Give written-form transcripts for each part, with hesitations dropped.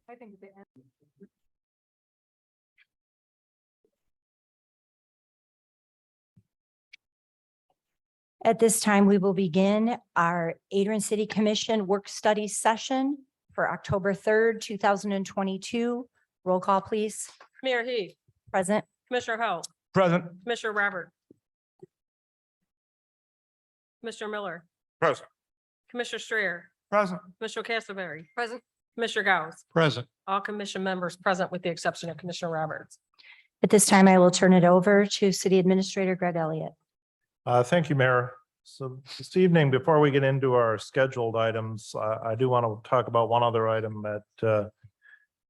I think at the end. At this time, we will begin our Adrian City Commission work study session for October 3rd, 2022. Roll call, please. Mayor Heath, Present. Commissioner Howell, Present. Commissioner Robert, Commissioner Miller, Present. Commissioner Strayer, Present. Commissioner Castleberry. Present. Commissioner Gauss, Present. all commission members present with the exception of Commissioner Roberts. At this time, I will turn it over to City Administrator Greg Elliott. Thank you, Mayor. So this evening, before we get into our scheduled items, I do want to talk about one other item at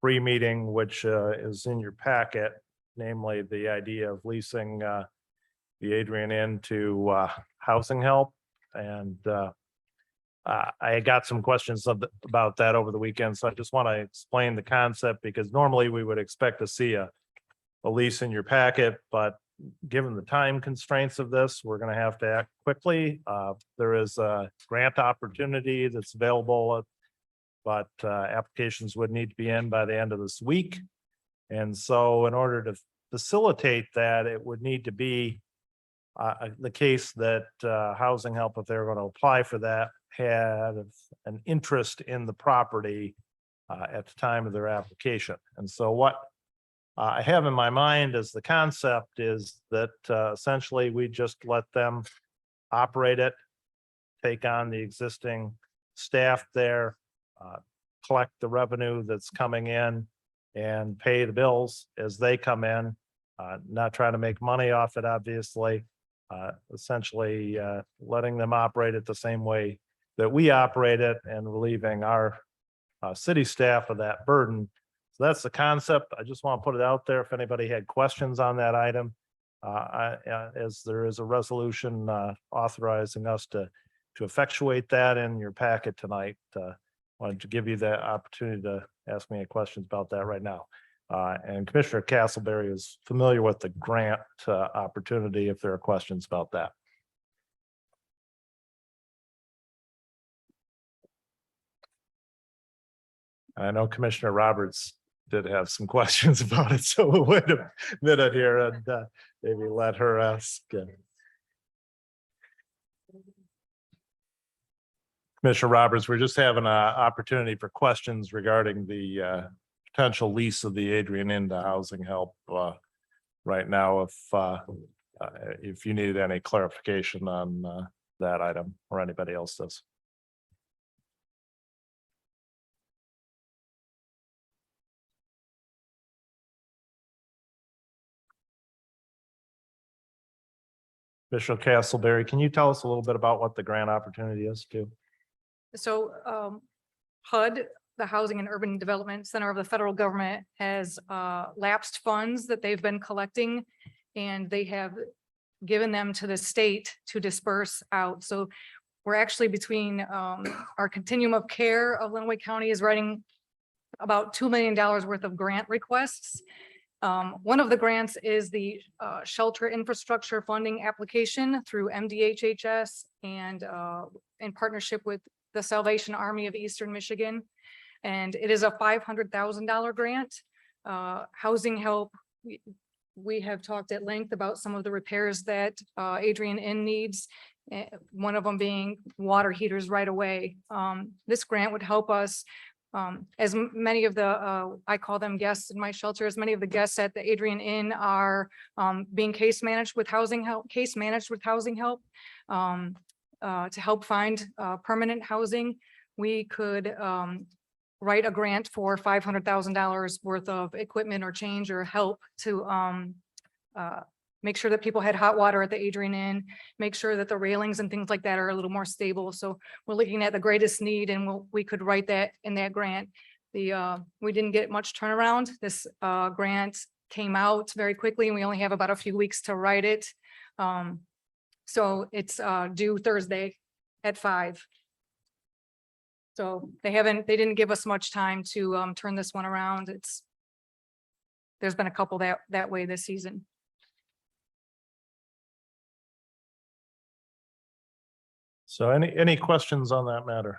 pre-meeting, which is in your packet, namely the idea of leasing the Adrian Inn to housing help. And I got some questions about that over the weekend, so I just want to explain the concept, because normally we would expect to see a lease in your packet, but given the time constraints of this, we're going to have to act quickly. There is a grant opportunity that's available, but applications would need to be in by the end of this week. And so in order to facilitate that, it would need to be the case that housing help, if they're going to apply for that, had an interest in the property at the time of their application. And so what I have in my mind as the concept is that essentially we just let them operate it, take on the existing staff there, collect the revenue that's coming in and pay the bills as they come in, not trying to make money off it, obviously, essentially letting them operate it the same way that we operate it and relieving our city staff of that burden. So that's the concept. I just want to put it out there if anybody had questions on that item. As there is a resolution authorizing us to effectuate that in your packet tonight. Wanted to give you the opportunity to ask me any questions about that right now. And Commissioner Castleberry is familiar with the grant opportunity if there are questions about that. I know Commissioner Roberts did have some questions about it, so we'll wait a minute here and maybe let her ask. Commissioner Roberts, we're just having an opportunity for questions regarding the potential lease of the Adrian Inn to housing help right now. If you needed any clarification on that item or anybody else does. Commissioner Castleberry, can you tell us a little bit about what the grant opportunity is too? So HUD, the Housing and Urban Development Center of the federal government, has lapsed funds that they've been collecting, and they have given them to the state to disperse out. So we're actually between our continuum of care of Lenawee County is writing about $2 million worth of grant requests. One of the grants is the shelter infrastructure funding application through MDHHS and in partnership with the Salvation Army of Eastern Michigan. And it is a $500,000 grant. Housing help, we have talked at length about some of the repairs that Adrian Inn needs. One of them being water heaters right away. This grant would help us. As many of the, I call them guests in my shelter, as many of the guests at the Adrian Inn are being case managed with housing help, to help find permanent housing. We could write a grant for $500,000 worth of equipment or change or help to make sure that people had hot water at the Adrian Inn, make sure that the railings and things like that are a little more stable. So we're looking at the greatest need, and we could write that in that grant. We didn't get much turnaround. This grant came out very quickly, and we only have about a few weeks to write it. So it's due Thursday at 5. So they didn't give us much time to turn this one around. There's been a couple that way this season. So any questions on that matter?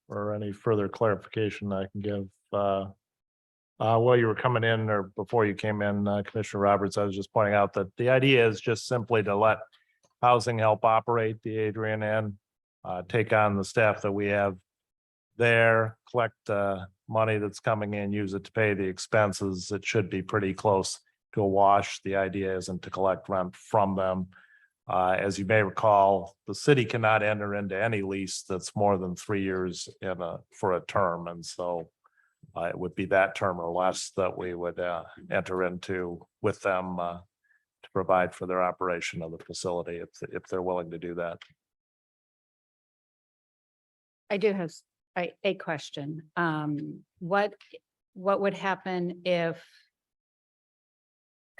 or any further clarification I can give. While you were coming in or before you came in, Commissioner Roberts, I was just pointing out that the idea is just simply to let housing help operate the Adrian Inn, take on the staff that we have there, collect money that's coming in, use it to pay the expenses. It should be pretty close to a wash. The idea isn't to collect rent from them. As you may recall, the city cannot enter into any lease that's more than 3 years for a term. And so it would be that term or less that we would enter into with them to provide for their operation of the facility if they're willing to do that. I do have a question. What would happen if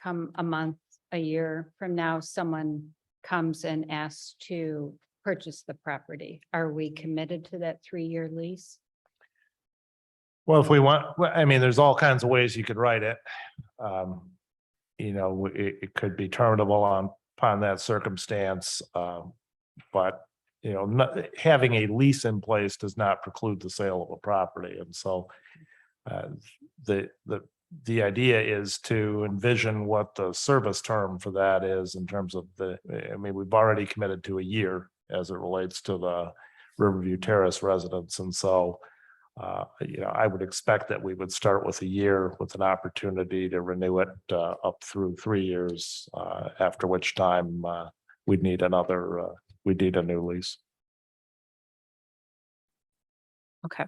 come a month, a year from now, someone comes and asks to purchase the property? Are we committed to that 3-year lease? Well, if we want, well, I mean, there's all kinds of ways you could write it. It could be terminable upon that circumstance. But, having a lease in place does not preclude the sale of a property. And so the idea is to envision what the service term for that is in terms of we've already committed to a year as it relates to the Riverview Terrace residents. And so I would expect that we would start with a year with an opportunity to renew it up through 3 years, after which time we'd need a new lease. Okay.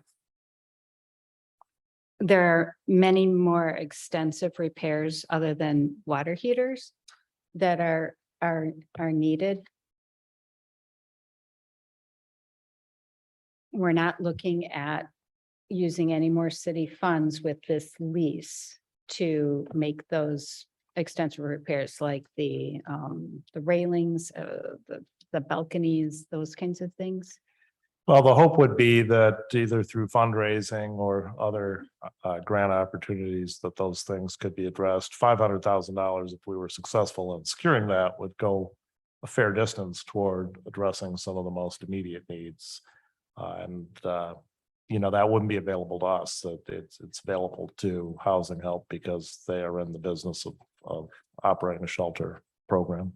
There are many more extensive repairs other than water heaters that are needed. We're not looking at using any more city funds with this lease to make those extensive repairs like the railings, the balconies, those kinds of things. Well, the hope would be that either through fundraising or other grant opportunities that those things could be addressed. $500,000, if we were successful in securing that, would go a fair distance toward addressing some of the most immediate needs. That wouldn't be available to us. That it's available to Housing Help because they are in the business of operating a shelter program.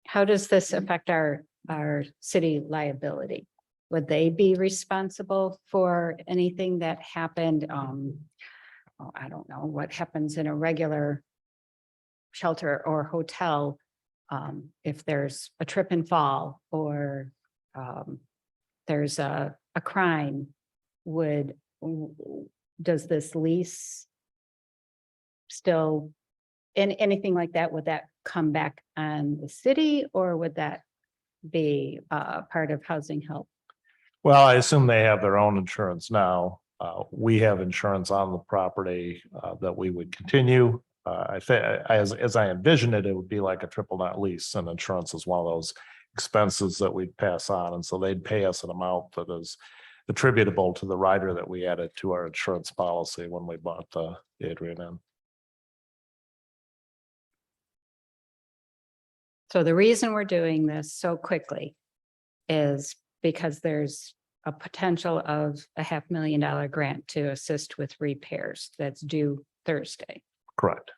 How does this affect our city liability? Would they be responsible for anything that happened? I don't know what happens in a regular shelter or hotel. If there's a trip and fall or there's a crime, does this lease still, anything like that, would that come back on the city or would that be part of Housing Help? Well, I assume they have their own insurance now. We have insurance on the property that we would continue. I think as I envision it, it would be like a triple net lease, and insurance is one of those expenses that we'd pass on. And so they'd pay us an amount that is attributable to the rider that we added to our insurance policy when we bought the Adrian Inn. So the reason we're doing this so quickly is because there's a potential of a $500,000 grant to assist with repairs that's due Thursday. Correct.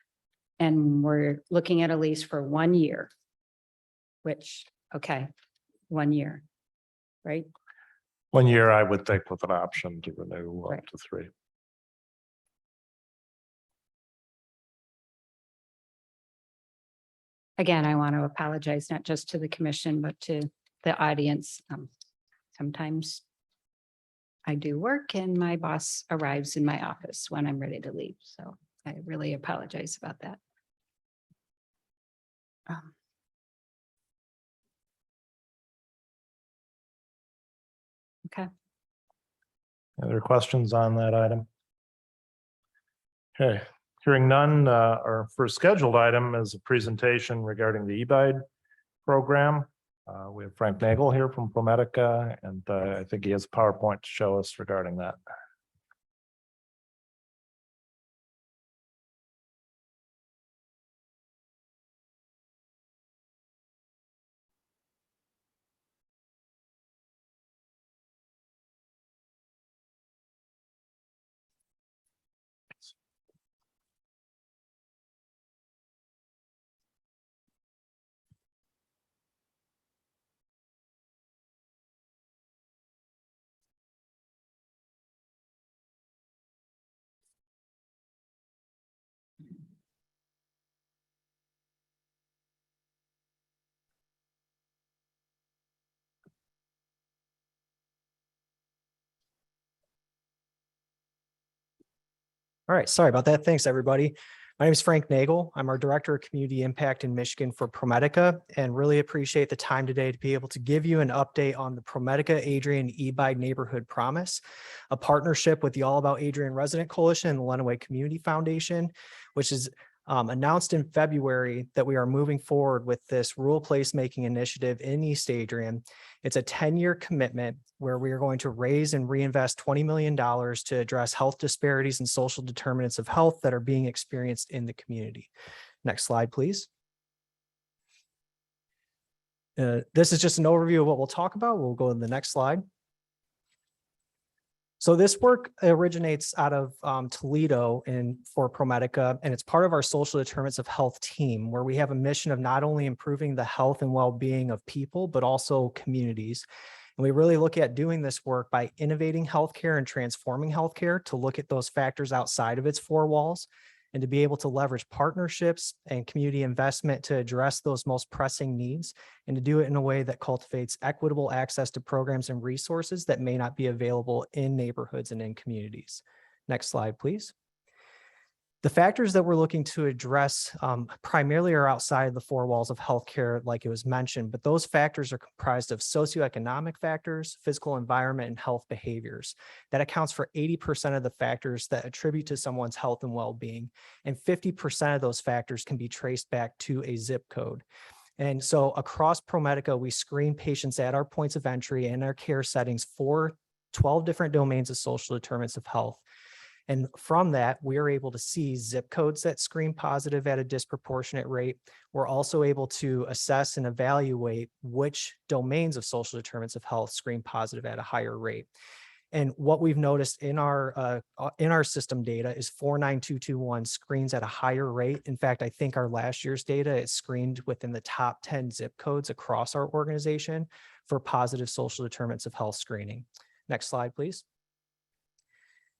And we're looking at a lease for 1 year, which, okay, 1 year, right? 1 year, I would think, with an option to renew Right. up to 3. Again, I want to apologize, not just to the commission, but to the audience. Sometimes I do work and my boss arrives in my office when I'm ready to leave. So I really apologize about that. Okay. Other questions on that item? Okay, hearing none, our first scheduled item is a presentation regarding the e-bike program. We have Frank Nagel here from ProMedica, and I think he has a PowerPoint to show us regarding that. All right, sorry about that. Thanks, everybody. My name is Frank Nagel. I'm our Director of Community Impact in Michigan for ProMedica, and really appreciate the time today to be able to give you an update on the ProMedica Adrian eBide Neighborhood Promise, a partnership with the All About Adrian Resident Coalition and the Lenawee Community Foundation, which is announced in February that we are moving forward with this rural placemaking initiative in East Adrian. It's a 10-year commitment where we are going to raise and reinvest $20 million to address health disparities and social determinants of health that are being experienced in the community. Next slide, please. This is just an overview of what we'll talk about. We'll go to the next slide. So this work originates out of Toledo for ProMedica, and it's part of our social determinants of health team, where we have a mission of not only improving the health and well-being of people, but also communities. And we really look at doing this work by innovating healthcare and transforming healthcare to look at those factors outside of its four walls, and to be able to leverage partnerships and community investment to address those most pressing needs, and to do it in a way that cultivates equitable access to programs and resources that may not be available in neighborhoods and in communities. Next slide, please. The factors that we're looking to address primarily are outside the four walls of healthcare, like it was mentioned, but those factors are comprised of socioeconomic factors, physical environment, and health behaviors. That accounts for 80% of the factors that attribute to someone's health and well-being, and 50% of those factors can be traced back to a zip code. And so across ProMedica, we screen patients at our points of entry and our care settings for 12 different domains of social determinants of health. And from that, we are able to see zip codes that screen positive at a disproportionate rate. We're also able to assess and evaluate which domains of social determinants of health screen positive at a higher rate. And what we've noticed in our system data is 49221 screens at a higher rate. In fact, I think our last year's data, it screened within the top 10 zip codes across our organization for positive social determinants of health screening. Next slide, please.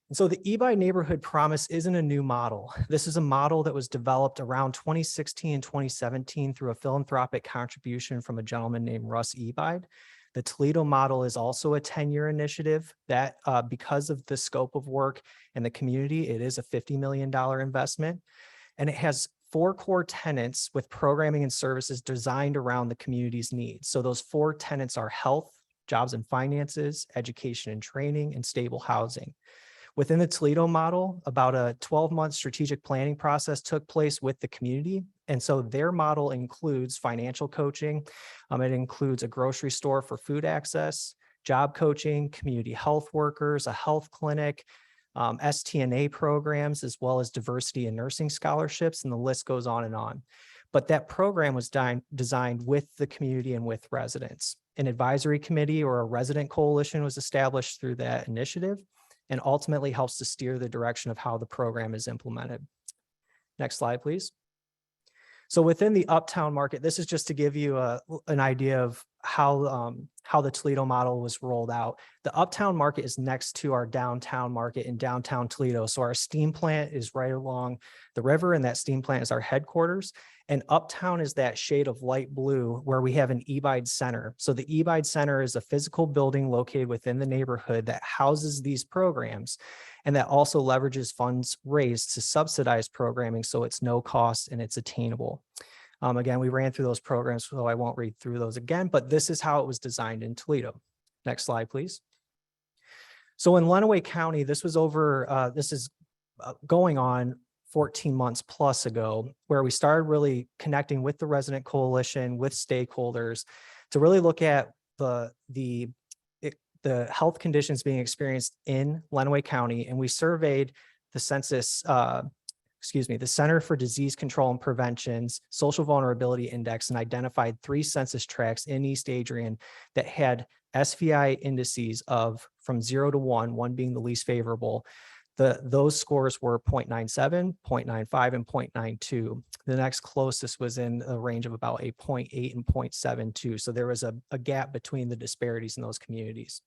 And so the eBide Neighborhood Promise isn't a new model. This is a model that was developed around 2016 and 2017 through a philanthropic contribution from a gentleman named Russ EBide. The Toledo model is also a 10-year initiative that because of the scope of work and the community, it is a $50 million investment. And it has 4 core tenets with programming and services designed around the community's needs. So those 4 tenets are health, jobs and finances, education and training, and stable housing. Within the Toledo model, about a 12-month strategic planning process took place with the community. And so their model includes financial coaching. It includes a grocery store for food access, job coaching, community health workers, a health clinic, STNA programs, as well as diversity and nursing scholarships, and the list goes on and on. But that program was designed with the community and with residents. An advisory committee or a resident coalition was established through that initiative, and ultimately helps to steer the direction of how the program is implemented. Next slide, please. So within the uptown market, this is just to give you an idea of how the Toledo model was rolled out. The uptown market is next to our downtown market in downtown Toledo. So our steam plant is right along the river, and that steam plant is our headquarters. And uptown is that shade of light blue where we have an eBide Center. So the eBide Center is a physical building located within the neighborhood that houses these programs, and that also leverages funds raised to subsidize programming, so it's no cost and it's attainable. Again, we ran through those programs, so I won't read through those again, but this is how it was designed in Toledo. Next slide, please. So in Lenawee County, this is going on 14 months plus ago, where we started really connecting with the resident coalition, with stakeholders, to really look at the health conditions being experienced in Lenawee County. And we surveyed the the Center for Disease Control and Prevention's Social Vulnerability Index, and identified 3 census tracts in East Adrian that had SVI indices of from 0 to 1, 1 being the least favorable. Those scores were 0.97, 0.95, and 0.92. The next closest was in a range of about a 0.8 and 0.72. So there was a gap between the disparities in those communities.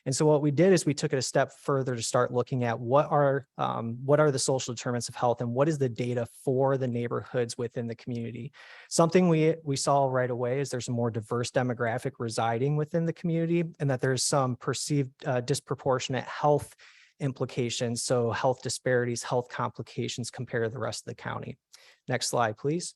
And so what we did is we took it a step further to start looking at what are the social determinants of health, and what is the data for the neighborhoods within the community. Something we saw right away is there's a more diverse demographic residing within the community, and that there's some perceived disproportionate health implications. So health disparities, health complications compared to the rest of the county. Next slide, please.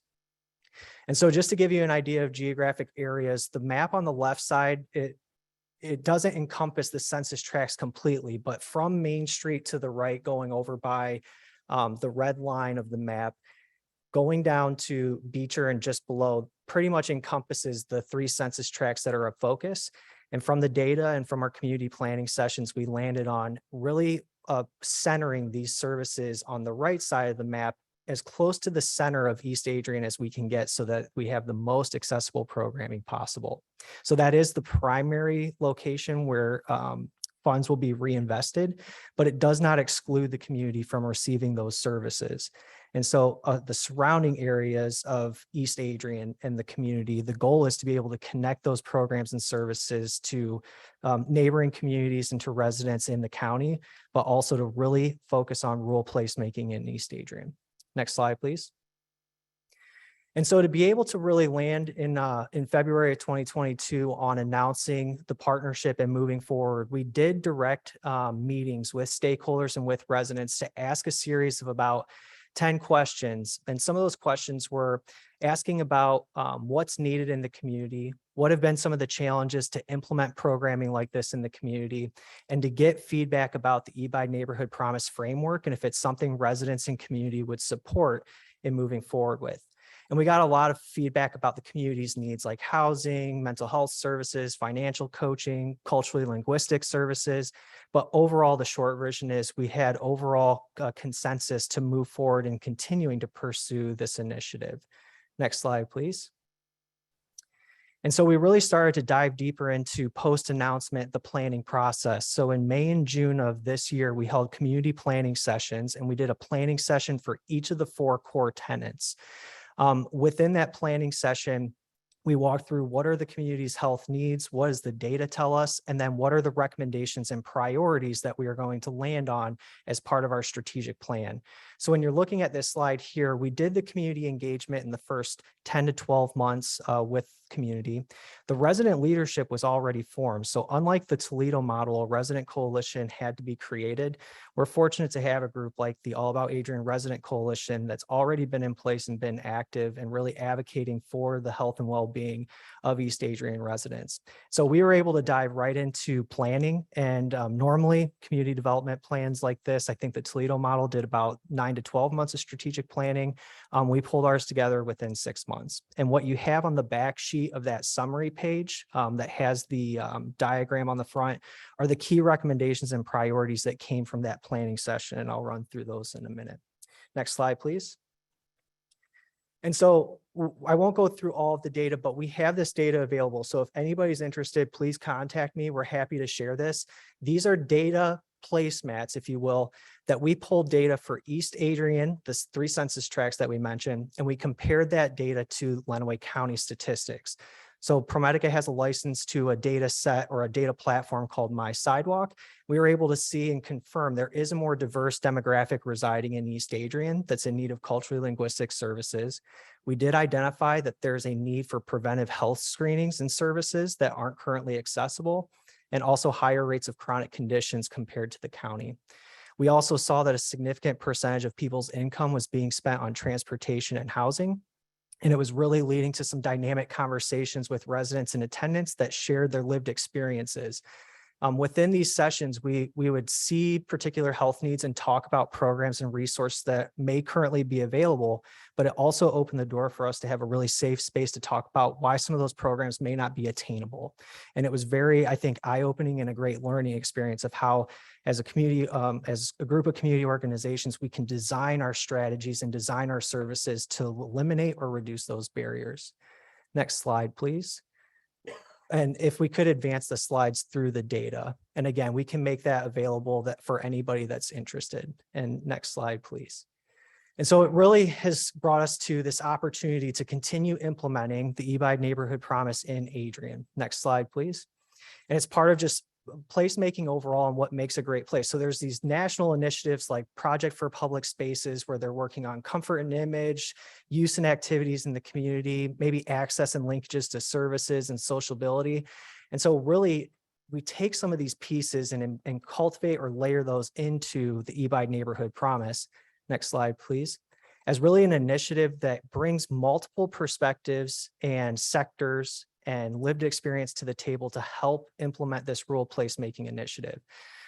And so just to give you an idea of geographic areas, the map on the left side, it doesn't encompass the census tracts completely, but from Main Street to the right, going over by the red line of the map, going down to Beecher and just below, pretty much encompasses the 3 census tracts that are of focus. And from the data and from our community planning sessions, we landed on really centering these services on the right side of the map as close to the center of East Adrian as we can get so that we have the most accessible programming possible. So that is the primary location where funds will be reinvested, but it does not exclude the community from receiving those services. And so the surrounding areas of East Adrian and the community, the goal is to be able to connect those programs and services to neighboring communities and to residents in the county, but also to really focus on rural placemaking in East Adrian. Next slide, please. And so to be able to really land in February of 2022 on announcing the partnership and moving forward, we did direct meetings with stakeholders and with residents to ask a series of about 10 questions. And some of those questions were asking about what's needed in the community, what have been some of the challenges to implement programming like this in the community, and to get feedback about the eBuy Neighborhood Promise framework and if it's something residents and community would support in moving forward with. And we got a lot of feedback about the community's needs like housing, mental health services, financial coaching, culturally linguistic services. But overall, the short version is we had overall consensus to move forward and continuing to pursue this initiative. Next slide, please. And so we really started to dive deeper into post-announcement, the planning process. So in May and June of this year, we held community planning sessions, and we did a planning session for each of the 4 core tenants. Within that planning session, we walked through what are the community's health needs, what does the data tell us, and then what are the recommendations and priorities that we are going to land on as part of our strategic plan. So when you're looking at this slide here, we did the community engagement in the first 10 to 12 months with community. The resident leadership was already formed. So unlike the Toledo model, a resident coalition had to be created. We're fortunate to have a group like the All About Adrian Resident Coalition that's already been in place and been active and really advocating for the health and well-being of East Adrian residents. So we were able to dive right into planning, and normally community development plans like this, I think the Toledo model did about 9 to 12 months of strategic planning. We pulled ours together within 6 months. And what you have on the back sheet of that summary page that has the diagram on the front are the key recommendations and priorities that came from that planning session. And I'll run through those in a minute. Next slide, please. And so I won't go through all of the data, but we have this data available. So if anybody's interested, please contact me. We're happy to share this. These are data placemats, if you will, that we pulled data for East Adrian, the 3 census tracts that we mentioned, and we compared that data to Lenawee County statistics. So ProMedica has a license to a data set or a data platform called My Sidewalk. We were able to see and confirm there is a more diverse demographic residing in East Adrian that's in need of culturally linguistic services. We did identify that there's a need for preventive health screenings and services that aren't currently accessible, and also higher rates of chronic conditions compared to the county. We also saw that a significant percentage of people's income was being spent on transportation and housing. And it was really leading to some dynamic conversations with residents and attendants that shared their lived experiences. Within these sessions, we would see particular health needs and talk about programs and resources that may currently be available, but it also opened the door for us to have a really safe space to talk about why some of those programs may not be attainable. And it was very, I think, eye-opening and a great learning experience of how, as a community, as a group of community organizations, we can design our strategies and design our services to eliminate or reduce those barriers. Next slide, please. And if we could advance the slides through the data. And again, we can make that available for anybody that's interested. And next slide, please. And so it really has brought us to this opportunity to continue implementing the eBuy Neighborhood Promise in Adrian. Next slide, please. And it's part of just placemaking overall and what makes a great place. So there's these national initiatives like Project for Public Spaces, where they're working on comfort and image, use and activities in the community, maybe access and linkages to services and sociability. And so really we take some of these pieces and cultivate or layer those into the eBay Neighborhood Promise. Next slide, please. As really an initiative that brings multiple perspectives and sectors and lived experience to the table to help implement this rural placemaking initiative.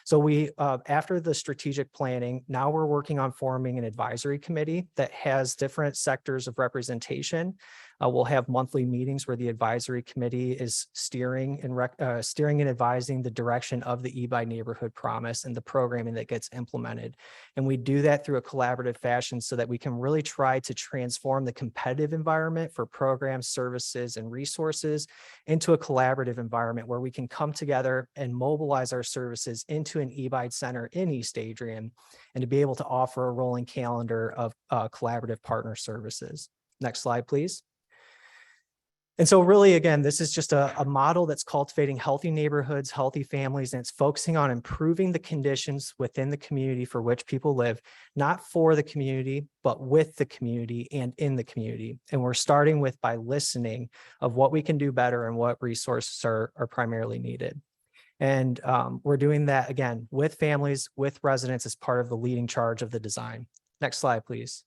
So we, after the strategic planning, now we're working on forming an advisory committee that has different sectors of representation. We'll have monthly meetings where the advisory committee is steering and advising the direction of the eBay Neighborhood Promise and the programming that gets implemented. And we do that through a collaborative fashion so that we can really try to transform the competitive environment for programs, services, and resources into a collaborative environment where we can come together and mobilize our services into an eBay center in East Adrian and to be able to offer a rolling calendar of collaborative partner services. Next slide, please. And so really, again, this is just a model that's cultivating healthy neighborhoods, healthy families, and it's focusing on improving the conditions within the community for which people live, not for the community, but with the community and in the community. And we're starting with by listening of what we can do better and what resources are primarily needed. And we're doing that, again, with families, with residents as part of the leading charge of the design. Next slide, please.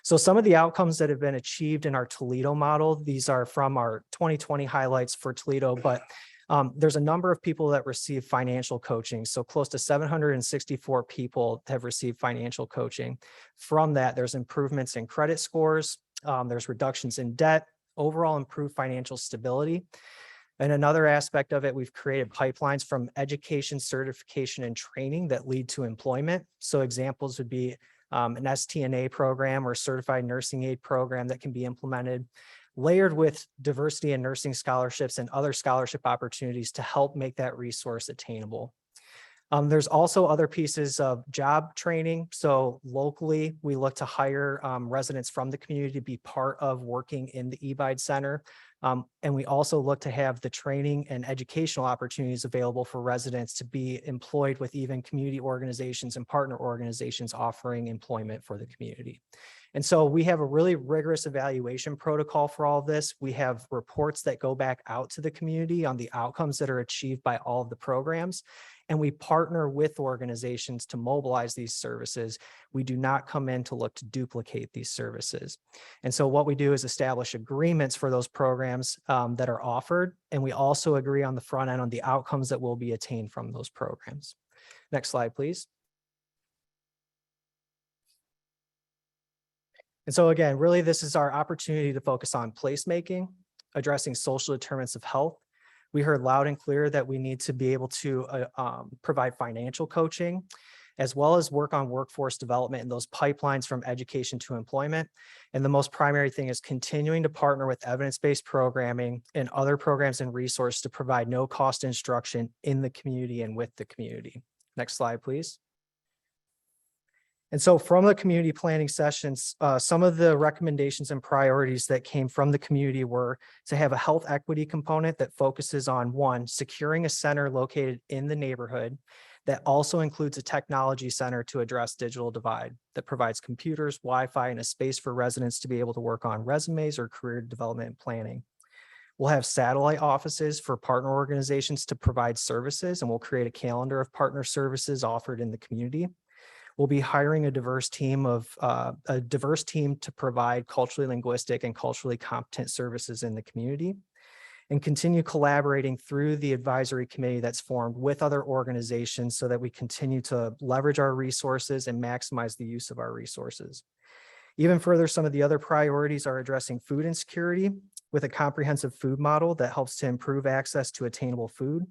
So some of the outcomes that have been achieved in our Toledo model, these are from our 2020 highlights for Toledo, but there's a number of people that receive financial coaching. So close to 764 people have received financial coaching. From that, there's improvements in credit scores, there's reductions in debt, overall improved financial stability. And another aspect of it, we've created pipelines from education, certification, and training that lead to employment. So examples would be an STNA program or certified nursing aid program that can be implemented, layered with diversity and nursing scholarships and other scholarship opportunities to help make that resource attainable. There's also other pieces of job training. So locally, we look to hire residents from the community to be part of working in the eBide Center. And we also look to have the training and educational opportunities available for residents to be employed with even community organizations and partner organizations offering employment for the community. And so we have a really rigorous evaluation protocol for all of this. We have reports that go back out to the community on the outcomes that are achieved by all of the programs. And we partner with organizations to mobilize these services. We do not come in to look to duplicate these services. And so what we do is establish agreements for those programs that are offered. And we also agree on the front end on the outcomes that will be attained from those programs. Next slide, please. And so again, really, this is our opportunity to focus on placemaking, addressing social determinants of health. We heard loud and clear that we need to be able to provide financial coaching, as well as work on workforce development and those pipelines from education to employment. And the most primary thing is continuing to partner with evidence-based programming and other programs and resources to provide no-cost instruction in the community and with the community. Next slide, please. And so from the community planning sessions, some of the recommendations and priorities that came from the community were to have a health equity component that focuses on, one, securing a center located in the neighborhood that also includes a technology center to address digital divide that provides computers, Wi-Fi, and a space for residents to be able to work on resumes or career development and planning. We'll have satellite offices for partner organizations to provide services, and we'll create a calendar of partner services offered in the community. We'll be hiring a diverse team to provide culturally linguistic and culturally competent services in the community, and continue collaborating through the advisory committee that's formed with other organizations so that we continue to leverage our resources and maximize the use of our resources. Even further, some of the other priorities are addressing food insecurity with a comprehensive food model that helps to improve access to attainable food,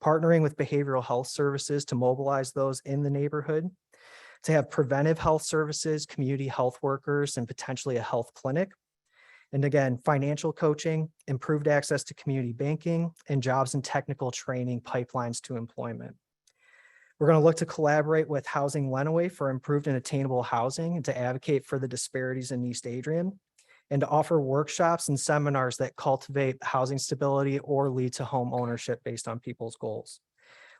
partnering with behavioral health services to mobilize those in the neighborhood, to have preventive health services, community health workers, and potentially a health clinic. And again, financial coaching, improved access to community banking, and jobs and technical training pipelines to employment. We're going to look to collaborate with Housing Lenawee for improved and attainable housing and to advocate for the disparities in East Adrian, and to offer workshops and seminars that cultivate housing stability or lead to home ownership based on people's goals.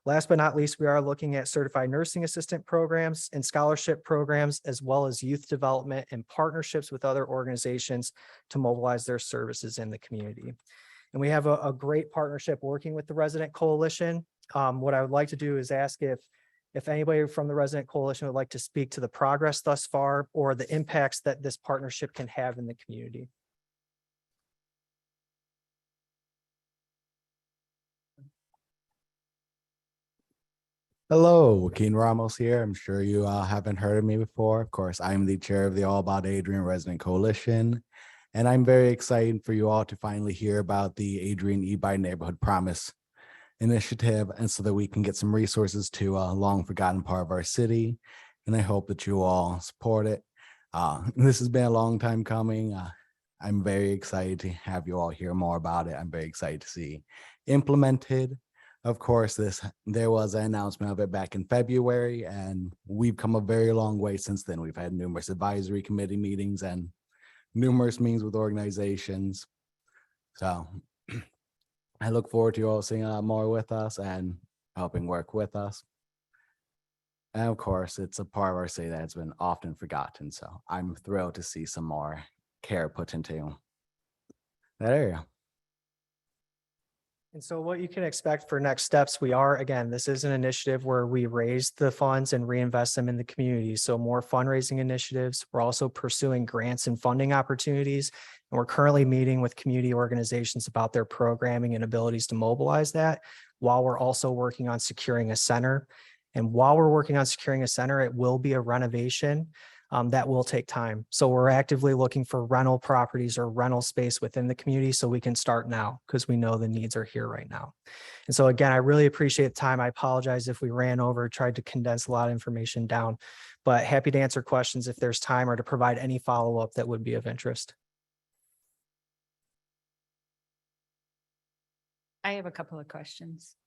Last but not least, we are looking at certified nursing assistant programs and scholarship programs, as well as youth development and partnerships with other organizations to mobilize their services in the community. And we have a great partnership working with the Resident Coalition. What I would like to do is ask if anybody from the Resident Coalition would like to speak to the progress thus far or the impacts that this partnership can have in the community. Hello, Keen Ramos here. I'm sure you haven't heard of me before. Of course, I'm the chair of the All About Adrian Resident Coalition, and I'm very excited for you all to finally hear about the Adrian E-By Neighborhood Promise initiative, and so that we can get some resources to a long forgotten part of our city. And I hope that you all support it. This has been a long time coming. I'm very excited to have you all hear more about it. I'm very excited to see implemented. Of course, there was an announcement of it back in February, and we've come a very long way since then. We've had numerous advisory committee meetings and numerous meetings with organizations. So I look forward to you all seeing a lot more with us and helping work with us. And of course, it's a part of our city that's been often forgotten. So I'm thrilled to see some more care put into that area. And so what you can expect for next steps, this is an initiative where we raise the funds and reinvest them in the community. So more fundraising initiatives. We're also pursuing grants and funding opportunities. And we're currently meeting with community organizations about their programming and abilities to mobilize that, while we're also working on securing a center. And while we're working on securing a center, it will be a renovation. That will take time. So we're actively looking for rental properties or rental space within the community so we can start now, because we know the needs are here right now. And so again, I really appreciate the time. I apologize if we ran over, tried to condense a lot of information down, but happy to answer questions if there's time or to provide any follow-up that would be of interest. I have a couple of questions.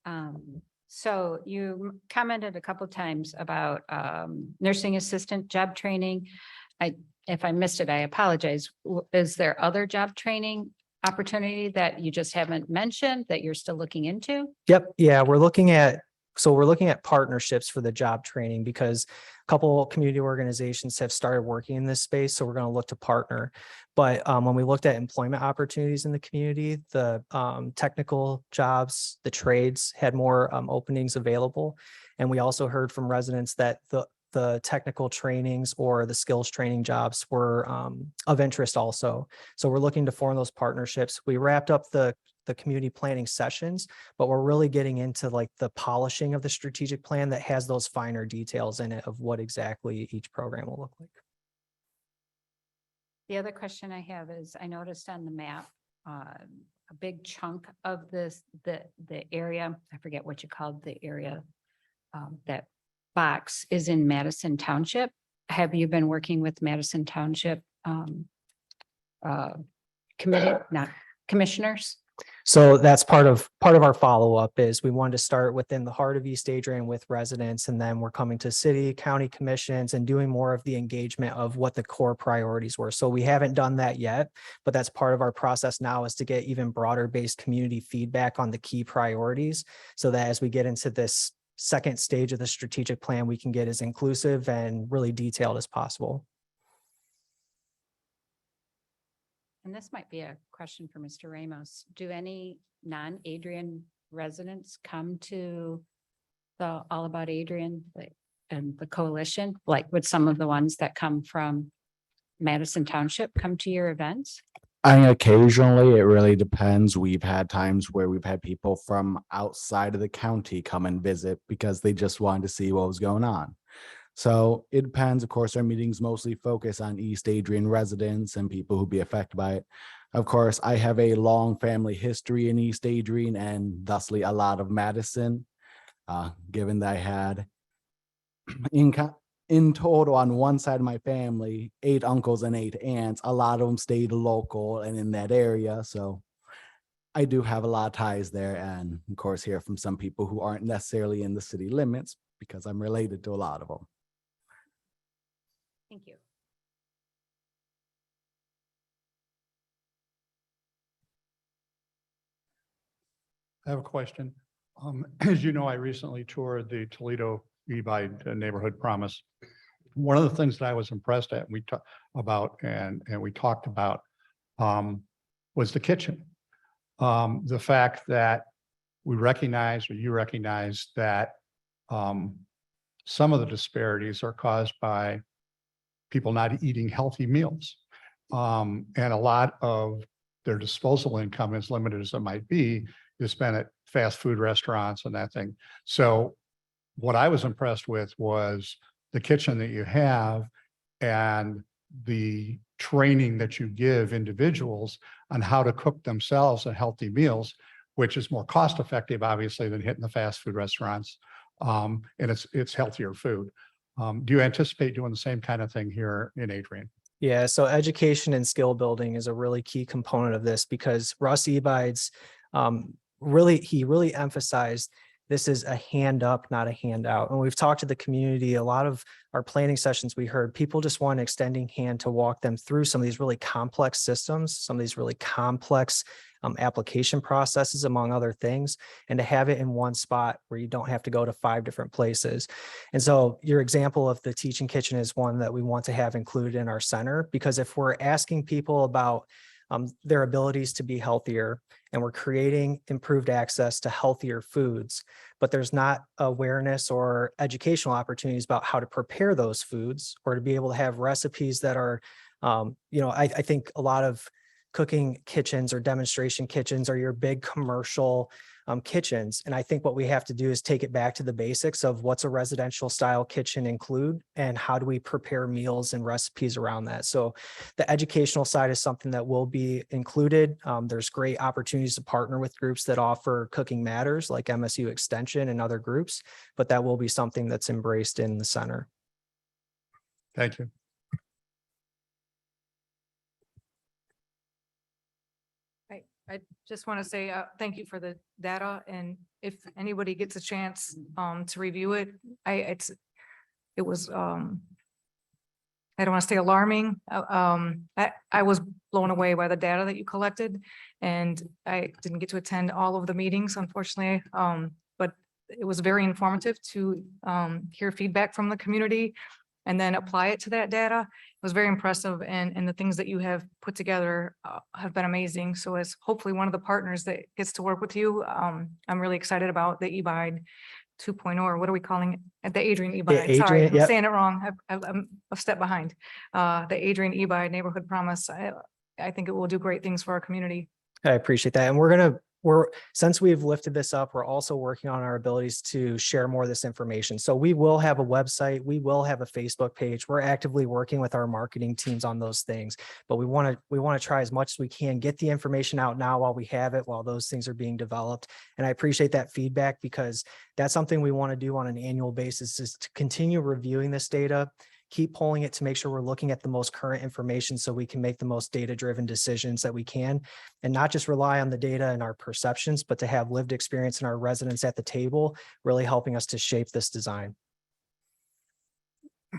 So you commented a couple times about nursing assistant job training. If I missed it, I apologize. Is there other job training opportunity that you just haven't mentioned that you're still looking into? Yep. Yeah, we're looking at partnerships for the job training, because a couple community organizations have started working in this space. So we're going to look to partner. But when we looked at employment opportunities in the community, the technical jobs, the trades had more openings available. And we also heard from residents that the technical trainings or the skills training jobs were of interest also. So we're looking to form those partnerships. We wrapped up the community planning sessions, but we're really getting into like the polishing of the strategic plan that has those finer details in it of what exactly each program will look like. The other question I have is, I noticed on the map, a big chunk of the area, I forget what you called the area, that box is in Madison Township. Have you been working with Madison Township commissioners? So that's part of our follow-up is we wanted to start within the heart of East Adrian with residents, and then we're coming to city, county commissions and doing more of the engagement of what the core priorities were. So we haven't done that yet, but that's part of our process now, is to get even broader based community feedback on the key priorities, so that as we get into this second stage of the strategic plan, we can get as inclusive and really detailed as possible. And this might be a question for Mr. Ramos. Do any non-Adrian residents come to the All About Adrian and the coalition? Like, would some of the ones that come from Madison Township come to your events? I mean, occasionally, it really depends. We've had times where we've had people from outside of the county come and visit because they just wanted to see what was going on. So it depends. Of course, our meetings mostly focus on East Adrian residents and people who be affected by it. Of course, I have a long family history in East Adrian and thusly a lot of Madison, given that I had in total on one side of my family, 8 uncles and 8 aunts. A lot of them stayed local and in that area. So I do have a lot of ties there, and of course hear from some people who aren't necessarily in the city limits because I'm related to a lot of them. Thank you. I have a question. As you know, I recently toured the Toledo E-By Neighborhood Promise. One of the things that I was impressed at, we talked about was the kitchen. The fact that we recognize, or you recognize, that some of the disparities are caused by people not eating healthy meals. And a lot of their disposable income, as limited as it might be, is spent at fast food restaurants and that thing. So what I was impressed with was the kitchen that you have and the training that you give individuals on how to cook themselves a healthy meals, which is more cost effective, obviously, than hitting the fast food restaurants. And it's healthier food. Do you anticipate doing the same kind of thing here in Adrian? Yeah, so education and skill building is a really key component of this because Russ Ebides really emphasized this is a hand up, not a handout. And we've talked to the community, a lot of our planning sessions, we heard people just want an extending hand to walk them through some of these really complex systems, some of these really complex application processes, among other things, and to have it in one spot where you don't have to go to 5 different places. And so your example of the teaching kitchen is one that we want to have included in our center, because if we're asking people about their abilities to be healthier, and we're creating improved access to healthier foods, but there's not awareness or educational opportunities about how to prepare those foods or to be able to have recipes that are, I think a lot of cooking kitchens or demonstration kitchens are your big commercial kitchens. And I think what we have to do is take it back to the basics of what's a residential style kitchen include and how do we prepare meals and recipes around that. So the educational side is something that will be included. There's great opportunities to partner with groups that offer cooking matters like MSU Extension and other groups, but that will be something that's embraced in the center. Thank you. I just want to say, thank you for the data, and if anybody gets a chance, to review it, it was, I don't want to say alarming. I was blown away by the data that you collected, and I didn't get to attend all of the meetings, unfortunately. But it was very informative to, hear feedback from the community and then apply it to that data. It was very impressive, and the things that you have put together have been amazing. So as hopefully one of the partners that gets to work with you, I'm really excited about the eBide 2.0, or what are we calling it? The Adrian eBide. Sorry, Adrian, I'm yep. saying it wrong. I'm a step behind. The Adrian eBide Neighborhood Promise. I think it will do great things for our community. I appreciate that. And since we've lifted this up, we're also working on our abilities to share more of this information. So we will have a website, we will have a Facebook page. We're actively working with our marketing teams on those things, but we want to try as much as we can, get the information out now while we have it, while those things are being developed. And I appreciate that feedback, because that's something we want to do on an annual basis, is to continue reviewing this data, keep pulling it to make sure we're looking at the most current information so we can make the most data-driven decisions that we can, and not just rely on the data and our perceptions, but to have lived experience in our residents at the table, really helping us to shape this design.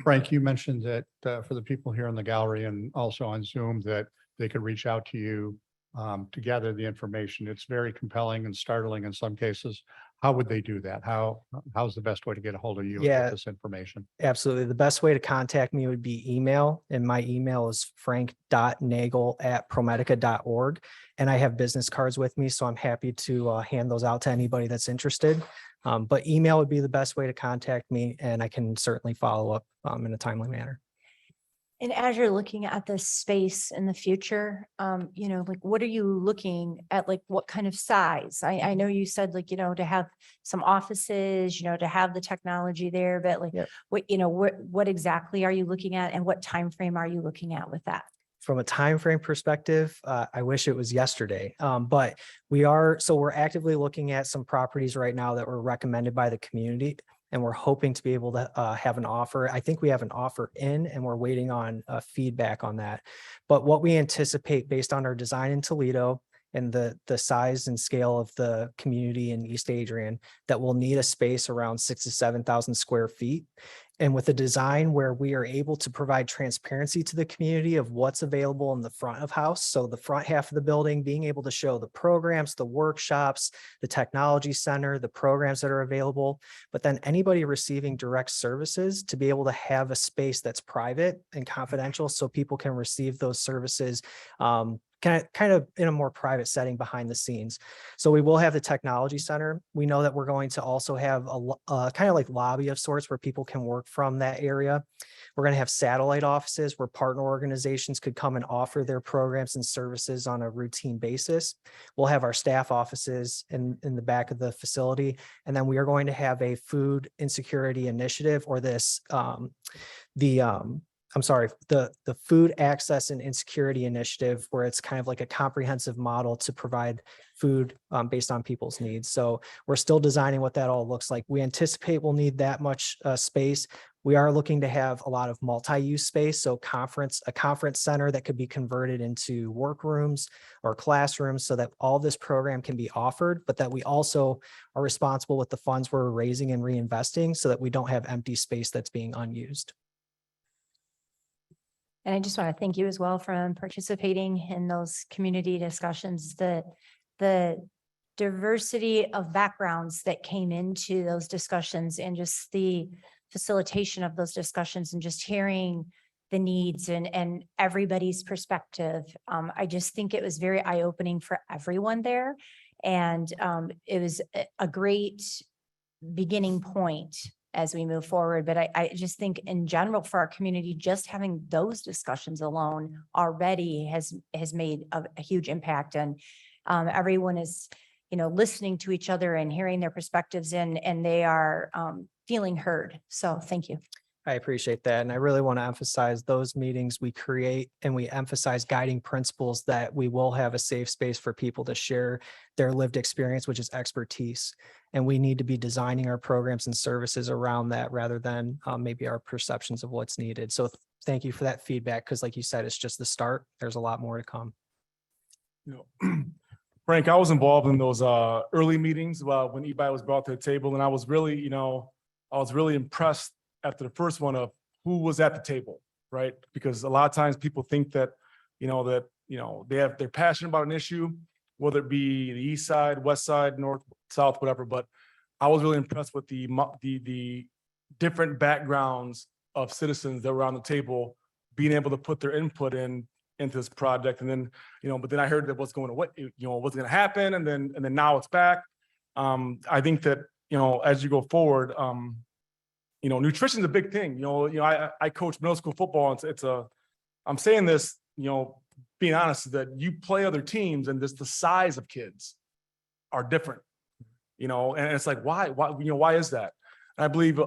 Frank, you mentioned that for the people here in the gallery and also on Zoom, that they could reach out to you to gather the information. It's very compelling and startling in some cases. How would they do that? How's the best way to get a hold of you and Yeah. get this information? Absolutely. The best way to contact me would be email, and my email is frank.nagel@promedica.org. And I have business cards with me, so I'm happy to hand those out to anybody that's interested. But email would be the best way to contact me, and I can certainly follow up in a timely manner. And as you're looking at this space in the future, like what are you looking at, like what kind of size? I know you said like, to have some offices, to have the technology there, but like Yep. what exactly are you looking at, and what time frame are you looking at with that? From a time frame perspective, I wish it was yesterday, but we're actively looking at some properties right now that were recommended by the community, and we're hoping to be able to have an offer. I think we have an offer in, and we're waiting on feedback on that. But what we anticipate based on our design in Toledo and the size and scale of the community in East Adrian, that we'll need a space around 6,000 to 7,000 square feet. And with a design where we are able to provide transparency to the community of what's available in the front of house. So the front half of the building, being able to show the programs, the workshops, the technology center, the programs that are available, but then anybody receiving direct services to be able to have a space that's private and confidential so people can receive those services kind of in a more private setting behind the scenes. So we will have the technology center. We know that we're going to also have a kind of like lobby of sorts where people can work from that area. We're going to have satellite offices where partner organizations could come and offer their programs and services on a routine basis. We'll have our staff offices in the back of the facility. And then we are going to have a food insecurity initiative, or this, the Food Access and Insecurity Initiative, where it's kind of like a comprehensive model to provide food based on people's needs. So we're still designing what that all looks like. We anticipate we'll need that much space. We are looking to have a lot of multi-use space. So a conference center that could be converted into workrooms or classrooms so that all this program can be offered, but that we also are responsible with the funds we're raising and reinvesting so that we don't have empty space that's being unused. And I just want to thank you as well for participating in those community discussions. The diversity of backgrounds that came into those discussions and just the facilitation of those discussions and just hearing the needs and everybody's perspective. I just think it was very eye-opening for everyone there. And it was a great beginning point as we move forward. But I just think in general for our community, just having those discussions alone already has made a huge impact. And everyone is, listening to each other and hearing their perspectives and they are feeling heard. So thank you. I appreciate that. And I really want to emphasize those meetings we create, and we emphasize guiding principles that we will have a safe space for people to share their lived experience, which is expertise. And we need to be designing our programs and services around that rather than maybe our perceptions of what's needed. So thank you for that feedback, because like you said, it's just the start. There's a lot more to come. Frank, I was involved in those early meetings when eBay was brought to the table, and I was really, impressed after the first one of who was at the table, right? Because a lot of times people think that, they're passionate about an issue, whether it be the east side, west side, north, south, whatever. But I was really impressed with the different backgrounds of citizens that were on the table, being able to put their input into this project. And then, but then I heard that what's going to happen. And then now it's back. I think that, as you go forward, nutrition is a big thing. I coach middle school football. And I'm saying this, being honest, that you play other teams and just the size of kids are different, and it's like, why is that? And I believe,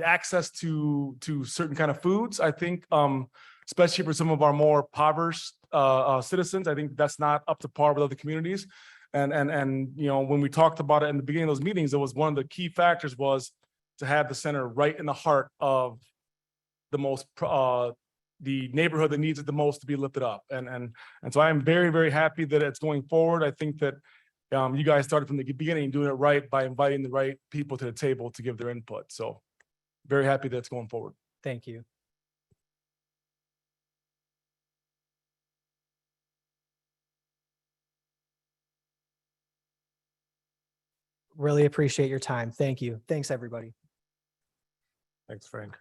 access to certain kind of foods, I think, especially for some of our more impoverished citizens, I think that's not up to par with other communities. And when we talked about it in the beginning of those meetings, it was one of the key factors was to have the center right in the heart of the neighborhood that needs it the most to be lifted up. And so I am very, very happy that it's going forward. I think that you guys started from the beginning doing it right by inviting the right people to the table to give their input. So very happy that it's going forward. Thank you. Really appreciate your time. Thank you. Thanks, everybody. Thanks, Frank.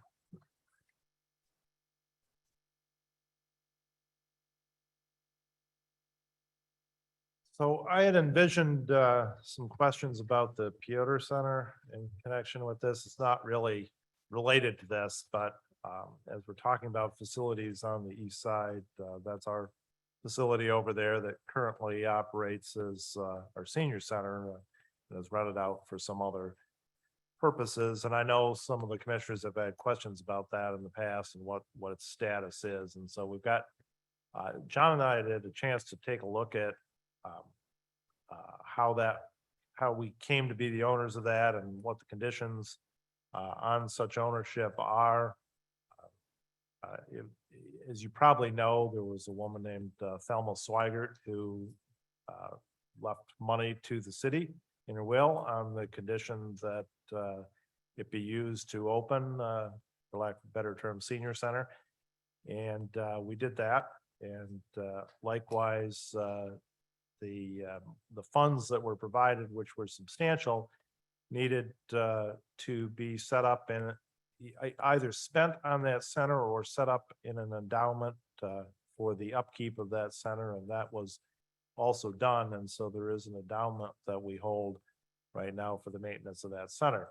So I had envisioned some questions about the Piotr Center in connection with this. It's not really related to this, but as we're talking about facilities on the east side, that's our facility over there that currently operates as our senior center, is rented out for some other purposes. And I know some of the commissioners have had questions about that in the past and what its status is. And so we've got, John and I had a chance to take a look at how we came to be the owners of that and what the conditions on such ownership are. As you probably know, there was a woman named Thelma Swigert who left money to the city in her will on the condition that it be used to open, for lack of a better term, senior center. And we did that. And likewise, the funds that were provided, which were substantial, needed to be set up in either spent on that center or set up in an endowment for the upkeep of that center, and that was also done. And so there is an endowment that we hold right now for the maintenance of that center.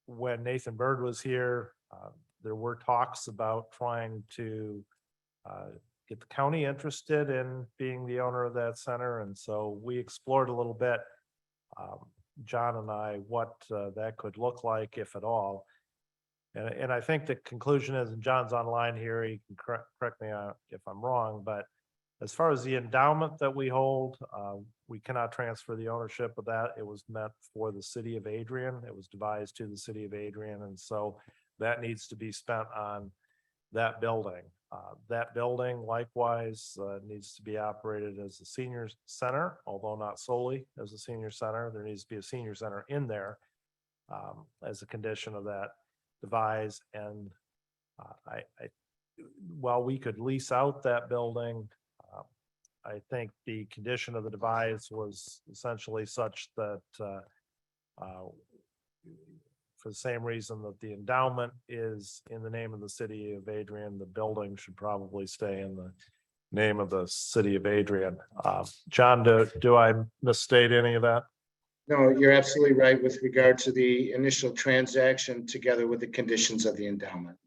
When Nathan Bird was here, there were talks about trying to get the county interested in being the owner of that center. And so we explored a little bit, John and I, what that could look like, if at all. And I think the conclusion is, and John's online here, he can correct me if I'm wrong, but as far as the endowment that we hold, we cannot transfer the ownership of that. It was meant for the city of Adrian. It was devised to the city of Adrian. And so that needs to be spent on that building. That building likewise needs to be operated as a senior center, although not solely as a senior center. There needs to be a senior center in there as a condition of that devise. And while we could lease out that building, I think the condition of the devise was essentially such that for the same reason that the endowment is in the name of the city of Adrian, the building should probably stay in the name of the city of Adrian. John, do I misstate any of that? No, you're absolutely right with regard to the initial transaction together with the conditions of the endowment.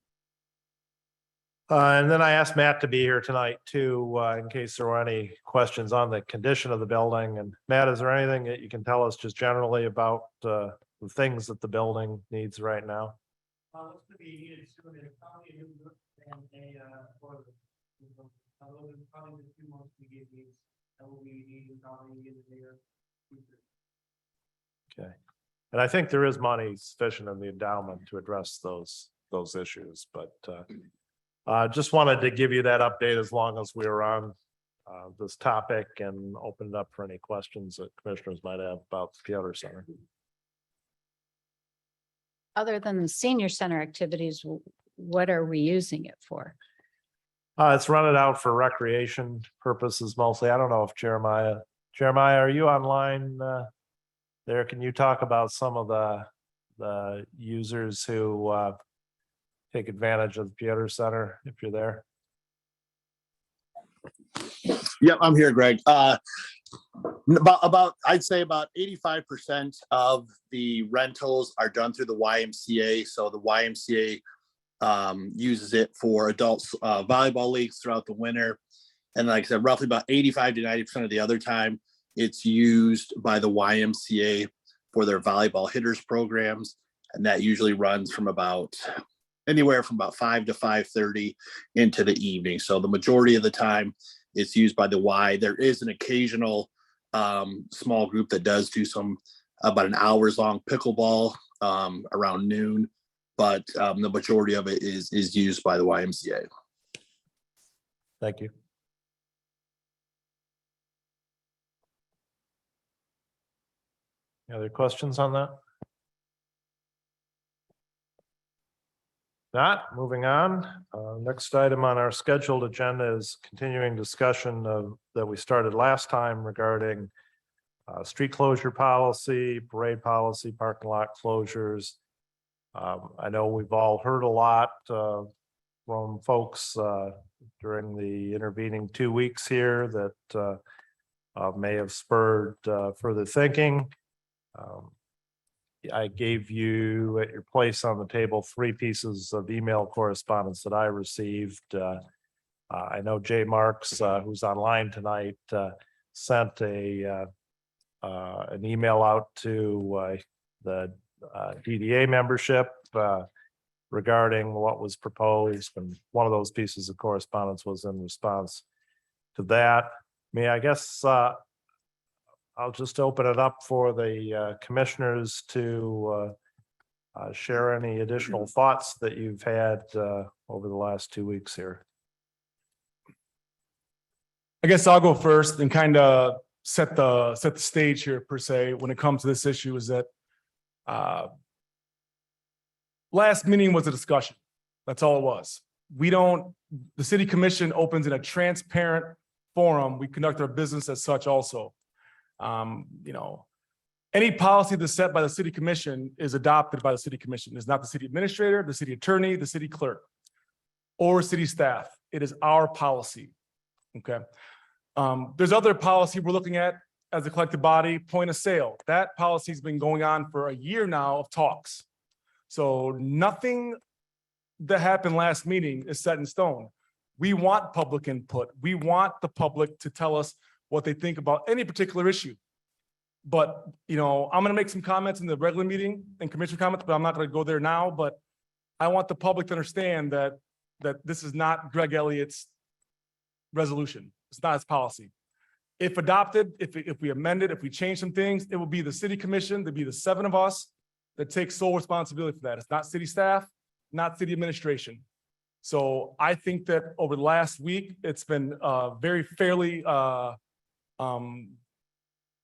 And then I asked Matt to be here tonight too, in case there were any questions on the condition of the building. And Matt, is there anything that you can tell us just generally about the things that the building needs right now? Looks to be needed soon, and probably a new roof and a boiler. Although probably the 2 months we give these, that will be needed probably in the near future. Okay. And I think there is money sufficient in the endowment to address those issues, but just wanted to give you that update as long as we were on this topic, and open it up for any questions that commissioners might have about the Piotr Center. Other than the senior center activities, what are we using it for? It's running out for recreation purposes mostly. I don't know if Jeremiah, are you online there? Can you talk about some of the users who take advantage of the Piotr Center if you're there? Yep, I'm here, Greg. I'd say about 85% of the rentals are done through the YMCA. So the YMCA uses it for adults volleyball leagues throughout the winter. And like I said, roughly about 85 to 90% of the other time, it's used by the YMCA for their volleyball hitters programs. And that usually runs from anywhere from about 5 to 5:30 into the evening. So the majority of the time it's used by the Y. There is an occasional small group that does do about an hour's long pickleball around noon, but the majority of it is used by the YMCA. Thank you. Any other questions on that? Not moving on. Next item on our scheduled agenda is continuing discussion that we started last time regarding street closure policy, parade policy, parking lot closures. I know we've all heard a lot from folks during the intervening 2 weeks here that may have spurred further thinking. I gave you at your place on the table 3 pieces of email correspondence that I received. I know Jay Marks, who's online tonight, sent an email out to the DDA membership regarding what was proposed, and one of those pieces of correspondence was in response to that. I guess I'll just open it up for the commissioners to share any additional thoughts that you've had over the last 2 weeks here. I guess I'll go first and kind of set the stage here per se when it comes to this issue. Is that last meeting was a discussion. That's all it was. The city commission opens in a transparent forum. We conduct our business as such also. Any policy that's set by the city commission is adopted by the city commission. It's not the city administrator, the city attorney, the city clerk, or city staff. It is our policy. Okay. There's other policy we're looking at as a collective body, point of sale. That policy's been going on for a year now of talks. So nothing that happened last meeting is set in stone. We want public input. We want the public to tell us what they think about any particular issue. But, you know, I'm gonna make some comments in the regular meeting and commission comments, but I'm not gonna go there now. But I want the public to understand that this is not Greg Elliott's resolution. It's not his policy. If adopted, if we amend it, if we change some things, it will be the city commission, there'll be the 7 of us that take sole responsibility for that. It's not city staff, not city administration. So I think that over the last week, it's been very fairly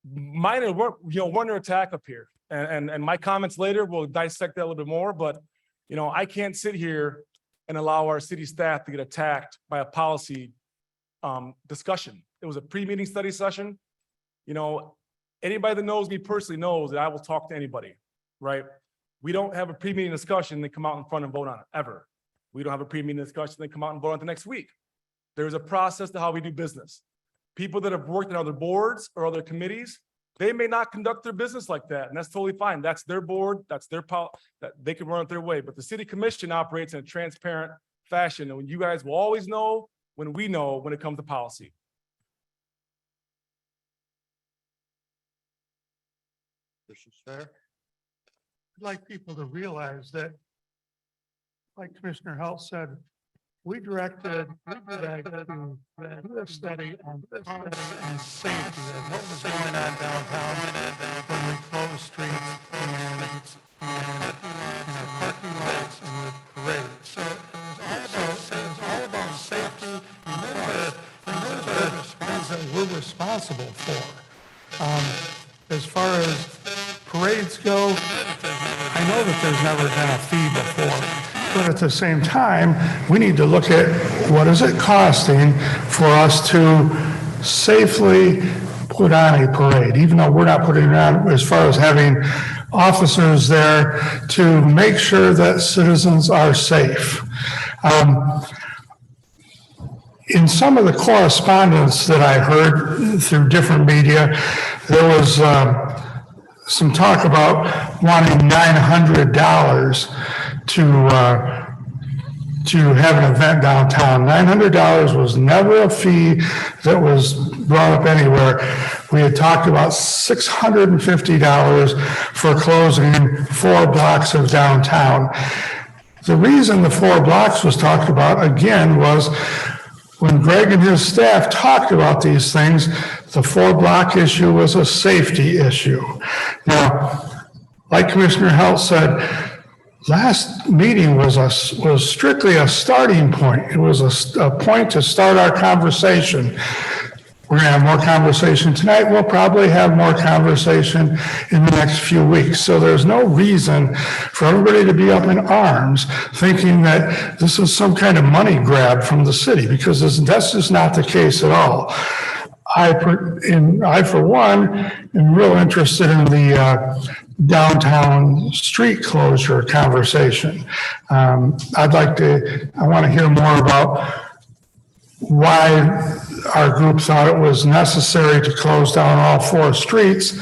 minor, we're under attack up here. And my comments later will dissect that a little bit more, but you know, I can't sit here and allow our city staff to get attacked by a policy discussion. It was a pre-meeting study session. You know, anybody that knows me personally knows that I will talk to anybody, right? We don't have a pre-meeting discussion and then come out in front and vote on it, ever. We don't have a pre-meeting discussion, then come out and vote on it the next week. There's a process to how we do business. People that have worked in other boards or other committees, they may not conduct their business like that, and that's totally fine. That's their board, that's their that they can run it their way. But the city commission operates in a transparent fashion, and you guys will always know when we know when it comes to policy. This is fair. I'd like people to realize that, like Commissioner Halt said, we directed to do a study on safety of what was going on downtown when we closed streets and parking lots and with parades. So it was all about safety and things that we're responsible for. As far as parades go, I know that there's never been a fee before. But at the same time, we need to look at what is it costing for us to safely put on a parade, even though we're not putting it on as far as having officers there to make sure that citizens are safe. In some of the correspondence that I heard through different media, there was some talk about wanting $900 to have an event downtown. $900 was never a fee that was brought up anywhere. We had talked about $650 for closing 4 blocks of downtown. The reason the 4 blocks was talked about again was when Greg and his staff talked about these things, the 4-block issue was a safety issue. Now, like Commissioner Halt said, last meeting was strictly a starting point. It was a point to start our conversation. We're going to have more conversation tonight. We'll probably have more conversation in the next few weeks. So there's no reason for everybody to be up in arms thinking that this is some kind of money grab from the city, because that's just not the case at all. I, for one, am real interested in the downtown street closure conversation. I want to hear more about why our group thought it was necessary to close down all 4 streets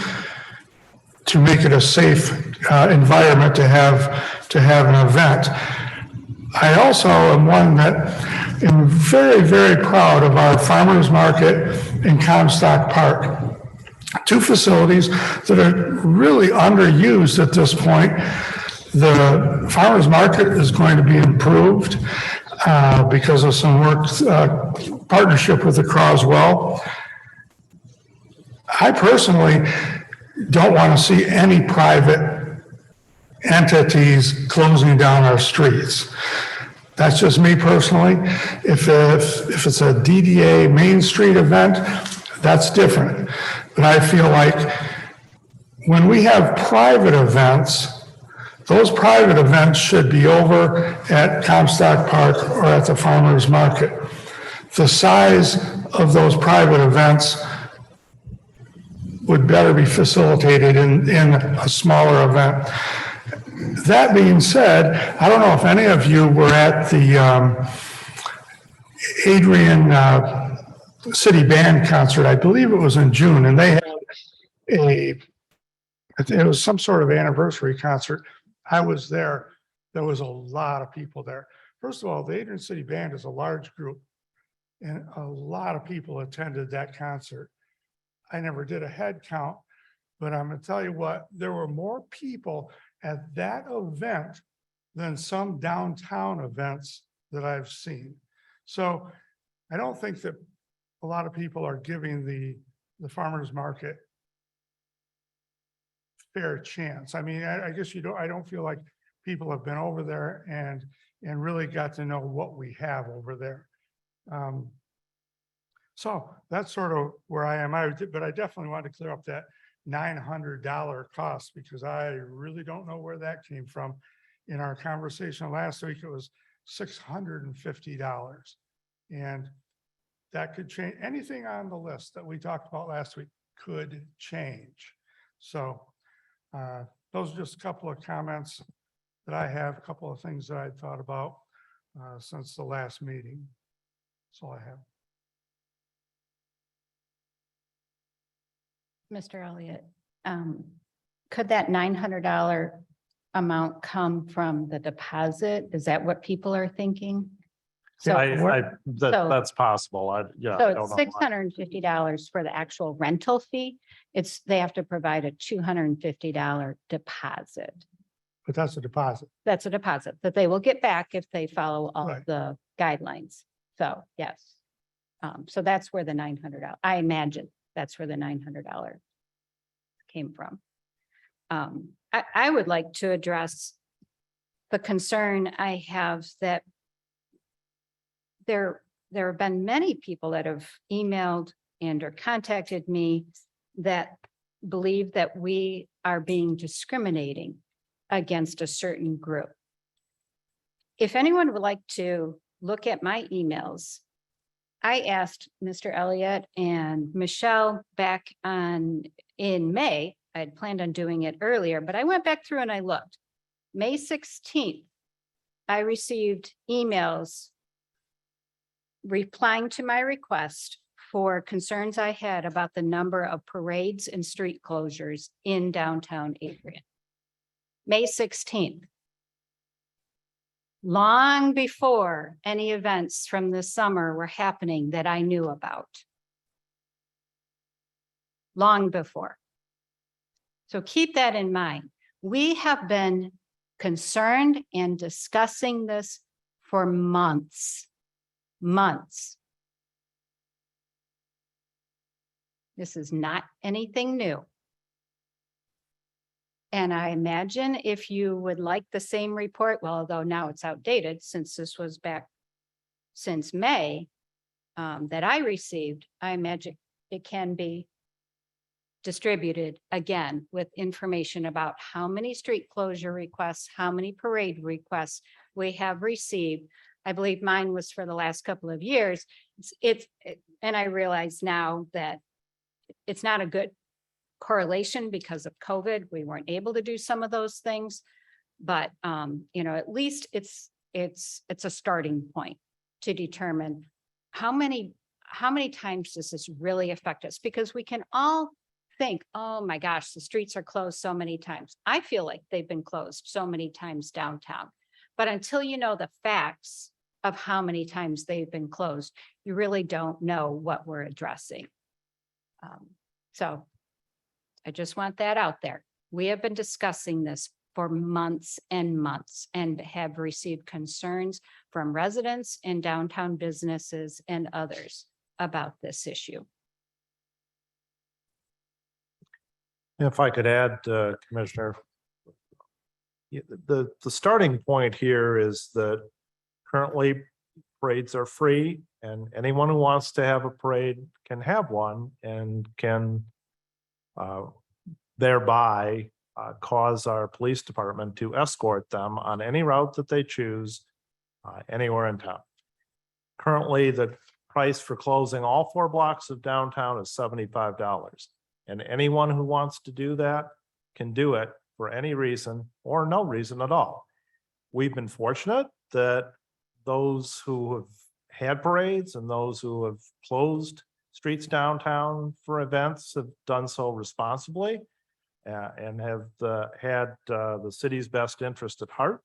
to make it a safe environment to have an event. I also am one that am very, very proud of our farmers market in Comstock Park. 2 facilities that are really underused at this point. The farmers market is going to be improved because of some work, partnership with the Croswell. I personally don't want to see any private entities closing down our streets. That's just me personally. If it's a DDA Main Street event, that's different. But I feel like when we have private events, those private events should be over at Comstock Park or at the farmers market. The size of those private events would better be facilitated in a smaller event. That being said, I don't know if any of you were at the Adrian City Band concert. I believe it was in June, and they had it was some sort of anniversary concert. I was there. There was a lot of people there. First of all, the Adrian City Band is a large group, and a lot of people attended that concert. I never did a head count, but I'm gonna tell you what, there were more people at that event than some downtown events that I've seen. So I don't think that a lot of people are giving the farmer's market fair chance. I mean, I guess I don't feel like people have been over there and really got to know what we have over there. So that's sort of where I am. But I definitely wanted to clear up that $900 cost, because I really don't know where that came from. In our conversation last week, it was $650. And that could change. Anything on the list that we talked about last week could change. So those are just a couple of comments that I have, a couple of things that I thought about since the last meeting. That's all I have. Mr. Elliott, could that $900 amount come from the deposit? Is that what people are thinking? So, That's possible. Yeah. I so don't it's know. $650 for the actual rental fee. They have to provide a $250 deposit. But that's a deposit. That's a deposit that they will get back if they follow all Right. the guidelines. So, yes. So that's where the $900, I imagine that's where the $900 came from. I would like to address the concern I have that there have been many people that have emailed and or contacted me that believe that we are being discriminating against a certain group. If anyone would like to look at my emails, I asked Mr. Elliott and Michelle back in May. I had planned on doing it earlier, but I went back through and I looked. May 16th, I received emails replying to my request for concerns I had about the number of parades and street closures in downtown Adrian. May 16th. Long before any events from the summer were happening that I knew about. Long before. So keep that in mind. We have been concerned and discussing this for months. This is not anything new. And I imagine if you would like the same report, well, although now it's outdated since this was back since May that I received, I imagine it can be distributed again with information about how many street closure requests, how many parade requests we have received. I believe mine was for the last couple of years. And I realize now that it's not a good correlation because of COVID. We weren't able to do some of those things, but at least it's a starting point to determine how many times does this really affect us? Because we can all think, oh my gosh, the streets are closed so many times. I feel like they've been closed so many times downtown, but until you know the facts of how many times they've been closed, you really don't know what we're addressing. So I just want that out there. We have been discussing this for months and months and have received concerns from residents and downtown businesses and others about this issue. If I could add, Commissioner, the starting point here is that currently parades are free and anyone who wants to have a parade can have one and can thereby cause our police department to escort them on any route that they choose anywhere in town. Currently, the price for closing all 4 blocks of downtown is $75. And anyone who wants to do that can do it for any reason or no reason at all. We've been fortunate that those who have had parades and those who have closed streets downtown for events have done so responsibly and have had the city's best interest at heart.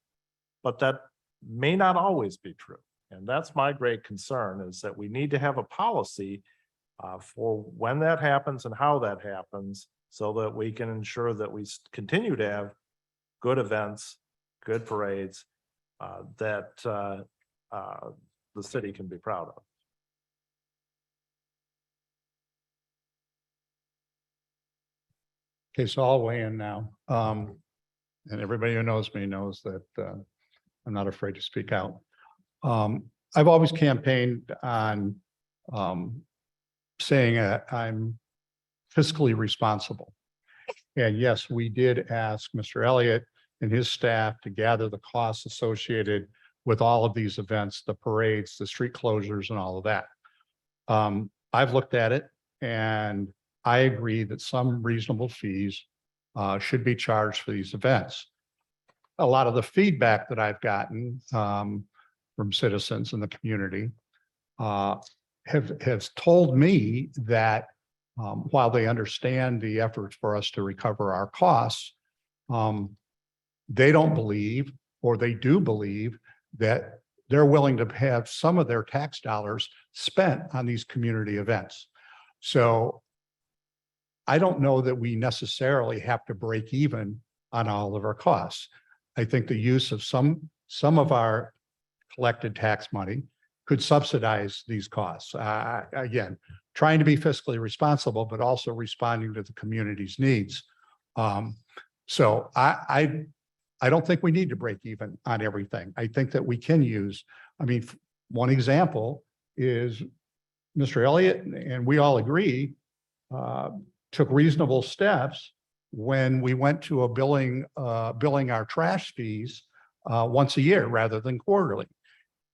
But that may not always be true. And that's my great concern, is that we need to have a policy for when that happens and how that happens, so that we can ensure that we continue to have good events, good parades that the city can be proud of. Okay, so I'll weigh in now. And everybody who knows me knows that I'm not afraid to speak out. I've always campaigned on saying I'm fiscally responsible. And yes, we did ask Mr. Elliott and his staff to gather the costs associated with all of these events, the parades, the street closures, and all of that. I've looked at it and I agree that some reasonable fees should be charged for these events. A lot of the feedback that I've gotten from citizens in the community have told me that while they understand the efforts for us to recover our costs, they don't believe, or they do believe, that they're willing to have some of their tax dollars spent on these community events. So I don't know that we necessarily have to break even on all of our costs. I think the use of some of our collected tax money could subsidize these costs. Again, trying to be fiscally responsible, but also responding to the community's needs. So I don't think we need to break even on everything. I think that we can use, I mean, one example is Mr. Elliott, and we all agree, took reasonable steps when we went to a billing our trash fees once a year rather than quarterly.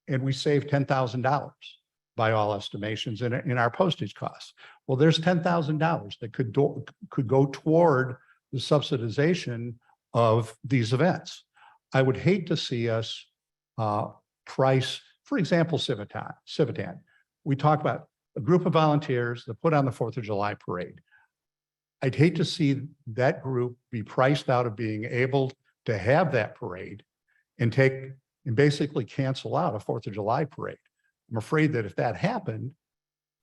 And we saved $10,000 by all estimations in our postage costs. Well, there's $10,000 that could go toward the subsidization of these events. I would hate to see us price, for example, Civitan. We talk about a group of volunteers that put on the 4th of July parade. I'd hate to see that group be priced out of being able to have that parade and basically cancel out a 4th of July parade. I'm afraid that if that happened,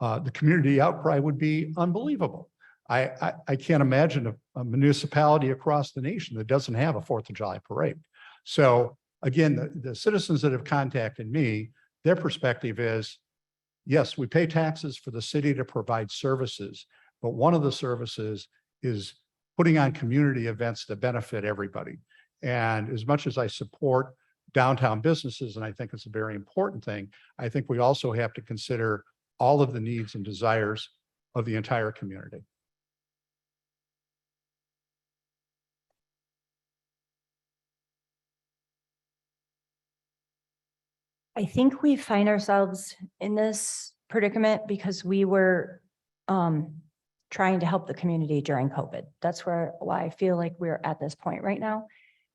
the community outcry would be unbelievable. I can't imagine a municipality across the nation that doesn't have a 4th of July parade. So again, the citizens that have contacted me, their perspective is, yes, we pay taxes for the city to provide services, but one of the services is putting on community events that benefit everybody. And as much as I support downtown businesses, and I think it's a very important thing, I think we also have to consider all of the needs and desires of the entire community. I think we find ourselves in this predicament because we were trying to help the community during COVID. That's why I feel like we're at this point right now,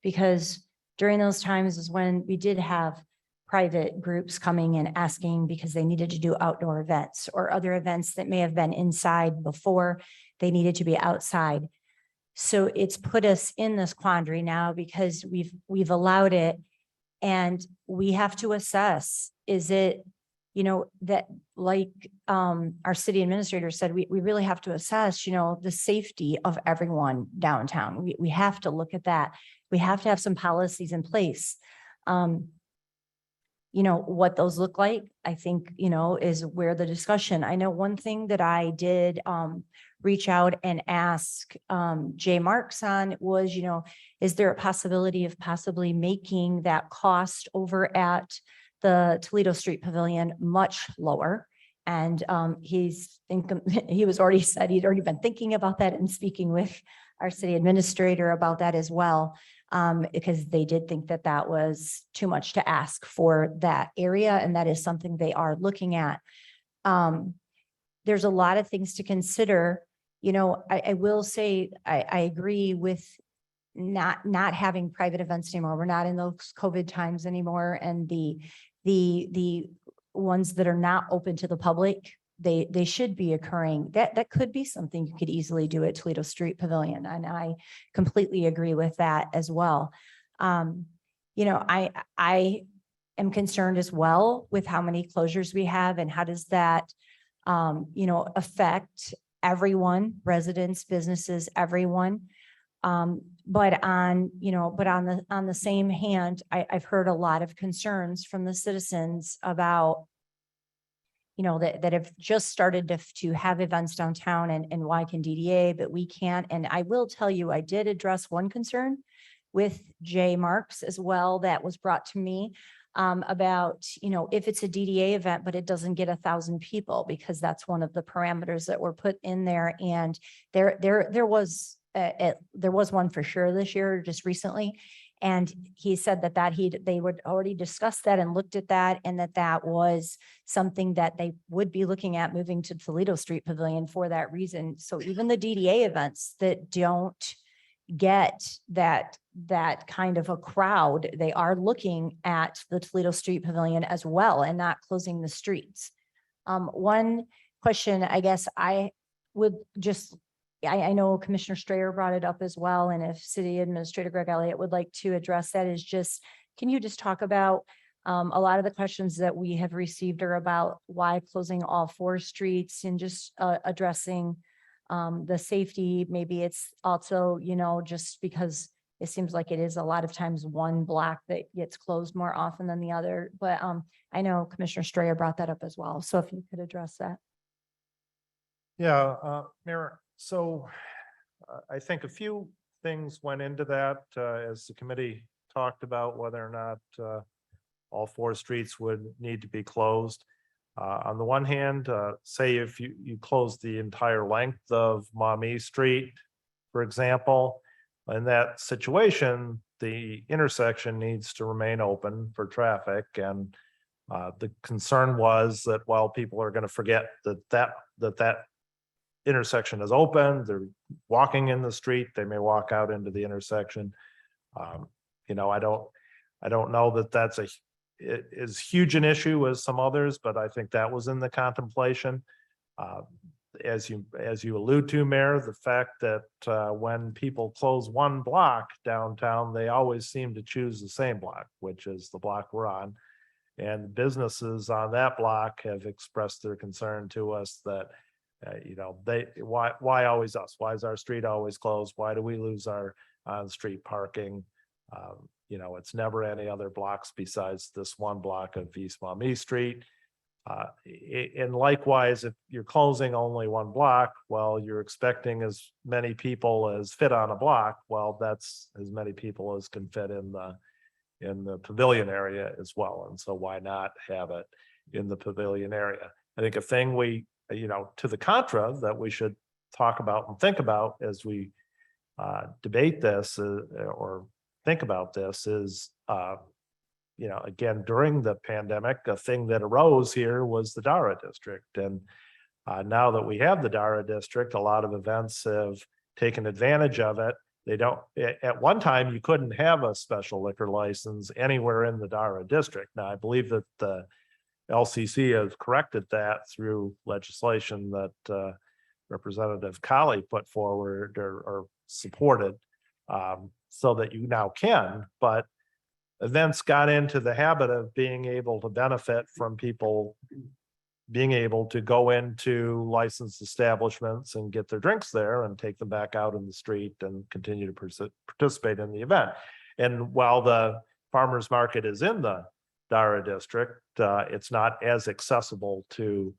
because during those times is when we did have private groups coming and asking because they needed to do outdoor events or other events that may have been inside before, they needed to be outside. So it's put us in this quandary now because we've allowed it, and we have to assess, is it, that like our city administrator said, we really have to assess, the safety of everyone downtown. We have to look at that. We have to have some policies in place. What those look like, I think, is where the discussion. I know one thing that I did reach out and ask Jay Marks on was, is there a possibility of possibly making that cost over at the Toledo Street Pavilion much lower? And he was already said he'd already been thinking about that and speaking with our city administrator about that as well, because they did think that that was too much to ask for that area. And that is something they are looking at. There's a lot of things to consider. I will say, I agree with not having private events anymore. We're not in those COVID times anymore. And the ones that are not open to the public, they should be occurring. That could be something you could easily do at Toledo Street Pavilion, and I completely agree with that as well. You know, I am concerned as well with how many closures we have and how does that, you know, affect everyone, residents, businesses, everyone. But on the same hand, I've heard a lot of concerns from the citizens about, you know, that have just started to have events downtown, and why can DDA, but we can't. And I will tell you, I did address one concern with Jay Marks as well, that was brought to me, about, you know, if it's a DDA event, but it doesn't get 1,000 people, because that's one of the parameters that were put in there. And there was one for sure this year, just recently. And he said they would already discuss that and looked at that, and that was something that they would be looking at moving to Toledo Street Pavilion for that reason. So even the DDA events that don't get that kind of a crowd, they are looking at the Toledo Street Pavilion as well and not closing the streets. One question, I guess I would just, I know Commissioner Strayer brought it up as well, and if City Administrator Greg Elliott would like to address that, is just, can you just talk about a lot of the questions that we have received are about why closing all 4 streets, and just addressing the safety. Maybe it's also, you know, just because it seems like it is a lot of times one block that gets closed more often than the other. But I know Commissioner Strayer brought that up as well. So if you could address that. Yeah, Mayor, so I think a few things went into that as the committee talked about whether or not all 4 streets would need to be closed. On the one hand, say if you close the entire length of Maumee Street, for example, in that situation, the intersection needs to remain open for traffic. And the concern was that while people are going to forget that intersection is open, they're walking in the street, they may walk out into the intersection. You know, I don't know that that's is huge an issue as some others, but I think that was in the contemplation. As you allude to, Mayor, the fact that when people close one block downtown, they always seem to choose the same block, which is the block we're on. And businesses on that block have expressed their concern to us that, you know, why always us? Why is our street always closed? Why do we lose our on-street parking? You know, it's never any other blocks besides this one block of East Maumee Street. And likewise, if you're closing only one block, well, you're expecting as many people as fit on a block. Well, that's as many people as can fit in the pavilion area as well. And so why not have it in the pavilion area? I think a thing we, you know, to the contra that we should talk about and think about as we debate this or think about this is, you know, again, during the pandemic, a thing that arose here was the Dara district. And now that we have the Dara district, a lot of events have taken advantage of it. They don't, at one time, you couldn't have a special liquor license anywhere in the Dara district. Now, I believe that the LCC has corrected that through legislation that Representative Colley put forward or supported, so that you now can, but events got into the habit of being able to benefit from people being able to go into licensed establishments and get their drinks there and take them back out in the street and continue to participate in the event. And while the farmers market is in the Dara district, it's not as accessible to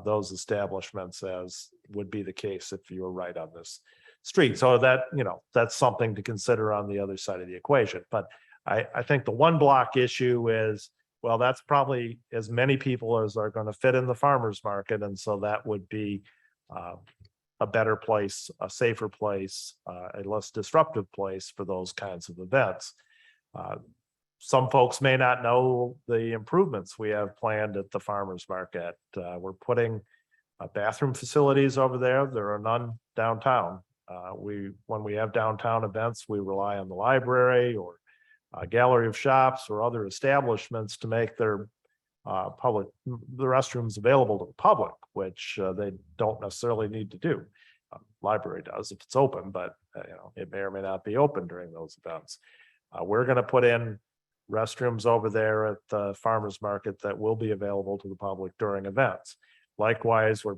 those establishments as would be the case if you were right on this street. So that, you know, that's something to consider on the other side of the equation. But I think the one block issue is, well, that's probably as many people as are going to fit in the farmers market. And so that would be a better place, a safer place, a less disruptive place for those kinds of events. Some folks may not know the improvements we have planned at the farmers market. We're putting bathroom facilities over there. There are none downtown. When we have downtown events, we rely on the library or a gallery of shops or other establishments to make their the restrooms available to the public, which they don't necessarily need to do. Library does if it's open, but it may or may not be open during those events. We're going to put in restrooms over there at the farmer's market that will be available to the public during events. Likewise, we're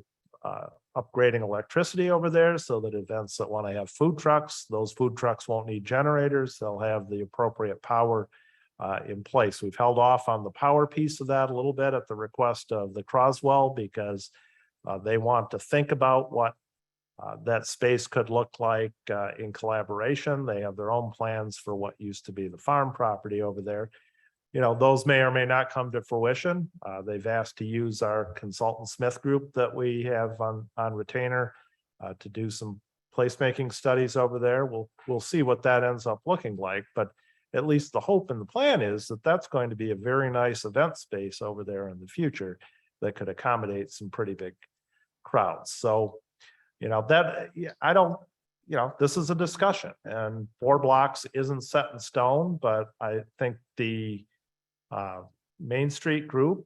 upgrading electricity over there so that events that want to have food trucks, those food trucks won't need generators. They'll have the appropriate power in place. We've held off on the power piece of that a little bit at the request of the Croswell because they want to think about what that space could look like in collaboration. They have their own plans for what used to be the farm property over there. Those may or may not come to fruition. They've asked to use our consultant Smith group that we have on retainer to do some placemaking studies over there. We'll see what that ends up looking like, but at least the hope and the plan is that that's going to be a very nice event space over there in the future that could accommodate some pretty big crowds. So, I don't, this is a discussion and 4 blocks isn't set in stone, but I think the Main Street group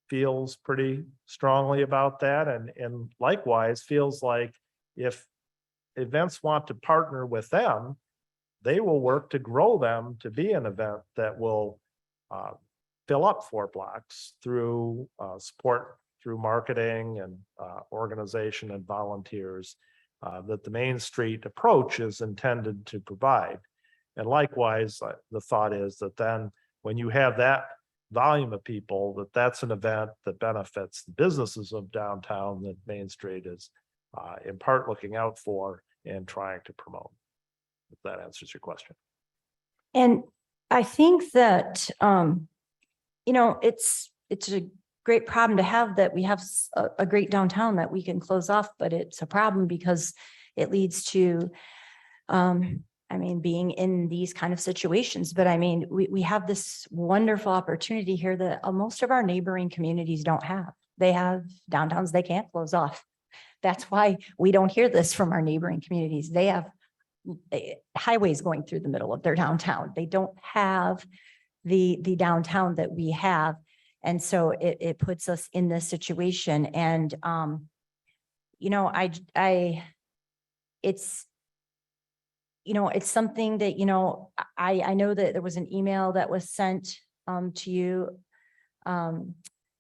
feels pretty strongly about that. And likewise feels like if events want to partner with them, they will work to grow them to be an event that will fill up 4 blocks through support through marketing and organization and volunteers that the Main Street approach is intended to provide. And likewise, the thought is that then when you have that volume of people, that's an event that benefits the businesses of downtown that Main Street is in part looking out for and trying to promote. If that answers your question. And I think that, it's a great problem to have that we have a great downtown that we can close off, but it's a problem because it leads to, being in these kind of situations. But we have this wonderful opportunity here that most of our neighboring communities don't have. They have downtowns they can't close off. That's why we don't hear this from our neighboring communities. They have highways going through the middle of their downtown. They don't have the downtown that we have. And so it puts us in this situation. And, it's something that, I know that there was an email that was sent to you,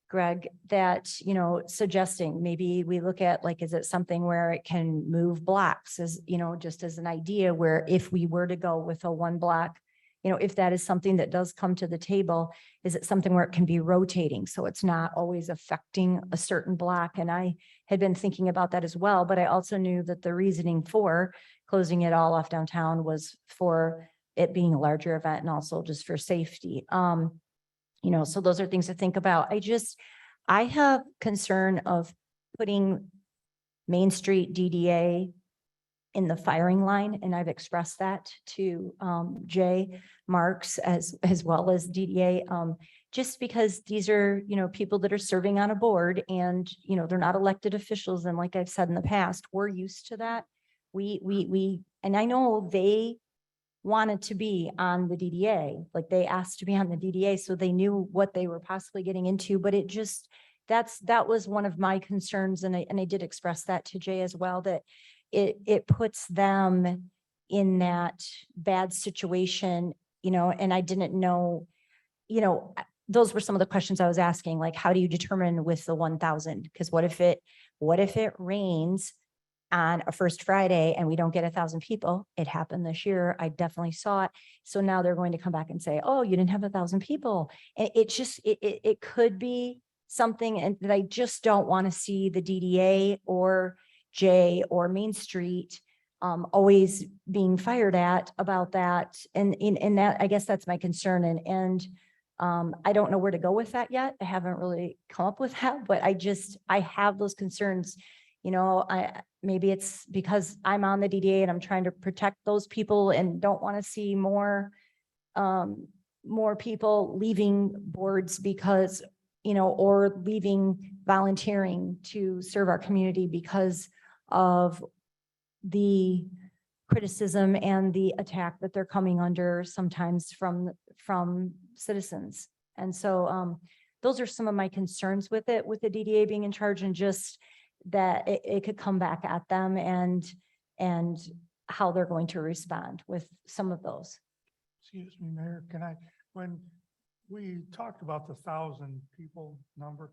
Greg, that, suggesting maybe we look at is it something where it can move blocks as, just as an idea where if we were to go with a 1 block, if that is something that does come to the table, is it something where it can be rotating? So it's not always affecting a certain block. And I had been thinking about that as well, but I also knew that the reasoning for closing it all off downtown was for it being a larger event and also just for safety. So those are things to think about. I have concern of putting Main Street DDA in the firing line. And I've expressed that to Jay Marks as well as DDA, just because these are, people that are serving on a board and, they're not elected officials. And like I've said in the past, we're used to that. And I know they wanted to be on the DDA, they asked to be on the DDA, so they knew what they were possibly getting into, but that was one of my concerns. And I did express that to Jay as well, that it puts them in that bad situation, and I didn't know, those were some of the questions I was asking, how do you determine with the 1,000? Because what if it rains on a first Friday and we don't get 1,000 people? It happened this year. I definitely saw it. So now they're going to come back and say, oh, you didn't have 1,000 people. And it could be something, and that I just don't want to see the DDA or Jay or Main Street always being fired at about that. And that, I guess that's my concern. And I don't know where to go with that yet. I haven't really come up with that, but I have those concerns. Maybe it's because I'm on the DDA and I'm trying to protect those people and don't want to see more people leaving boards because, or leaving volunteering to serve our community because of the criticism and the attack that they're coming under sometimes from citizens. And so those are some of my concerns with it, with the DDA being in charge, and just that it could come back at them and how they're going to respond with some of those. Excuse me, Mayor, can I, when we talked about the 1,000 people number,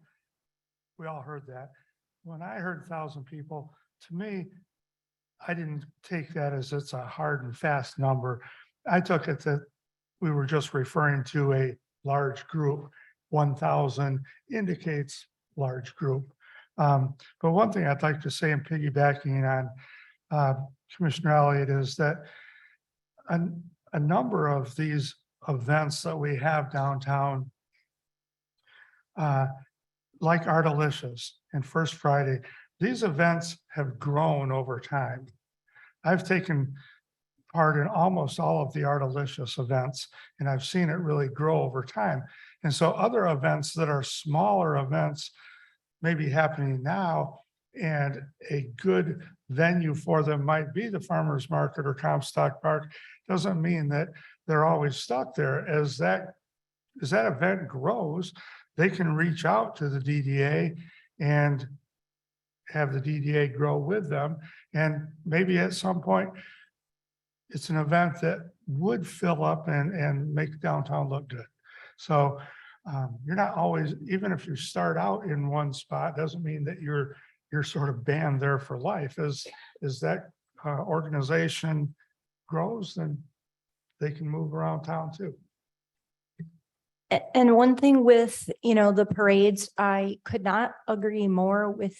we all heard that. When I heard 1,000 people, to me, I didn't take that as it's a hard and fast number. I took it that we were just referring to a large group. 1,000 indicates large group. But one thing I'd like to say, and piggybacking on Commissioner Elliott, is that a number of these events that we have downtown, like Artalicious and First Friday, these events have grown over time. I've taken part in almost all of the Artalicious events, and I've seen it really grow over time. And so other events that are smaller events may be happening now, and a good venue for them might be the farmer's market or Comstock Park. Doesn't mean that they're always stuck there. As that event grows, they can reach out to the DDA and have the DDA grow with them. And maybe at some point, it's an event that would fill up and make downtown look good. So you're not always, even if you start out in one spot, doesn't mean that you're sort of banned there for life. As that organization grows, then they can move around town too. And one thing with, the parades, I could not agree more with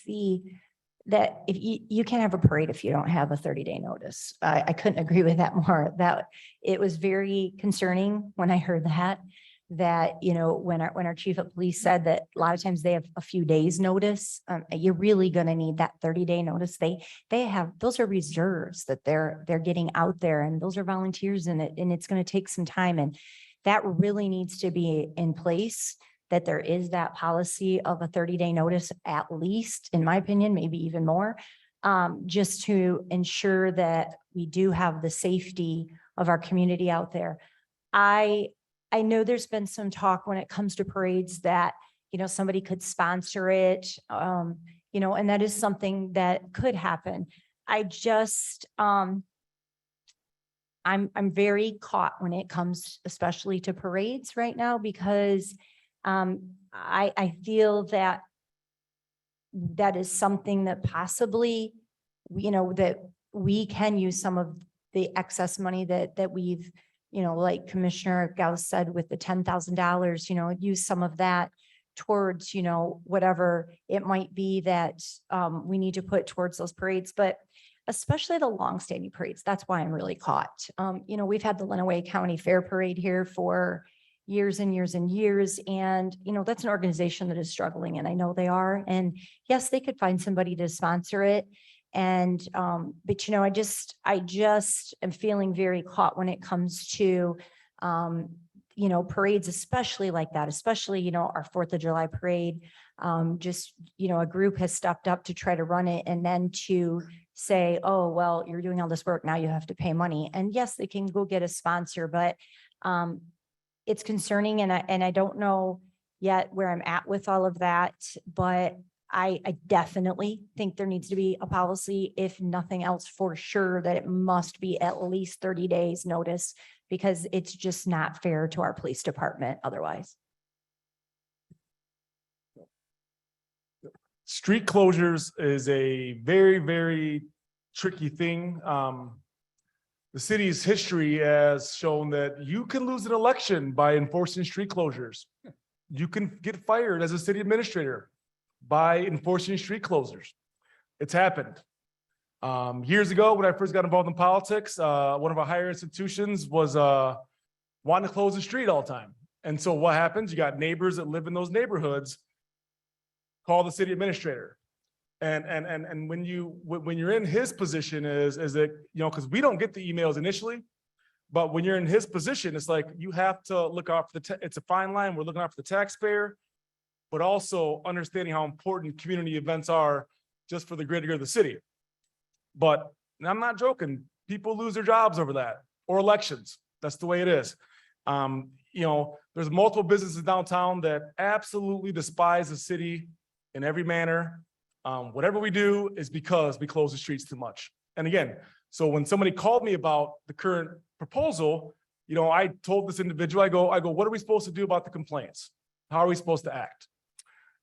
that if you can't have a parade if you don't have a 30-day notice. I couldn't agree with that more. That it was very concerning when I heard that, when our chief of police said that a lot of times they have a few days notice, you're really going to need that 30-day notice. They have, those are reserves that they're getting out there, and those are volunteers in it, and it's going to take some time. And that really needs to be in place, that there is that policy of a 30-day notice, at least, in my opinion, maybe even more, just to ensure that we do have the safety of our community out there. I know there's been some talk when it comes to parades that, somebody could sponsor it, and that is something that could happen. I just, I'm very caught when it comes especially to parades right now, because I feel that is something that possibly, that we can use some of the excess money that we've, like Commissioner Gauss said, with the $10,000, use some of that towards, whatever it might be that we need to put towards those parades. But especially the longstanding parades. That's why I'm really caught. We've had the Lenawee County Fair Parade here for years and years and years. And, that's an organization that is struggling, and I know they are. And yes, they could find somebody to sponsor it. And, but, I just am feeling very caught when it comes to, parades, especially like that, especially, our 4th of July parade. A group has stepped up to try to run it, and then to say, oh, well, you're doing all this work, now you have to pay money. And yes, they can go get a sponsor, but it's concerning. And I don't know yet where I'm at with all of that, but I definitely think there needs to be a policy, if nothing else, for sure, that it must be at least 30 days notice, because it's just not fair to our police department otherwise. Street closures is a very, very tricky thing. The city's history has shown that you can lose an election by enforcing street closures. You can get fired as a city administrator by enforcing street closures. It's happened. Years ago, when I first got involved in politics, one of our higher institutions was wanting to close the street all the time. And so what happens? You got neighbors that live in those neighborhoods, call the city administrator. And when you're in his position is that, because we don't get the emails initially, but when you're in his position, it's like you have to look out for it's a fine line. We're looking out for the taxpayer, but also understanding how important community events are just for the greater good of the city. But and I'm not joking. People lose their jobs over that, or elections. That's the way it is. there's multiple businesses downtown that absolutely despise the city in every manner. Whatever we do is because we close the streets too much. And again, so when somebody called me about the current proposal, I told this individual, I go, what are we supposed to do about the complaints? How are we supposed to act?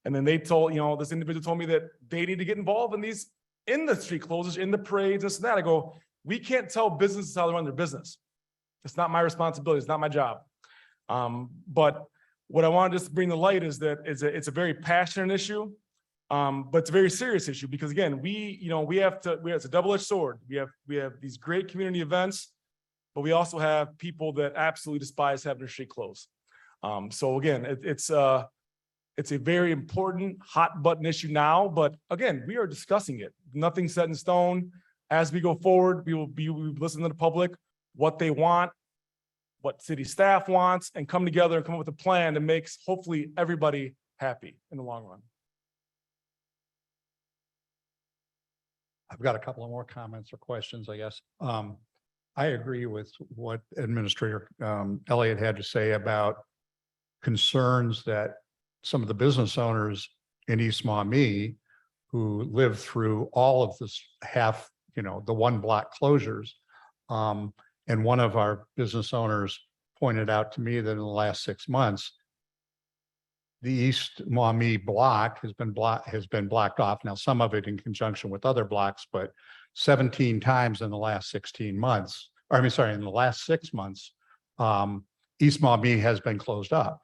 And then they told, this individual told me that they need to get involved in the street closures, in the parades, this and that. I go, we can't tell businesses how to run their business. It's not my responsibility. It's not my job. But what I want to just bring to light is that it's a very passionate issue, but it's a very serious issue because again, it's a double-edged sword. We have these great community events, but we also have people that absolutely despise having their street closed. So again, it's a very important hot button issue now, but again, we are discussing it. Nothing's set in stone. As we go forward, we will listen to the public, what they want, what city staff wants, and come together and come up with a plan that makes hopefully everybody happy in the long run. I've got a couple of more comments or questions, I guess. I agree with what Administrator Elliott had to say about concerns that some of the business owners in East Maumee who lived through all of this the one block closures. And one of our business owners pointed out to me that in the last 6 months, the East Maumee block has been blocked off. Now, some of it in conjunction with other blocks, but 17 times in the last 16 months, in the last 6 months, East Maumee has been closed up.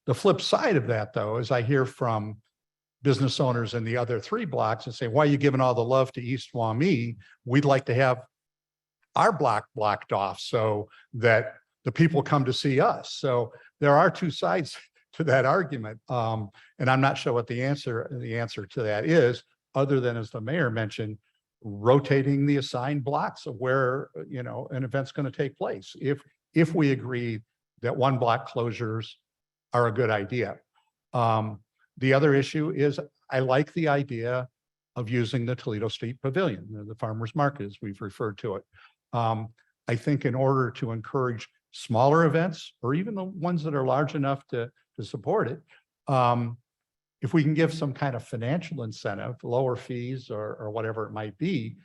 The flip side of that, though, is I hear from business owners in the other 3 blocks and say, why are you giving all the love to East Maumee? We'd like to have our block blocked off so that the people come to see us. So there are 2 sides to that argument. And I'm not sure what the answer to that is, other than, as the mayor mentioned, rotating the assigned blocks of where, an event's going to take place. If we agree that one block closures are a good idea. The other issue is I like the idea of using the Toledo Street Pavilion, the farmer's market, as we've referred to it. I think in order to encourage smaller events, or even the ones that are large enough to support it, if we can give some kind of financial incentive, lower fees or whatever it might be,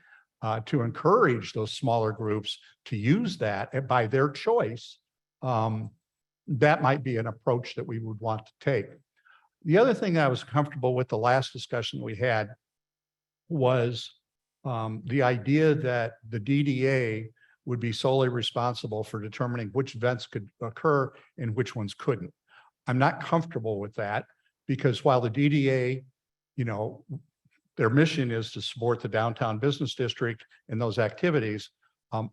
to encourage those smaller groups to use that by their choice, that might be an approach that we would want to take. The other thing I was comfortable with the last discussion we had was the idea that the DDA would be solely responsible for determining which events could occur and which ones couldn't. I'm not comfortable with that because while the DDA, their mission is to support the downtown business district and those activities,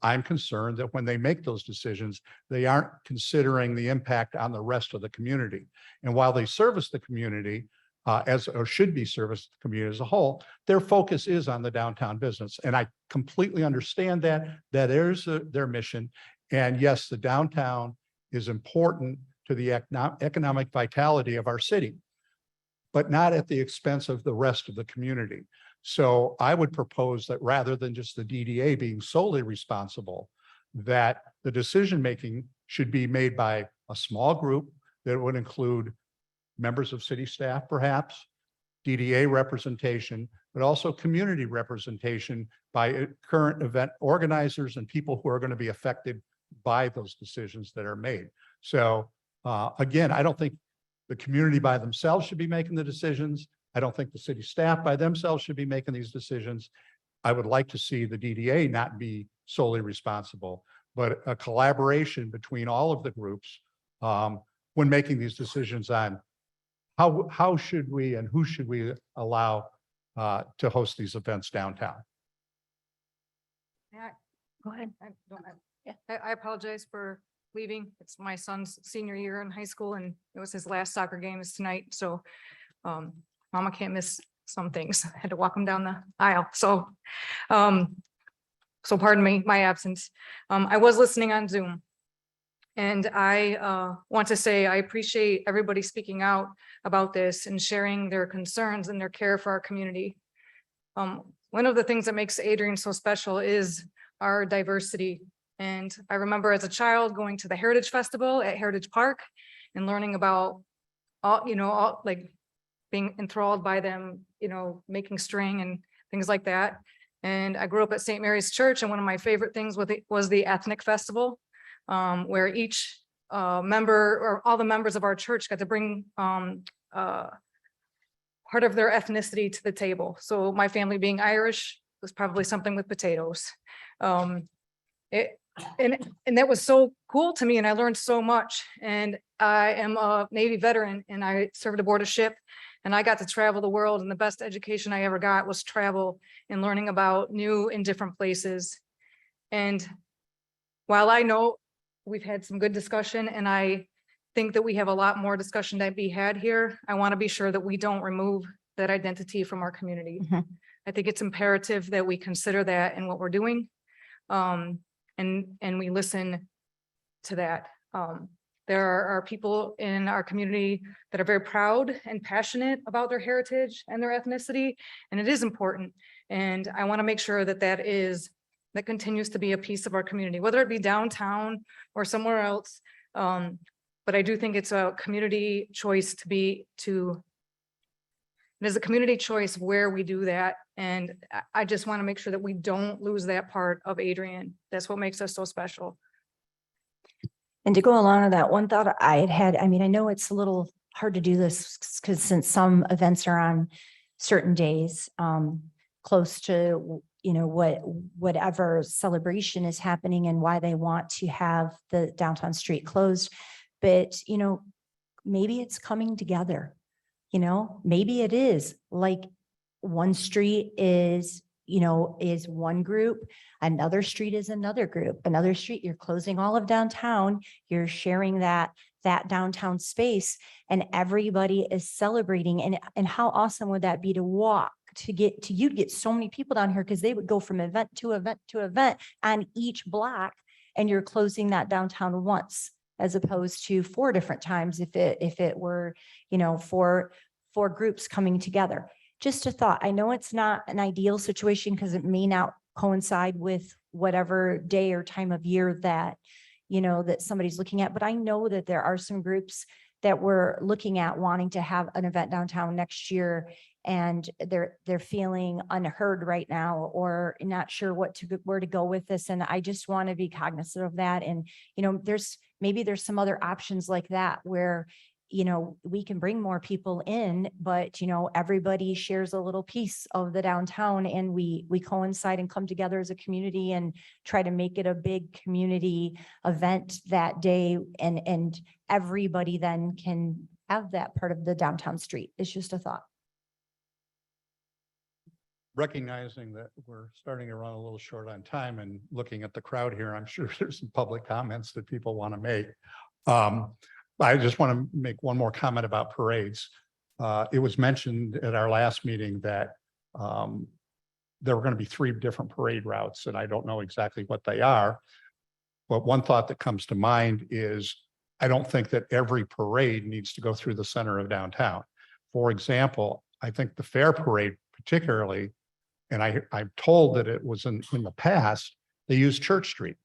I'm concerned that when they make those decisions, they aren't considering the impact on the rest of the community. And while they service the community, or should be service the community as a whole, their focus is on the downtown business. And I completely understand that is their mission. And yes, the downtown is important to the economic vitality of our city, but not at the expense of the rest of the community. So I would propose that rather than just the DDA being solely responsible, that the decision-making should be made by a small group that would include members of city staff, perhaps, DDA representation, but also community representation by current event organizers and people who are going to be affected by those decisions that are made. So again, I don't think the community by themselves should be making the decisions. I don't think the city staff by themselves should be making these decisions. I would like to see the DDA not be solely responsible, but a collaboration between all of the groups when making these decisions on how should we and who should we allow to host these events downtown. Go ahead. I apologize for leaving. It's my son's senior year in high school and it was his last soccer game is tonight. So Mama can't miss some things. I had to walk him down the aisle. So pardon me, my absence. I was listening on Zoom. And I want to say I appreciate everybody speaking out about this and sharing their concerns and their care for our community. One of the things that makes Adrian so special is our diversity And I remember as a child going to the Heritage Festival at Heritage Park and learning about all like being enthralled by them, making string and things like that. And I grew up at St. Mary's Church, and one of my favorite things was the Ethnic Festival, where each member or all the members of our church got to bring part of their ethnicity to the table. So my family being Irish was probably something with potatoes. And that was so cool to me, and I learned so much. And I am a Navy veteran, and I served aboard a ship, and I got to travel the world, and the best education I ever got was travel and learning about new and different places. And while I know we've had some good discussion, and I think that we have a lot more discussion that be had here, I want to be sure that we don't remove that identity from our community. Mhm. I think it's imperative that we consider that in what we're doing. And we listen to that. There are people in our community that are very proud and passionate about their heritage and their ethnicity, and it is important. And I want to make sure that that continues to be a piece of our community, whether it be downtown or somewhere else. But I do think it's a community choice it is a community choice where we do that. And I just want to make sure that we don't lose that part of Adrian. That's what makes us so special. And to go along with that, one thought I had, I mean, I know it's a little hard to do this because since some events are on certain days, close to, whatever celebration is happening and why they want to have the downtown street closed. But, maybe it's coming together, maybe it is like one street is one group, another street is another group, another street, you're closing all of downtown, you're sharing that downtown space, and everybody is celebrating. And how awesome would that be to walk, you'd get so many people down here because they would go from event to event to event on each block, and you're closing that downtown once, as opposed to 4 different times if it were, four groups coming together. Just a thought. I know it's not an ideal situation because it may not coincide with whatever day or time of year that, that somebody's looking at, but I know that there are some groups that we're looking at wanting to have an event downtown next year, and they're feeling unheard right now, or not sure where to go with this. And I just want to be cognizant of that. And, there's some other options like that where, we can bring more people in, but, everybody shares a little piece of the downtown, and we coincide and come together as a community and try to make it a big community event that day. And everybody then can have that part of the downtown street. It's just a thought. Recognizing that we're starting to run a little short on time and looking at the crowd here, I'm sure there's some public comments that people want to make. I just want to make one more comment about parades. It was mentioned at our last meeting that there were going to be 3 different parade routes, and I don't know exactly what they are. But one thought that comes to mind is I don't think that every parade needs to go through the center of downtown. For example, I think the fair parade particularly, and I'm told that it was in the past, they used Church Street.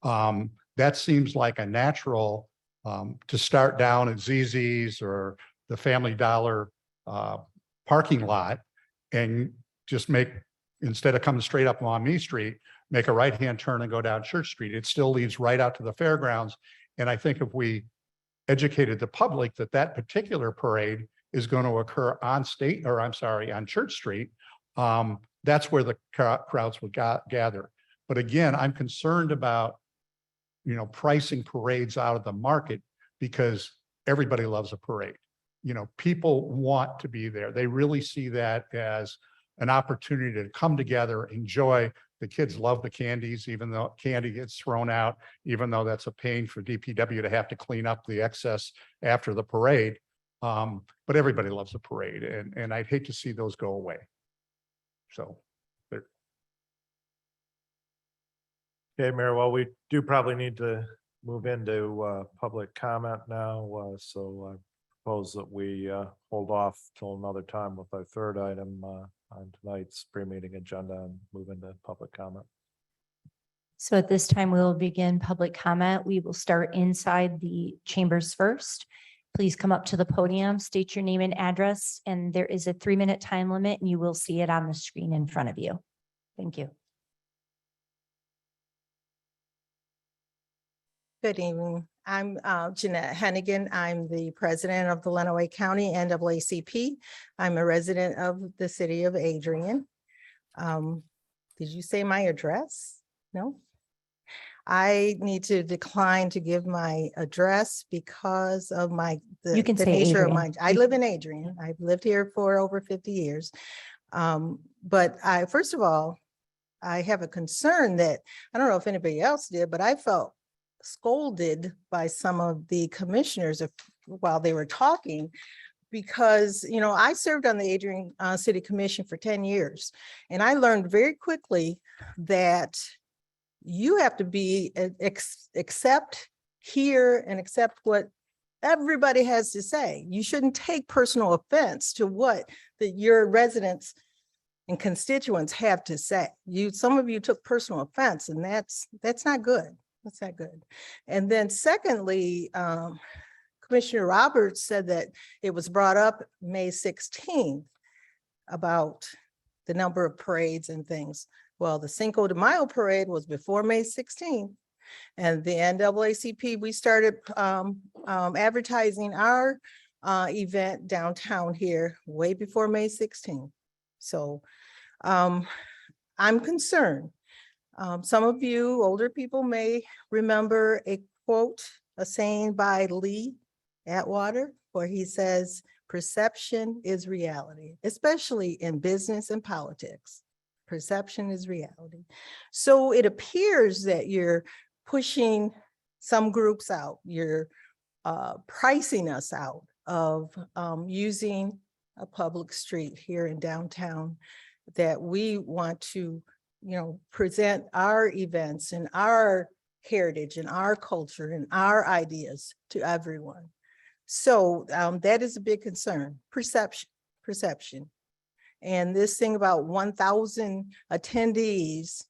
That seems like a natural to start down at ZZ's or the Family Dollar parking lot, and just instead of coming straight up Maumee Street, make a right-hand turn and go down Church Street. It still leads right out to the fairgrounds. And I think if we educated the public that particular parade is going to occur on Church Street, that's where the crowds would gather. But again, I'm concerned about pricing parades out of the market, because everybody loves a parade. People want to be there. They really see that as an opportunity to come together, enjoy. The kids love the candies, even though candy gets thrown out, even though that's a pain for DPW to have to clean up the excess after the parade. But everybody loves a parade, and I'd hate to see those go away. So. Okay, Mayor, well, we do probably need to move into public comment now. So I propose that we hold off till another time with our 3rd item on tonight's pre-meeting agenda and move into public comment. So at this time, we will begin public comment. We will start inside the chambers first. Please come up to the podium, state your name and address, and there is a 3-minute time limit, and you will see it on the screen in front of you. Thank you. Good evening. I'm Jeanette Hennigan. I'm the president of the Lenawee County NAACP. I'm a resident of the city of Adrian. Did you say my address? No? I need to decline to give my address because of You can the say nature of Adrian. I live in Adrian. I've lived here for over 50 years. But first of all, I have a concern that, I don't know if anybody else did, but I felt scolded by some of the commissioners while they were talking, because, you know, I served on the Adrian City Commission for 10 years, and I learned very quickly that you have to be accept, hear, and accept what everybody has to say. You shouldn't take personal offense to what your residents and constituents have to say. Some of you took personal offense, and that's not good. That's not good. And then secondly, Commissioner Roberts said that it was brought up May 16th about the number of parades and things. Well, the Cinco de Mayo parade was before May 16th. And the NAACP, we started advertising our event downtown here way before May 16th. So I'm concerned. Some of you older people may remember a quote, a saying by Lee Atwater, where he says, perception is reality, especially in business and politics. Perception is reality. So it appears that you're pushing some groups out. You're pricing us out of using a public street here in downtown that we want to, you know, present our events and our heritage and our culture and our ideas to everyone. So that is a big concern, perception. And this thing about 1,000 attendees,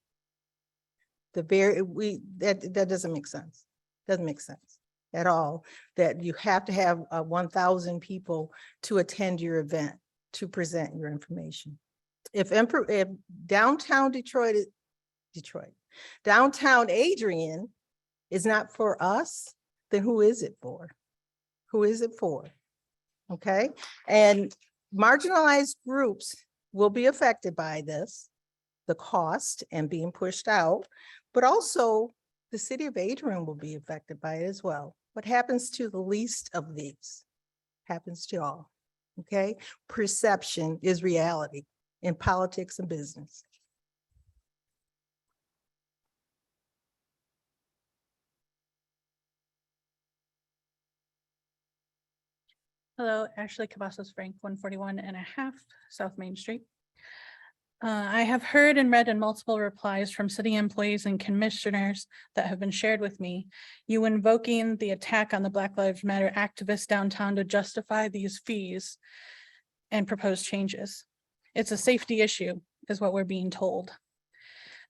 that doesn't make sense. Doesn't make sense at all, that you have to have 1,000 people to attend your event, to present your information. If downtown downtown Adrian is not for us, then who is it for? Who is it for? Okay, and marginalized groups will be affected by this, the cost and being pushed out, but also the city of Adrian will be affected by it as well. What happens to the least of these happens to all, okay? Perception is reality in politics and business. Hello, Ashley Cavazos Frank, 141.5 South Main Street. I have heard and read in multiple replies from city employees and commissioners that have been shared with me, you invoking the attack on the Black Lives Matter activists downtown to justify these fees and proposed changes. It's a safety issue, is what we're being told.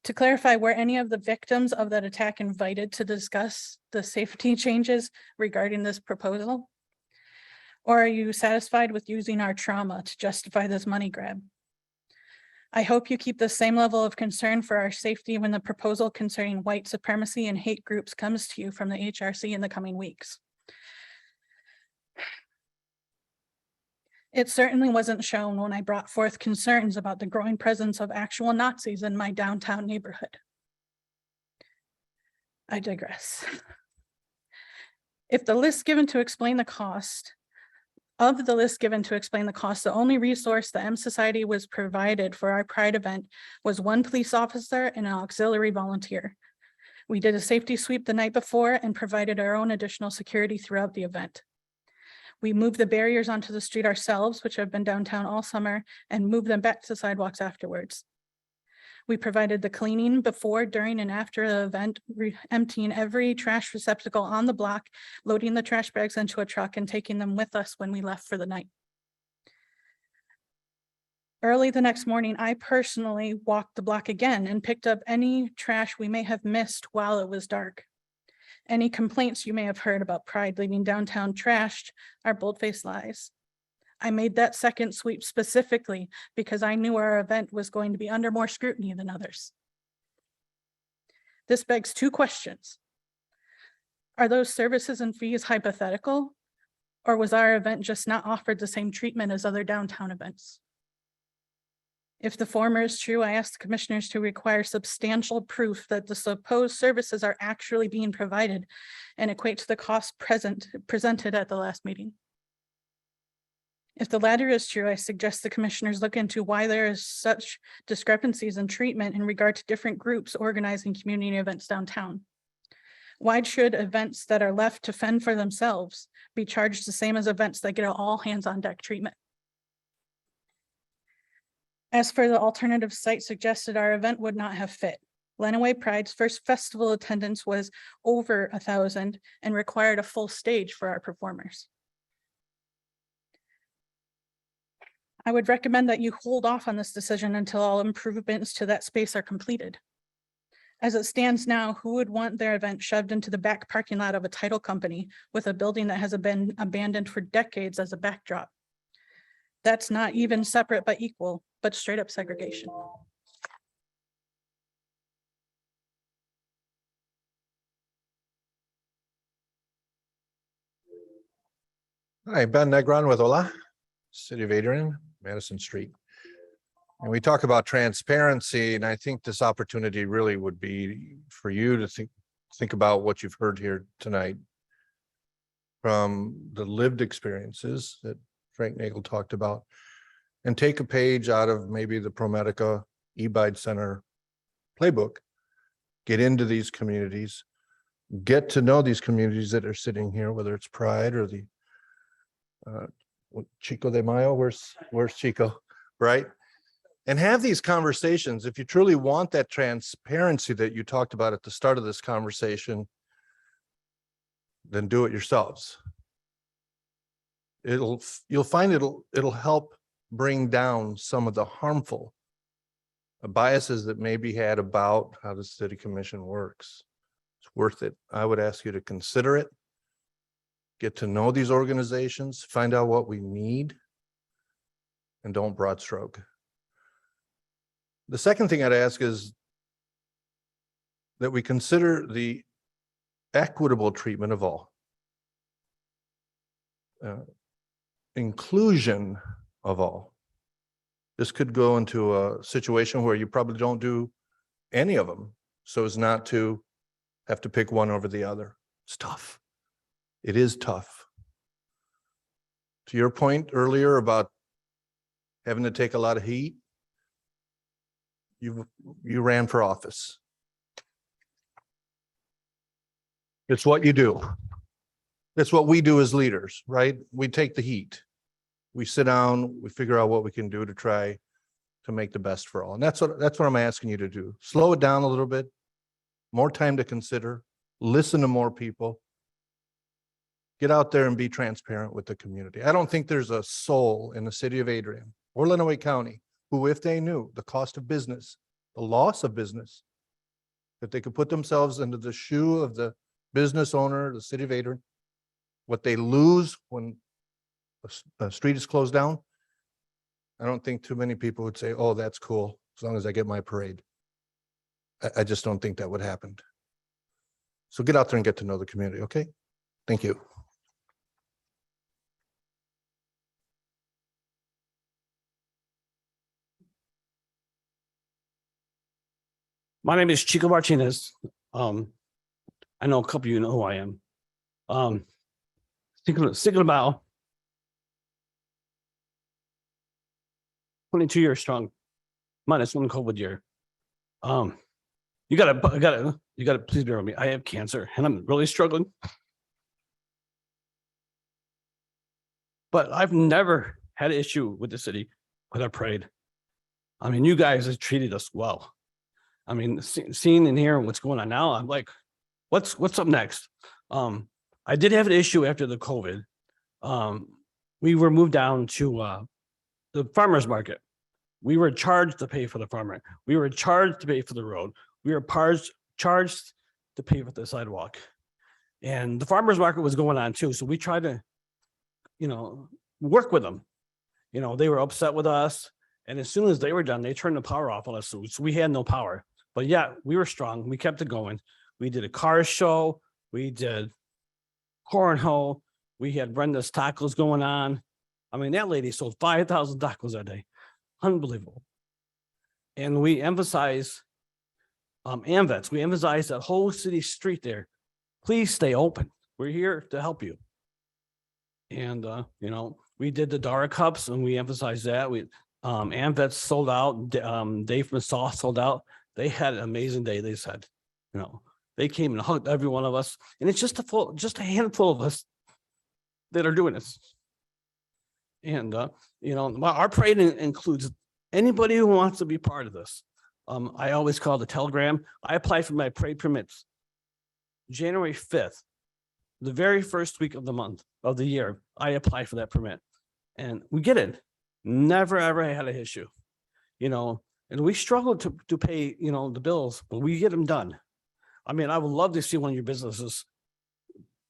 To clarify, were any of the victims of that attack invited to discuss the safety changes regarding this proposal? Or are you satisfied with using our trauma to justify this money grab? I hope you keep the same level of concern for our safety when the proposal concerning white supremacy and hate groups comes to you from the HRC in the coming weeks. It certainly wasn't shown when I brought forth concerns about the growing presence of actual Nazis in my downtown neighborhood. I digress. If the list given to explain the cost, the only resource the M Society was provided for our Pride event was one police officer and an auxiliary volunteer. We did a safety sweep the night before and provided our own additional security throughout the event. We moved the barriers onto the street ourselves, which have been downtown all summer, and moved them back to the sidewalks afterwards. We provided the cleaning before, during, and after the event, emptying every trash receptacle on the block, loading the trash bags into a truck and taking them with us when we left for the night. Early the next morning, I personally walked the block again and picked up any trash we may have missed while it was dark. Any complaints you may have heard about Pride leaving downtown trashed are bold-faced lies. I made that second sweep specifically because I knew our event was going to be under more scrutiny than others. This begs two questions. Are those services and fees hypothetical? Or was our event just not offered the same treatment as other downtown events? If the former is true, I ask the commissioners to require substantial proof that the supposed services are actually being provided and equate to the cost presented at the last meeting. If the latter is true, I suggest the commissioners look into why there is such discrepancies in treatment in regard to different groups organizing community events downtown. Why should events that are left to fend for themselves be charged the same as events that get an all hands on deck treatment? As for the alternative site suggested, our event would not have fit. Lenawee Pride's first festival attendance was over 1,000 and required a full stage for our performers. I would recommend that you hold off on this decision until all improvements to that space are completed. As it stands now, who would want their event shoved into the back parking lot of a title company with a building that has been abandoned for decades as a backdrop? That's not even separate but equal, but straight up segregation. Hi, Ben Negron with Ola, City of Adrian, Madison Street. And we talk about transparency, and I think this opportunity really would be for you to think about what you've heard here tonight from the lived experiences that Frank Nagel talked about, and take a page out of maybe the ProMedica eBide Center playbook, get into these communities, get to know these communities that are sitting here, whether it's Pride or the Chico de Mayo, where's Chico, right? And have these conversations. If you truly want that transparency that you talked about at the start of this conversation, then do it yourselves. You'll find it'll help bring down some of the harmful biases that may be had about how the city commission works. It's worth it. I would ask you to consider it. Get to know these organizations, find out what we need, and don't broad stroke. The second thing I'd ask is that we consider the equitable treatment of all. Inclusion of all. This could go into a situation where you probably don't do any of them, so as not to have to pick one over the other. It's tough. It is tough. To your point earlier about having to take a lot of heat, you ran for office. It's what you do. It's what we do as leaders, right? We take the heat. We sit down, we figure out what we can do to try to make the best for all. And that's what I'm asking you to do. Slow it down a little bit, more time to consider, listen to more people. Get out there and be transparent with the community. I don't think there's a soul in the city of Adrian or Lenawee County who, if they knew the cost of business, the loss of business, that they could put themselves into the shoe of the business owner, the city of Adrian, what they lose when a street is closed down. I don't think too many people would say, oh, that's cool, as long as I get my parade. I just don't think that would happen. So get out there and get to know the community, okay? Thank you. My name is Chico Martinez. I know a couple of you know who I am. Thinking about 22 years strong, minus one COVID year. You gotta please bear with me. I have cancer and I'm really struggling. But I've never had an issue with the city with our parade. I mean, you guys have treated us well. I mean, seeing and hearing what's going on now, I'm like, what's up next? I did have an issue after the COVID. We were moved down to the farmer's market. We were charged to pay for the farmer. We were charged to pay for the road. We were charged to pay for the sidewalk. And the farmer's market was going on too. So we tried to, work with them. They were upset with us. And as soon as they were done, they turned the power off on us. So we had no power. But yeah, we were strong. We kept it going. We did a car show. We did cornhole. We had Brenda's tacos going on. I mean, that lady sold 5,000 tacos that day. Unbelievable. And we emphasize AMVETS. We emphasize that whole city street there. Please stay open. We're here to help you. And, we did the Dara Cups and we emphasized that. AMVETS sold out. Dave from Sauce sold out. They had an amazing day. They said, they came and hugged every one of us. And it's just a handful of us that are doing this. And, our parade includes anybody who wants to be part of this. I always call the telegram. I applied for my parade permits January 5th, the very first week of the month of the year. I applied for that permit and we get it. Never, ever had an issue, and we struggle to pay, the bills, but we get them done. I mean, I would love to see one of your businesses,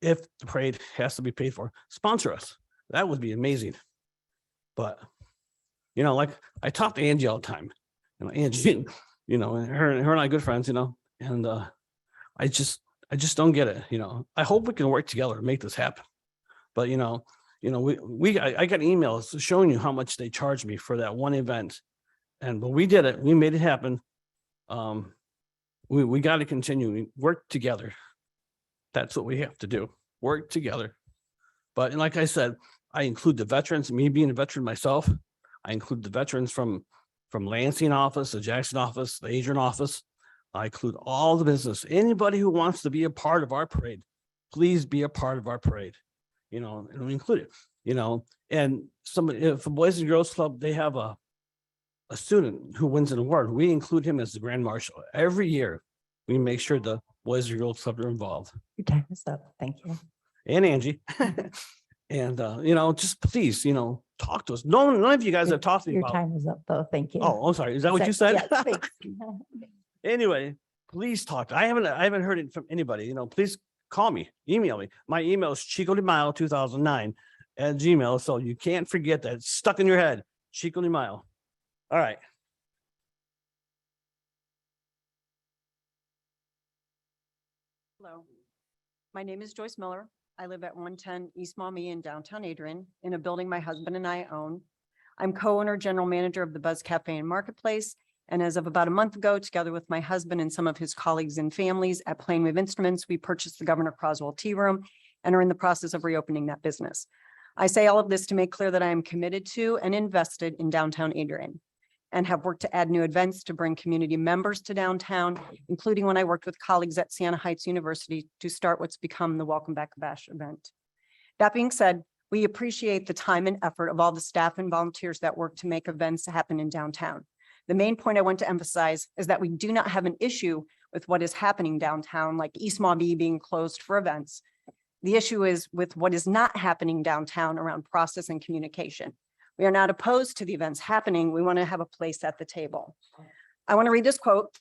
if the parade has to be paid for, sponsor us. That would be amazing. But, like I talk to Angie all the time, Angie, and her and I are good friends, and I just don't get it. I hope we can work together to make this happen. But, I got emails showing you how much they charged me for that one event. But we did it. We made it happen. We got to continue. We work together. That's what we have to do. Work together. But like I said, I include the veterans, me being a veteran myself. I include the veterans from Lansing office, the Jackson office, the Adrian office. I include all the business. Anybody who wants to be a part of our parade, please be a part of our parade. And we include it, and somebody for Boys and Girls Club, they have a student who wins an award. We include him as the Grand Marshal. Every year, we make sure the Boys and Girls Club are involved. Your time is up. Thank you. And Angie. And, just please, talk to us. None of you guys have talked to me Your about. time is up though. Thank you. Oh, I'm sorry. Is that what you said? Yeah, thanks. Anyway, please talk. I haven't heard it from anybody. Please call me, email me. My email is chico20mile2009@gmail. So you can't forget that. It's stuck in your head. Chico20mile. All right. Hello, my name is Joyce Miller. I live at 110 East Maumee in downtown Adrian in a building my husband and I own. I'm co-owner, general manager of the Buzz Cafe and Marketplace. And as of about a month ago, together with my husband and some of his colleagues and families at Plainwave Instruments, we purchased the Governor Croswell Tea Room and are in the process of reopening that business. I say all of this to make clear that I am committed to and invested in downtown Adrian and have worked to add new events to bring community members to downtown, including when I worked with colleagues at Siena Heights University to start what's become the Welcome Back Bash event. That being said, we appreciate the time and effort of all the staff and volunteers that work to make events happen in downtown. The main point I want to emphasize is that we do not have an issue with what is happening downtown, like East Maumee being closed for events. The issue is with what is not happening downtown around process and communication. We are not opposed to the events happening. We want to have a place at the table. I want to read this quote.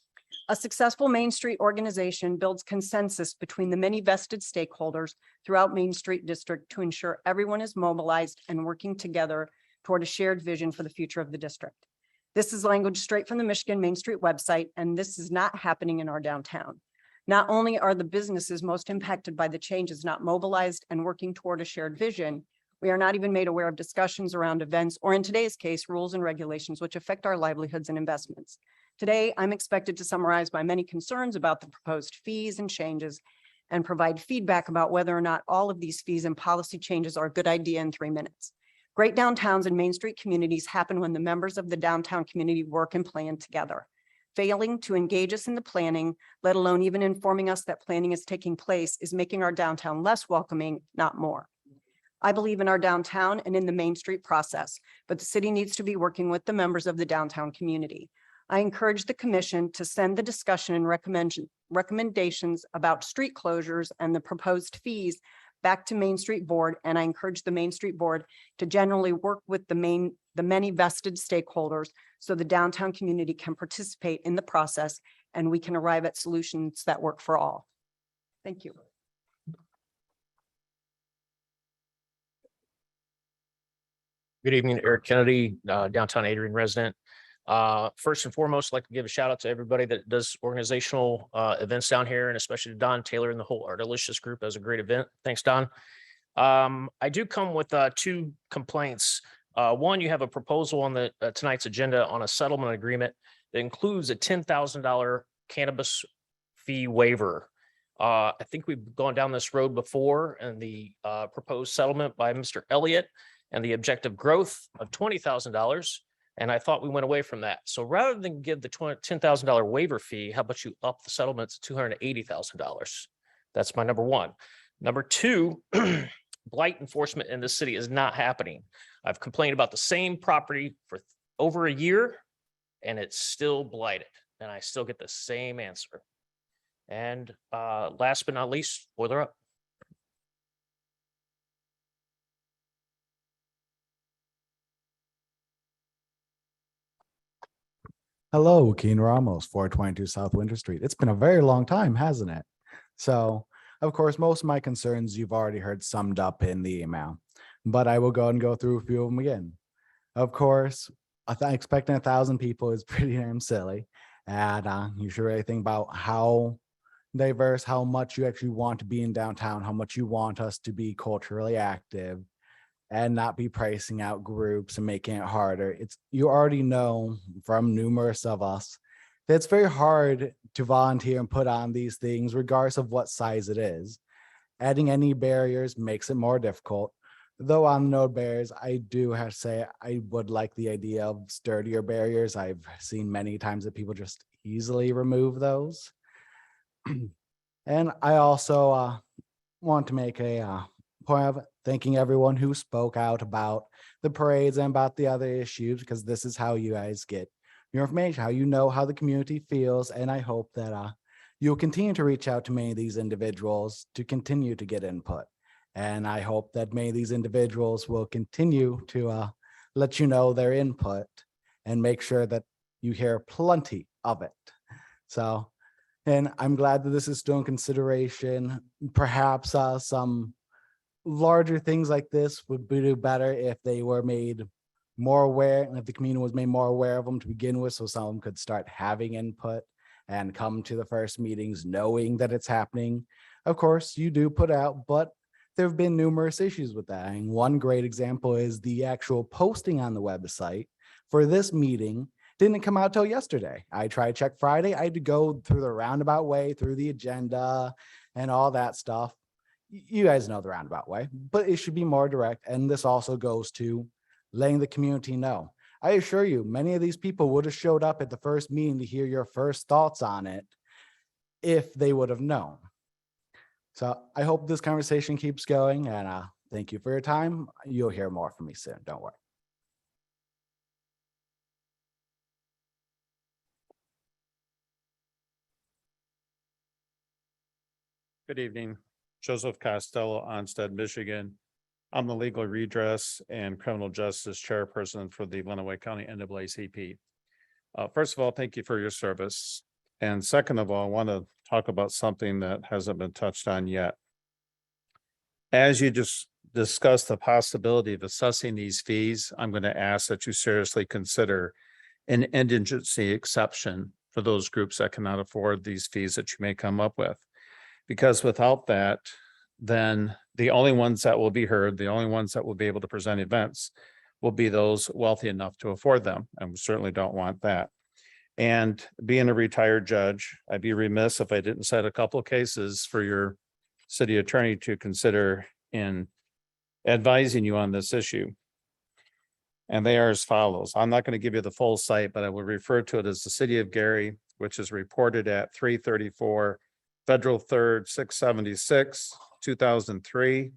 A successful Main Street organization builds consensus between the many vested stakeholders throughout Main Street District to ensure everyone is mobilized and working together toward a shared vision for the future of the district. This is language straight from the Michigan Main Street website, and this is not happening in our downtown. Not only are the businesses most impacted by the changes not mobilized and working toward a shared vision, we are not even made aware of discussions around events, or in today's case, rules and regulations which affect our livelihoods and investments. Today, I'm expected to summarize my many concerns about the proposed fees and changes and provide feedback about whether or not all of these fees and policy changes are a good idea in 3 minutes. Great downtowns and Main Street communities happen when the members of the downtown community work and plan together. Failing to engage us in the planning, let alone even informing us that planning is taking place, is making our downtown less welcoming, not more. I believe in our downtown and in the Main Street process, but the city needs to be working with the members of the downtown community. I encourage the commission to send the discussion and recommendations about street closures and the proposed fees back to Main Street Board, and I encourage the Main Street Board to generally work with the Main the many vested stakeholders so the downtown community can participate in the process and we can arrive at solutions that work for all. Thank you. Good evening, Eric Kennedy, downtown Adrian resident. First and foremost, I'd like to give a shout out to everybody that does organizational events down here, and especially to Don Taylor and the whole Artilicious group. That was a great event. Thanks, Don. I do come with two complaints. One, you have a proposal on the tonight's agenda on a settlement agreement that includes a $10,000 cannabis fee waiver. I think we've gone down this road before, and the proposed settlement by Mr. Elliott and the objective growth of $20,000. And I thought we went away from that. So rather than give the $10,000 waiver fee, how about you up the settlement to $280,000? That's my number one. Number two, blight enforcement in this city is not happening. I've complained about the same property for over a year and it's still blighted and I still get the same answer. And last but not least, boiler up. Hello, Keen Ramos, 422 South Winter Street. It's been a very long time, hasn't it? So, of course, most of my concerns you've already heard summed up in the email, but I will go and go through a few of them again. Of course, expecting 1,000 people is pretty damn silly. And you should really think about how diverse, how much you actually want to be in downtown, how much you want us to be culturally active and not be pricing out groups and making it harder. You already know from numerous of us that it's very hard to volunteer and put on these things, regardless of what size it is. Adding any barriers makes it more difficult. Though on no barriers, I do have to say I would like the idea of sturdier barriers. I've seen many times that people just easily remove those. And I also want to make a point of thanking everyone who spoke out about the parades and about the other issues, because this is how you guys get your information, how you know how the community feels. And I hope that you'll continue to reach out to many of these individuals to continue to get input. And I hope that many of these individuals will continue to let you know their input and make sure that you hear plenty of it. So, and I'm glad that this is still in consideration. Perhaps some larger things like this would do better if they were made more aware and if the community was made more aware of them to begin with, so some of them could start having input and come to the first meetings knowing that it's happening. Of course, you do put out, but there have been numerous issues with that. And one great example is the actual posting on the website for this meeting didn't come out till yesterday. I tried to check Friday. I had to go through the roundabout way, through the agenda and all that stuff. You guys know the roundabout way, but it should be more direct. And this also goes to letting the community know. I assure you, many of these people would have showed up at the first meeting to hear your first thoughts on it if they would have known. So I hope this conversation keeps going, and thank you for your time. You'll hear more from me soon. Don't worry. Good evening. Joseph Costello, Onstead, Michigan. I'm the Legal Redress and Criminal Justice Chairperson for the Lenawee County NAACP. First of all, thank you for your service. And second of all, I want to talk about something that hasn't been touched on yet. As you just discussed the possibility of assessing these fees, I'm going to ask that you seriously consider an indigency exception for those groups that cannot afford these fees that you may come up with. Because without that, then the only ones that will be heard, the only ones that will be able to present events will be those wealthy enough to afford them. And we certainly don't want that. And being a retired judge, I'd be remiss if I didn't cite a couple of cases for your city attorney to consider in advising you on this issue. And they are as follows. I'm not going to give you the full site, but I will refer to it as the City of Gary, which is reported at 334 Federal 3rd, 676, 2003,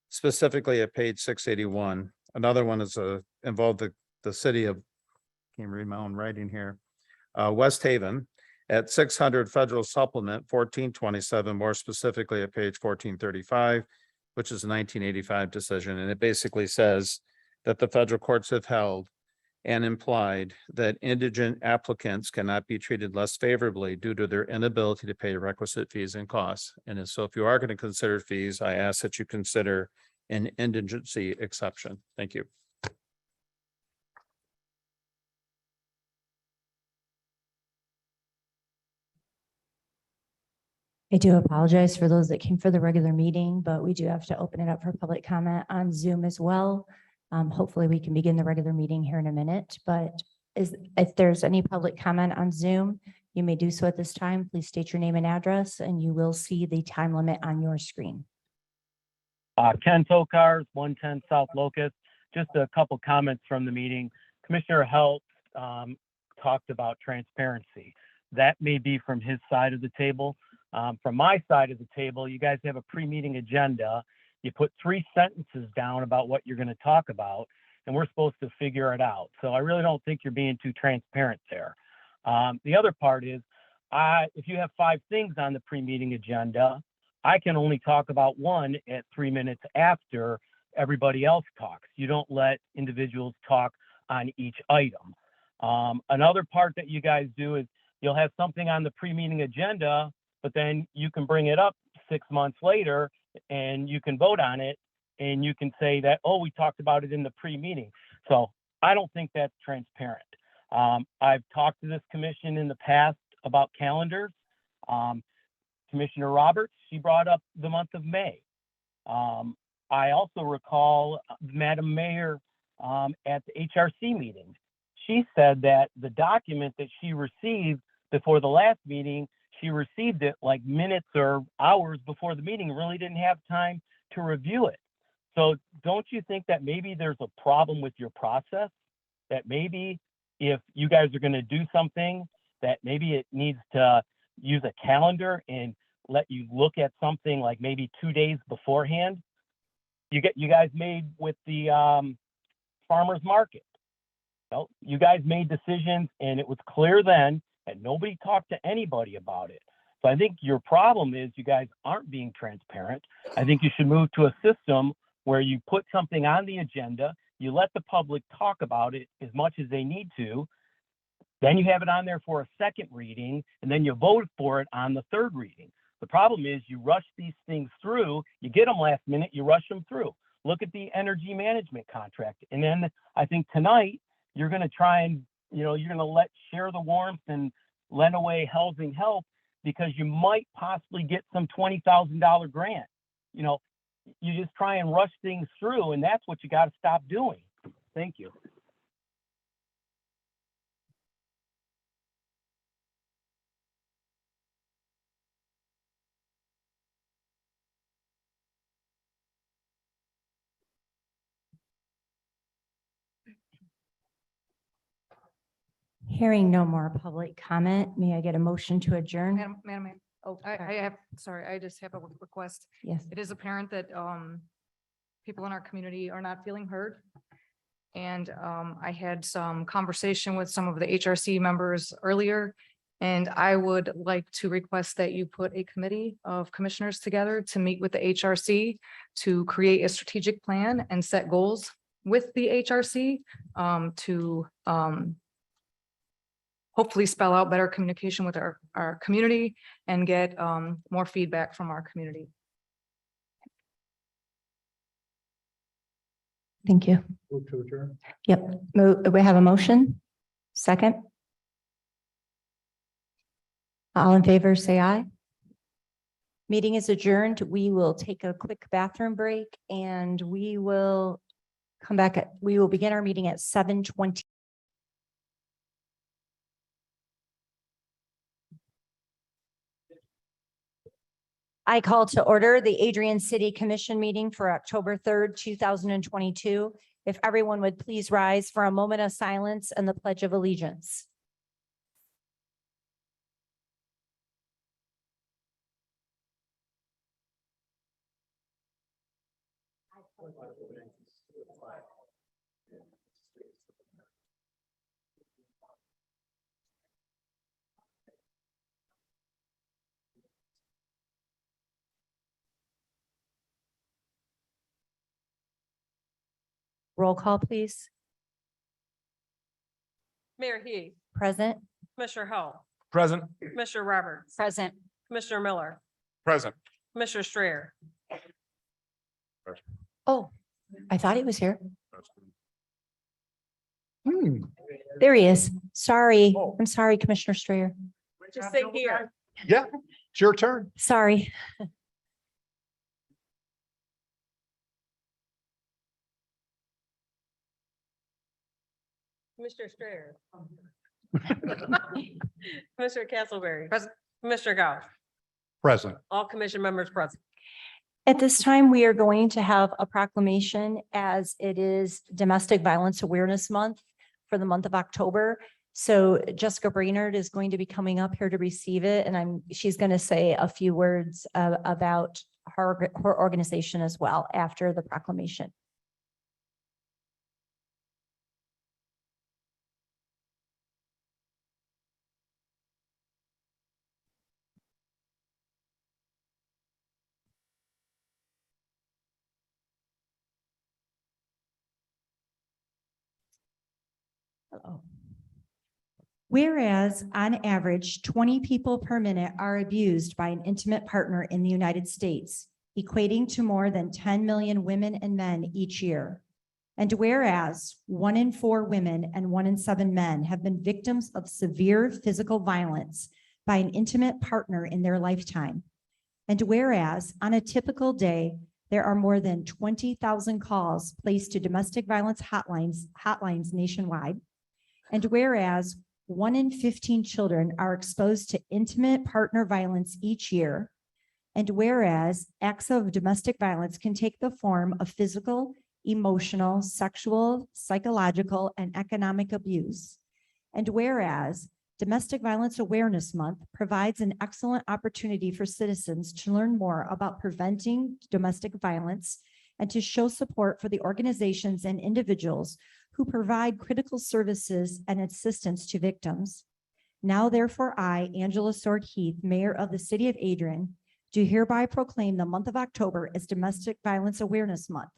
specifically at page 681. Another one is involved the city of, can't read my own writing here, West Haven at 600 Federal Supplement 1427, more specifically at page 1435, which is a 1985 decision. And it basically says that the federal courts have held and implied that indigent applicants cannot be treated less favorably due to their inability to pay requisite fees and costs. And so if you are going to consider fees, I ask that you consider an indigency exception. Thank you. I do apologize for those that came for the regular meeting, but we do have to open it up for public comment on Zoom as well. Hopefully we can begin the regular meeting here in a minute, but if there's any public comment on Zoom, you may do so at this time. Please state your name and address, and you will see the time limit on your screen. Ken Tokars, 110 South Locust. Just a couple comments from the meeting. Commissioner Halt talked about transparency. That may be from his side of the table. From my side of the table, you guys have a pre-meeting agenda. You put 3 sentences down about what you're going to talk about, and we're supposed to figure it out. So I really don't think you're being too transparent there. The other part is, if you have 5 things on the pre-meeting agenda, I can only talk about one at 3 minutes after everybody else talks. You don't let individuals talk on each item. Another part that you guys do is you'll have something on the pre-meeting agenda, but then you can bring it up 6 months later and you can vote on it and you can say that, oh, we talked about it in the pre-meeting. So I don't think that's transparent. I've talked to this commission in the past about calendars. Commissioner Roberts, she brought up the month of May. I also recall Madam Mayor at the HRC meeting. She said that the document that she received before the last meeting, she received it like minutes or hours before the meeting, really didn't have time to review it. So don't you think that maybe there's a problem with your process? That maybe if you guys are going to do something, that maybe it needs to use a calendar and let you look at something like maybe 2 days beforehand? You guys made with the farmers market. Well, you guys made decisions and it was clear then and nobody talked to anybody about it. So I think your problem is you guys aren't being transparent. I think you should move to a system where you put something on the agenda, you let the public talk about it as much as they need to, then you have it on there for a second reading, and then you vote for it on the third reading. The problem is you rush these things through, you get them last minute, you rush them through. Look at the energy management contract. And then I think tonight you're going to try and, you're going to share the warmth and lend away housing help because you might possibly get some $20,000 grant. You just try and rush things through, and that's what you got to stop doing. Thank you. Hearing no more public comment, may I get a motion to adjourn? Madam Mayor. Oh, I just have a request. yes. It is apparent that people in our community are not feeling heard. And I had some conversation with some of the HRC members earlier. And I would like to request that you put a committee of commissioners together to meet with the HRC to create a strategic plan and set goals with the HRC to hopefully spell out better communication with our community and get more feedback from our community. Thank you. Move to adjourn. Yep. We have a motion. Second. All in favor, say aye. Meeting is adjourned. We will take a quick bathroom break and we will come back we will begin our meeting at 7:20. I call to order the Adrian City Commission meeting for October 3rd, 2022. If everyone would please rise for a moment of silence and the Pledge of Allegiance. Roll call, please. Mayor Heath, Present. Commissioner Howell, Present. Commissioner Roberts, Present. Commissioner Miller, Present. Commissioner Strayer. Oh, I thought he was here. There he is. Sorry. I'm sorry, Commissioner Strayer. Just say here. Yeah, it's your turn. Sorry. Commissioner Strayer. Commissioner Castleberry. Present. Commissioner Gauss. Present. All commission members present. At this time, we are going to have a proclamation as it is Domestic Violence Awareness Month for the month of October. So Jessica Brainerd is going to be coming up here to receive it, and she's going to say a few words about her organization as well after the proclamation. Hello. Whereas on average, 20 people per minute are abused by an intimate partner in the United States, equating to more than 10 million women and men each year. And whereas 1 in 4 women and 1 in 7 men have been victims of severe physical violence by an intimate partner in their lifetime. And whereas on a typical day, there are more than 20,000 calls placed to domestic violence hotlines nationwide. And whereas 1 in 15 children are exposed to intimate partner violence each year. And whereas acts of domestic violence can take the form of physical, emotional, sexual, psychological, and economic abuse. And whereas Domestic Violence Awareness Month provides an excellent opportunity for citizens to learn more about preventing domestic violence and to show support for the organizations and individuals who provide critical services and assistance to victims. Now therefore I, Angela Sword Heath, Mayor of the City of Adrian, do hereby proclaim the month of October as Domestic Violence Awareness Month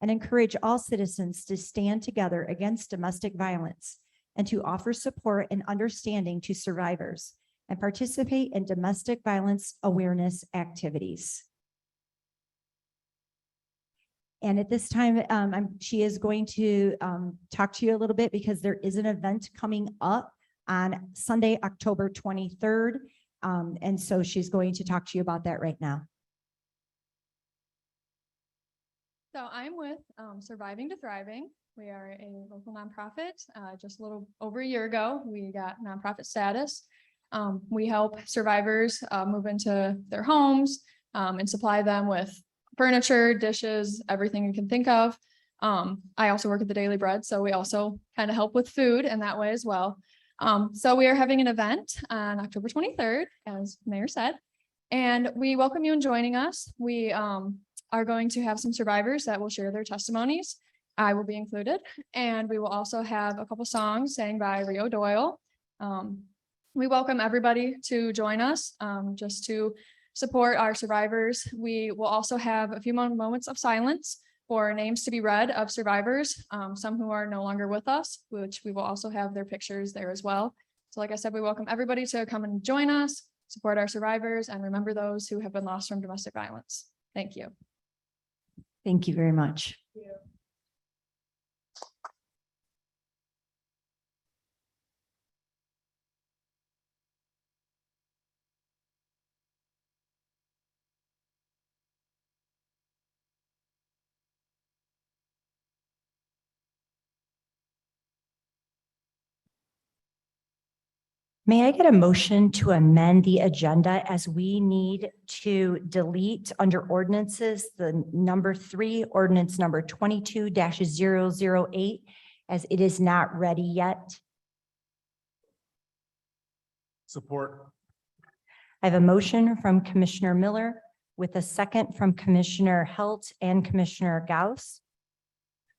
and encourage all citizens to stand together against domestic violence and to offer support and understanding to survivors and participate in domestic violence awareness activities. And at this time, she is going to talk to you a little bit because there is an event coming up on Sunday, October 23rd. And so she's going to talk to you about that right now. So I'm with Surviving to Thriving. We are a local nonprofit. Just a little over a year ago, we got nonprofit status. We help survivors move into their homes and supply them with furniture, dishes, everything you can think of. I also work at the Daily Bread, so we also kind of help with food in that way as well. So we are having an event on October 23rd, as Mayor said, and we welcome you in joining us. We are going to have some survivors that will share their testimonies. I will be included, and we will also have a couple songs sang by Rio Doyle. We welcome everybody to join us just to support our survivors. We will also have a few more moments of silence for names to be read of survivors, some who are no longer with us, which we will also have their pictures there as well. So like I said, we welcome everybody to come and join us, support our survivors, and remember those who have been lost from domestic violence. Thank you. Thank you very much. May I get a motion to amend the agenda as we need to delete under ordinances, the number 3, ordinance number 22-008, as it is not ready yet? Support. I have a motion from Commissioner Miller with a second from Commissioner Halt and Commissioner Gauss.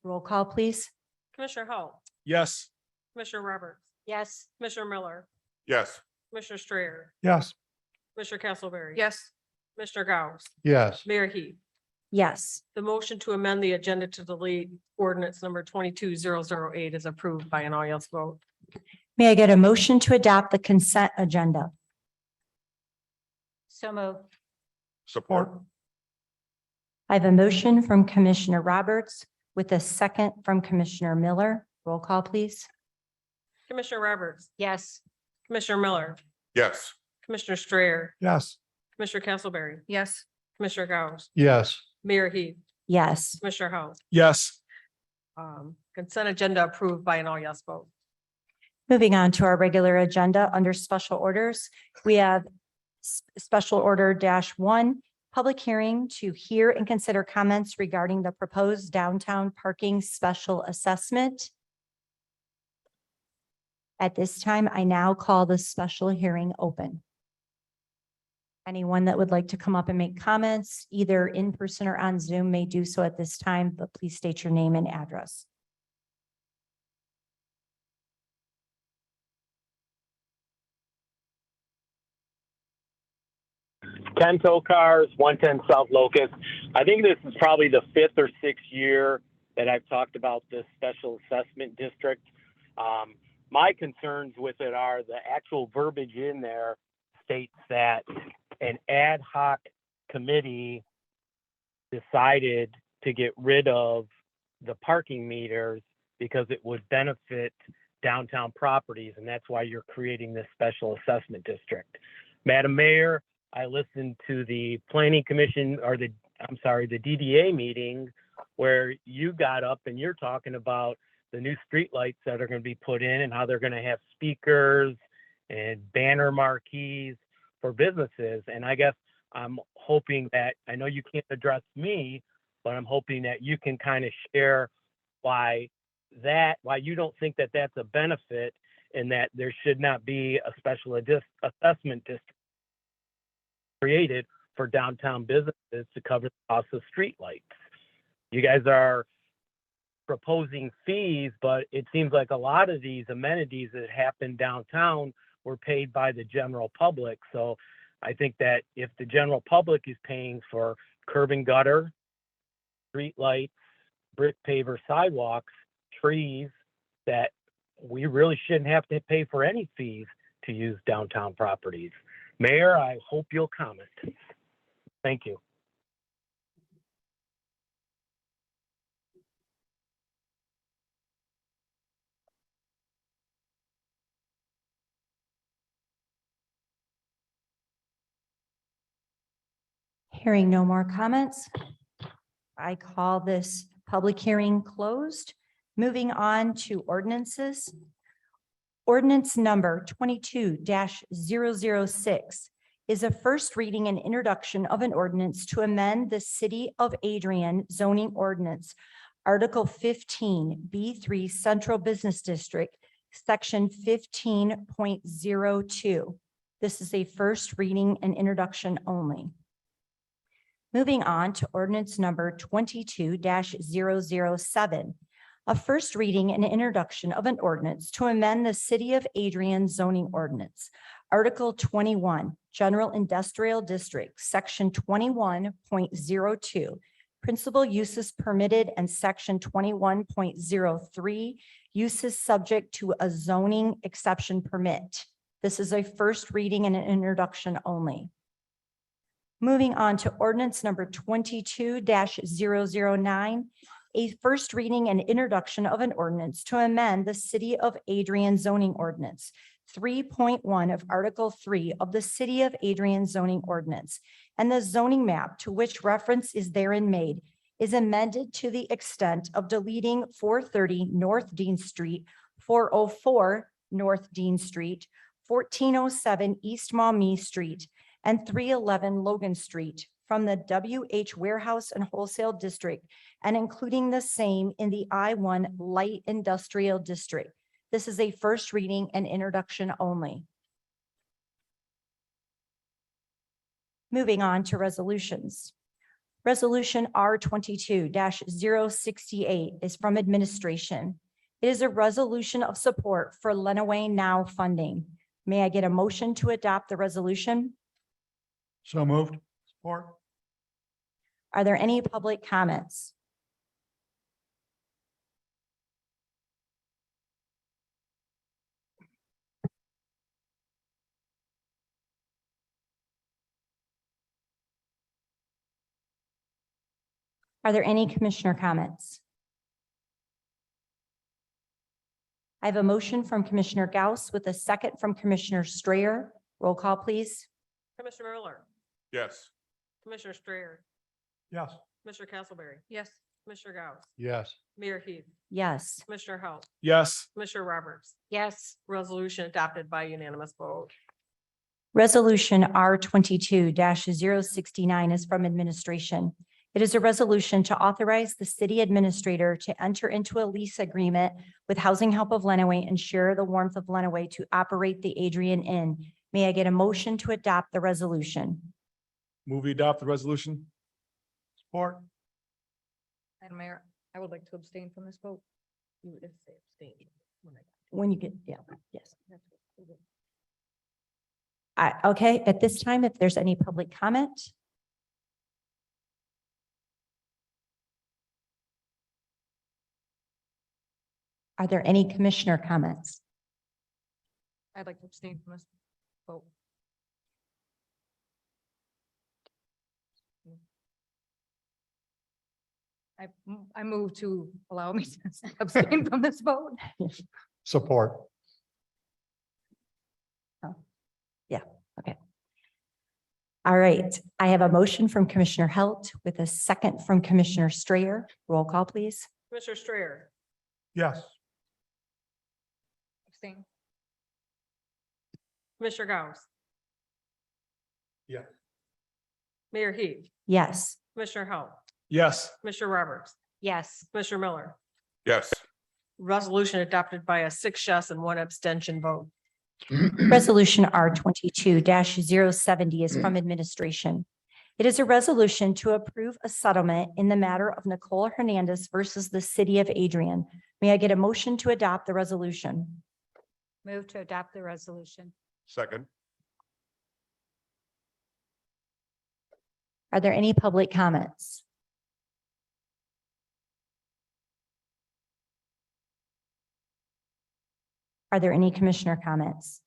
Roll call, please. Commissioner Howell, Yes. Commissioner Roberts, Yes. Commissioner Miller, Yes. Commissioner Strayer, Yes. Commissioner Castleberry. Yes. Commissioner Gauss, Yes. Mayor Heath. Yes. The motion to amend the agenda to delete ordinance number 22-008 is approved by an all yes vote. May I get a motion to adopt the consent agenda? So moved. Support. I have a motion from Commissioner Roberts with a second from Commissioner Miller. Roll call, please. Commissioner Roberts, Yes. Commissioner Miller, Yes. Commissioner Strayer, Yes. Commissioner Castleberry. Yes. Commissioner Gauss, Yes. Mayor Heath, Yes. Commissioner Howell. Yes. Consent agenda approved by an all yes vote. Moving on to our regular agenda under special orders, we have special order -1, public hearing to hear and consider comments regarding the proposed downtown parking special assessment. At this time, I now call the special hearing open. Anyone that would like to come up and make comments, either in person or on Zoom, may do so at this time, but please state your name and address. Ken Cars, 110 South Locust. I think this is probably the 5th or 6th year that I've talked about this special assessment district. My concerns with it are the actual verbiage in there states that an ad hoc committee decided to get rid of the parking meters because it would benefit downtown properties, and that's why you're creating this special assessment district. Madam Mayor, I listened to the planning commission or the DDA meeting where you got up and you're talking about the new streetlights that are going to be put in and how they're going to have speakers and banner marquees for businesses. And I guess I'm hoping that, I know you can't address me, but I'm hoping that you can kind of share why you don't think that that's a benefit and that there should not be a special assessment district created for downtown businesses to cover the cost of streetlights. You guys are proposing fees, but it seems like a lot of these amenities that happen downtown were paid by the general public. So I think that if the general public is paying for curb and gutter, streetlights, brick paver sidewalks, trees, that we really shouldn't have to pay for any fees to use downtown properties. Mayor, I hope you'll comment. Thank you. Hearing no more comments, I call this public hearing closed. Moving on to ordinances. Ordinance number 22-006 is a first reading and introduction of an ordinance to amend the City of Adrian zoning ordinance, Article 15, B3 Central Business District, Section 15.02. This is a first reading and introduction only. Moving on to ordinance number 22-007, a first reading and introduction of an ordinance to amend the City of Adrian zoning ordinance, Article 21, General Industrial District, Section 21.02, Principal Uses Permitted, and Section 21.03, Uses Subject to a Zoning Exception Permit. This is a first reading and an introduction only. Moving on to ordinance number 22-009, a first reading and introduction of an ordinance to amend the City of Adrian zoning ordinance, 3.1 of Article 3 of the City of Adrian zoning ordinance, and the zoning map to which reference is therein made is amended to the extent of deleting 430 North Dean Street, 404 North Dean Street, 1407 East Maumee Street, and 311 Logan Street from the WH Warehouse and Wholesale District, and including the same in the I-1 Light Industrial District. This is a first reading and introduction only. Moving on to resolutions. Resolution R22-068 is from administration. It is a resolution of support for Lenawee Now funding. May I get a motion to adopt the resolution? So moved. Support. Are there any public comments? Are there any commissioner comments? I have a motion from Commissioner Gauss with a second from Commissioner Strayer. Roll call, please. Commissioner Miller, Yes. Commissioner Strayer, Yes. Commissioner Castleberry, Yes. Commissioner Gauss, Yes. Mayor Heath, Yes. Commissioner Halt, Yes. Commissioner Roberts. Yes. Resolution adopted by unanimous vote. Resolution R 22-069 is from administration. It is a resolution to authorize the city administrator to enter into a lease agreement with Housing Help of Lenawee and Share the Warmth of Lenawee to operate the Adrian Inn. May I get a motion to adopt the resolution? Move we adopt the resolution? Support. Madam Mayor, I would like to abstain from this vote. You would say abstain. When you get, yeah, yes. Okay, at this time, if there's any public comment. Are there any commissioner comments? I'd like to abstain from this vote. I move to allow me to abstain from this vote. Support. Yeah, okay. All right, I have a motion from Commissioner Halt with a second from Commissioner Strayer. Roll call, please. Commissioner Strayer, Yes. Abstain. Commissioner Gauss. Yeah. Mayor Heath, Yes. Commissioner Halt, Yes. Commissioner Roberts, Yes. Commissioner Miller. Yes. Resolution adopted by a 6 yes and 1 abstention vote. Resolution R 22-070 is from administration. It is a resolution to approve a settlement in the matter of Nicole Hernandez versus the city of Adrian. May I get a motion to adopt the resolution? Move to adopt the resolution. Second. Are there any public comments? Are there any commissioner comments?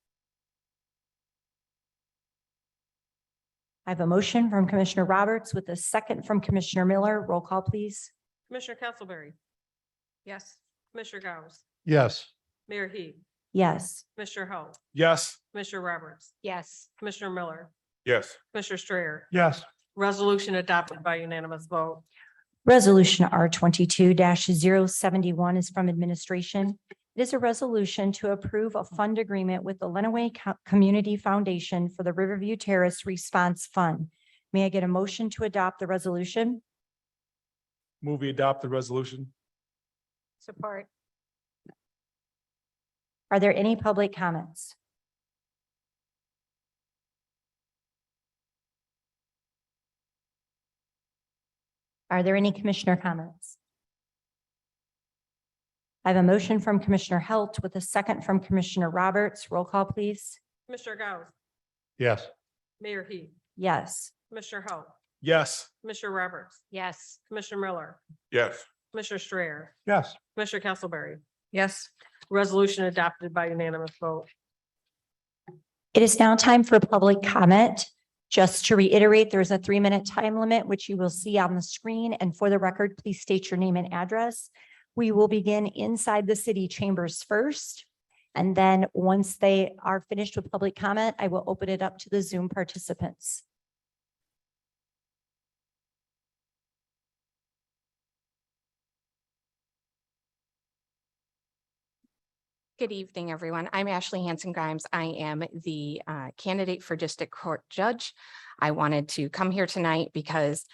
I have a motion from Commissioner Roberts with a second from Commissioner Miller. Roll call, please. Commissioner Castleberry, Yes. Commissioner Gauss, Yes. Mayor Heath, Yes. Commissioner Halt, Yes. Commissioner Roberts, Yes. Commissioner Miller, Yes. Commissioner Strayer. Yes. Resolution adopted by unanimous vote. Resolution R 22-071 is from administration. It is a resolution to approve a fund agreement with the Lenawee Community Foundation for the Riverview Terrace Response Fund. May I get a motion to adopt the resolution? Move we adopt the resolution? Support. Are there any public comments? Are there any commissioner comments? I have a motion from Commissioner Halt with a second from Commissioner Roberts. Roll call, please. Commissioner Gauss, Yes. Mayor Heath, Yes. Commissioner Halt, Yes. Commissioner Roberts, Yes. Commissioner Miller, Yes. Commissioner Strayer, Yes. Commissioner Castleberry. Yes. Resolution adopted by unanimous vote. It is now time for public comment. Just to reiterate, there's a 3-minute time limit, which you will see on the screen. And for the record, please state your name and address. We will begin inside the city chambers first. And then once they are finished with public comment, I will open it up to the Zoom participants. Good evening, everyone. I'm Ashley Hanson Grimes. I am the candidate for District Court Judge. I wanted to come here tonight because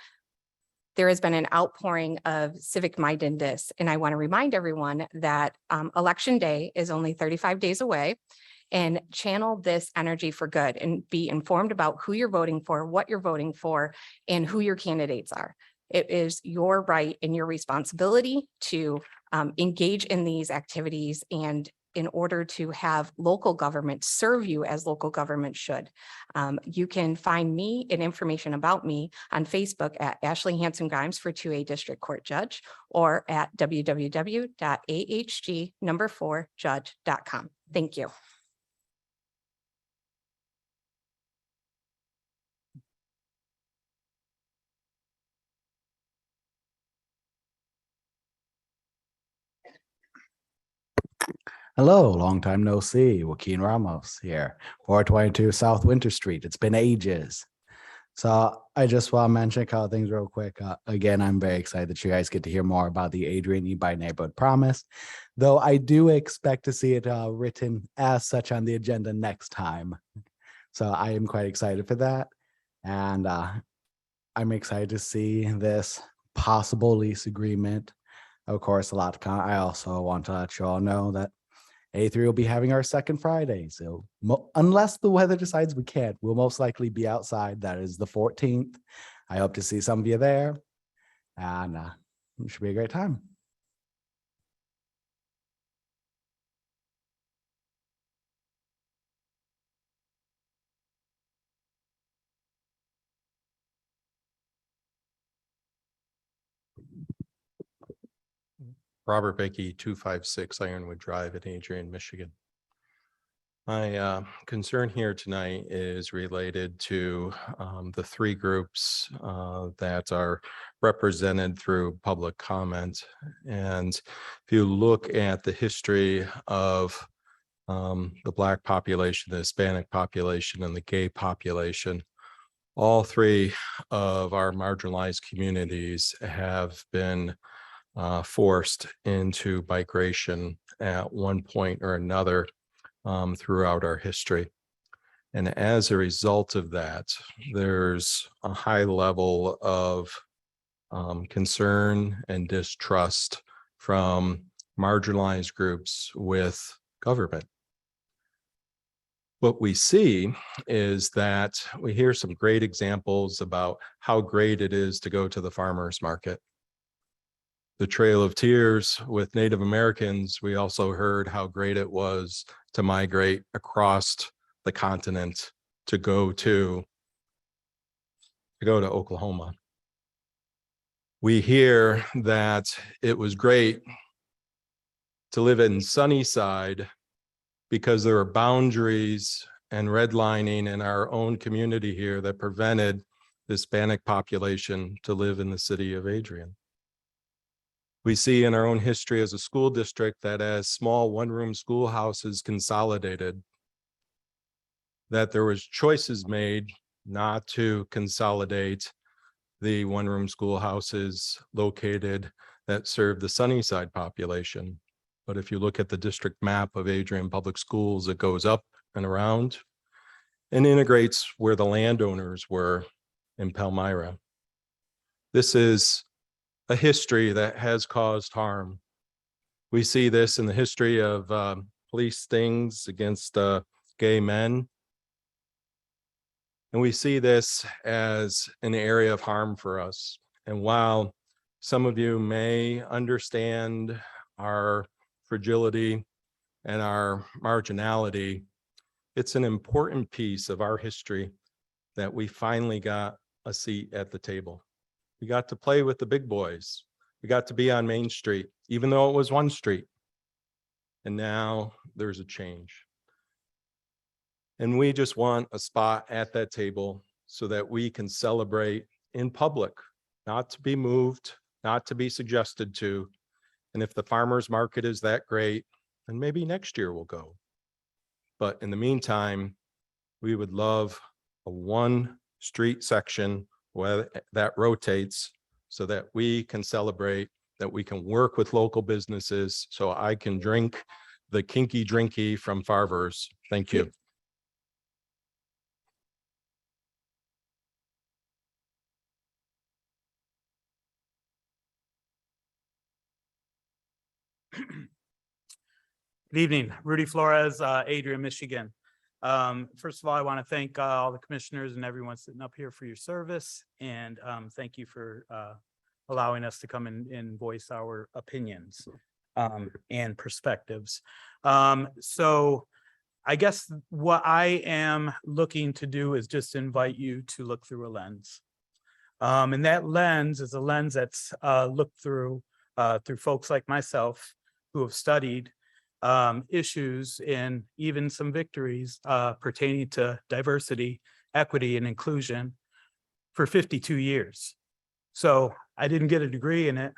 there has been an outpouring of civic mindedness, and I want to remind everyone that Election Day is only 35 days away, and channel this energy for good and be informed about who you're voting for, what you're voting for, and who your candidates are. It is your right and your responsibility to engage in these activities and in order to have local government serve you as local government should. You can find me and information about me on Facebook at Ashley Hanson Grimes for 2A District Court Judge, or at www.ahg4judge.com. Thank you. Hello, long time no see. Joaquin Ramos here, 422 South Winter Street. It's been ages. So I just want to mention a couple things real quick. Again, I'm very excited that you guys get to hear more about the Adrian E-Buy Neighborhood Promise, though I do expect to see it written as such on the agenda next time. So I am quite excited for that. And I'm excited to see this possible lease agreement. Of course, a lot of I also want to let you all know that A3 will be having our second Friday. So unless the weather decides we can't, we'll most likely be outside. That is the 14th. I hope to see some of you there. And it should be a great time. Robert Becky, 256 Ironwood Drive in Adrian, Michigan. My concern here tonight is related to the three groups that are represented through public comment. And if you look at the history of the Black population, the Hispanic population, and the gay population, all three of our marginalized communities have been forced into migration at one point or another throughout our history. And as a result of that, there's a high level of concern and distrust from marginalized groups with government. What we see is that we hear some great examples about how great it is to go to the farmer's market. The Trail of Tears with Native Americans, we also heard how great it was to migrate across the continent to go to Oklahoma. We hear that it was great to live in Sunnyside because there were boundaries and redlining in our own community here that prevented the Hispanic population to live in the city of Adrian. We see in our own history as a school district that as small one-room schoolhouses consolidated, that there was choices made not to consolidate the one-room schoolhouses located that serve the Sunnyside population. But if you look at the district map of Adrian Public Schools, it goes up and around and integrates where the landowners were in Palmyra. This is a history that has caused harm. We see this in the history of police stings against gay men. And we see this as an area of harm for us. And while some of you may understand our fragility and our marginality, it's an important piece of our history that we finally got a seat at the table. We got to play with the big boys. We got to be on Main Street, even though it was one street. And now there's a change. And we just want a spot at that table so that we can celebrate in public, not to be moved, not to be suggested to. And if the farmer's market is that great, then maybe next year we'll go. But in the meantime, we would love a one street section where that rotates so that we can celebrate, that we can work with local businesses so I can drink the kinky drinky from Farvers. Thank you. Good evening, Rudy Flores, Adrian, Michigan. First of all, I want to thank all the commissioners and everyone sitting up here for your service, and thank you for allowing us to come and voice our opinions. and perspectives. So I guess what I am looking to do is just invite you to look through a lens. And that lens is a lens that's looked through folks like myself who have studied issues and even some victories pertaining to diversity, equity, and inclusion for 52 years. So I didn't get a degree in it,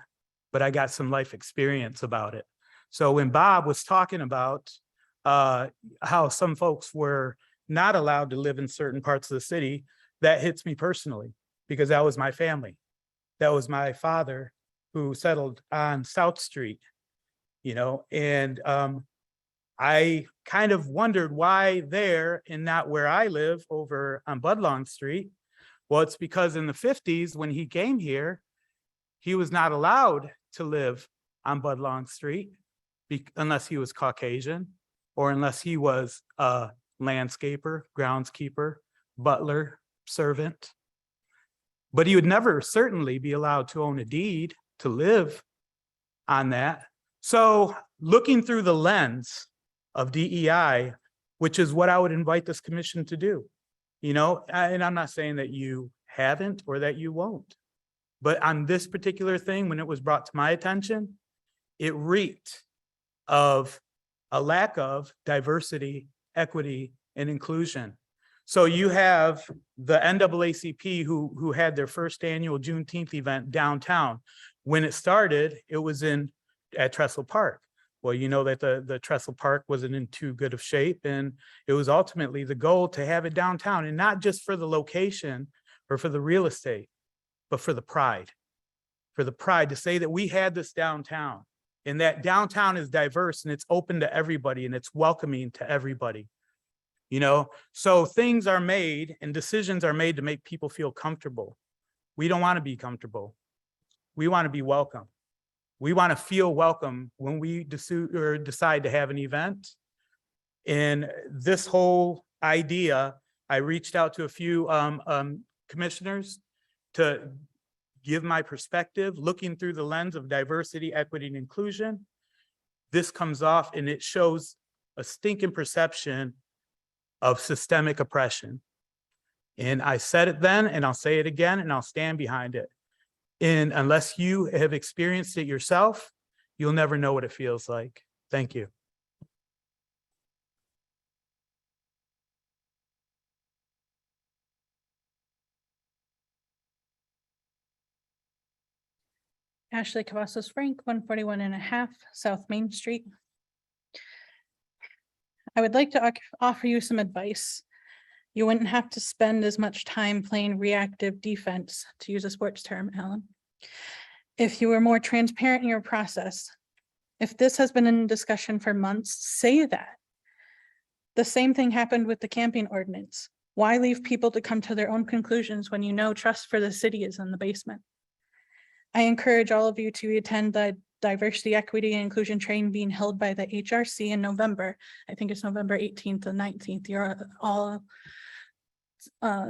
but I got some life experience about it. So when Bob was talking about how some folks were not allowed to live in certain parts of the city, that hits me personally because that was my family. That was my father who settled on South Street, you know, and I kind of wondered why there and not where I live over on Budlong Street. Well, it's because in the 50s, when he came here, he was not allowed to live on Budlong Street unless he was Caucasian or unless he was a landscaper, groundskeeper, butler, servant. But he would never certainly be allowed to own a deed to live on that. So looking through the lens of DEI, which is what I would invite this commission to do, you know, and I'm not saying that you haven't or that you won't, but on this particular thing, when it was brought to my attention, it reeked of a lack of diversity, equity, and inclusion. So you have the NAACP who had their first annual Juneteenth event downtown. When it started, it was at Trestle Park. Well, you know that the Trestle Park wasn't in too good of shape, and it was ultimately the goal to have it downtown, and not just for the location or for the real estate, but for the pride to say that we had this downtown, and that downtown is diverse and it's open to everybody and it's welcoming to everybody. You know, so things are made and decisions are made to make people feel comfortable. We don't want to be comfortable. We want to be welcome. We want to feel welcome when we decide to have an event. And this whole idea, I reached out to a few commissioners to give my perspective, looking through the lens of diversity, equity, and inclusion. This comes off and it shows a stinking perception of systemic oppression. And I said it then, and I'll say it again, and I'll stand behind it. And unless you have experienced it yourself, you'll never know what it feels like. Thank you. Ashley Cavazos Frank, 141.5 South Main Street. I would like to offer you some advice. You wouldn't have to spend as much time playing reactive defense, to use a sports term, Alan, if you were more transparent in your process. If this has been in discussion for months, say that. The same thing happened with the camping ordinance. Why leave people to come to their own conclusions when you know trust for the city is in the basement? I encourage all of you to attend the diversity, equity, and inclusion training being held by the HRC in November. I think it's November 18th and 19th. You're all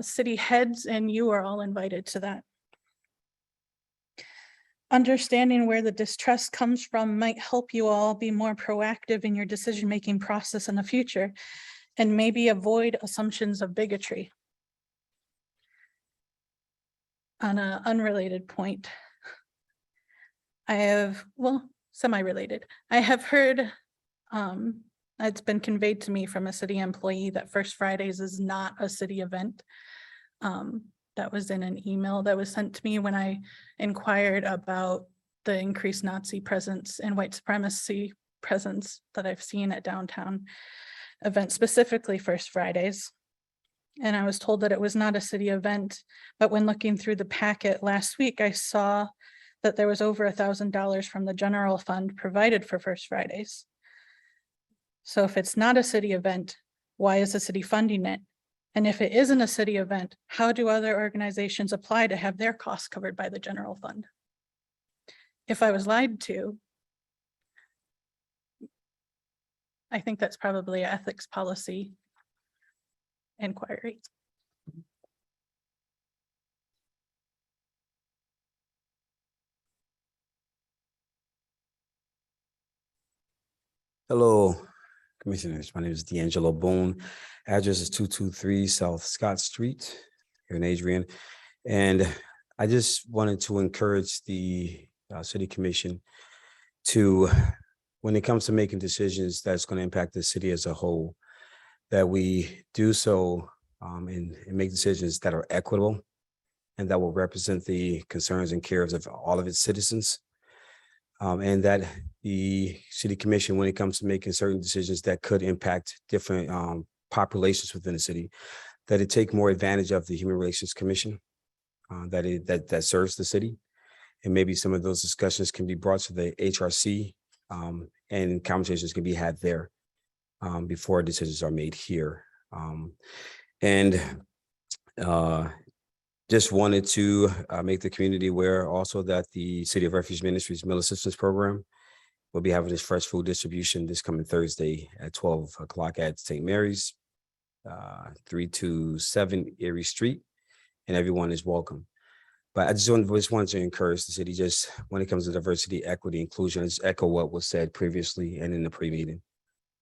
city heads and you are all invited to that. Understanding where the distrust comes from might help you all be more proactive in your decision-making process in the future and maybe avoid assumptions of bigotry. On an unrelated point, semi-related. I have heard, it's been conveyed to me from a city employee that First Fridays is not a city event. That was in an email that was sent to me when I inquired about the increased Nazi presence and white supremacy presence that I've seen at downtown events, specifically First Fridays. And I was told that it was not a city event, but when looking through the packet last week, I saw that there was over $1,000 from the general fund provided for First Fridays. So if it's not a city event, why is the city funding it? And if it isn't a city event, how do other organizations apply to have their costs covered by the general fund? If I was lied to, I think that's probably an ethics policy inquiry. Hello, Commissioners. My name is D'Angelo Boone. Address is 223 South Scott Street here in Adrian. And I just wanted to encourage the City Commission to, when it comes to making decisions that's going to impact the city as a whole, that we do so and make decisions that are equitable and that will represent the concerns and cares of all of its citizens. And that the City Commission, when it comes to making certain decisions that could impact different populations within the city, that it take more advantage of the Human Relations Commission that serves the city. And maybe some of those discussions can be brought to the HRC and conversations can be had there before decisions are made here. Just wanted to make the community aware also that the City of Refuge Ministries Meal Assistance Program will be having this fresh food distribution this coming Thursday at 12 o'clock at St. Mary's, 327 Erie Street, and everyone is welcome. But I just wanted to encourage the city, just when it comes to diversity, equity, inclusion, just echo what was said previously and in the pre-meeting,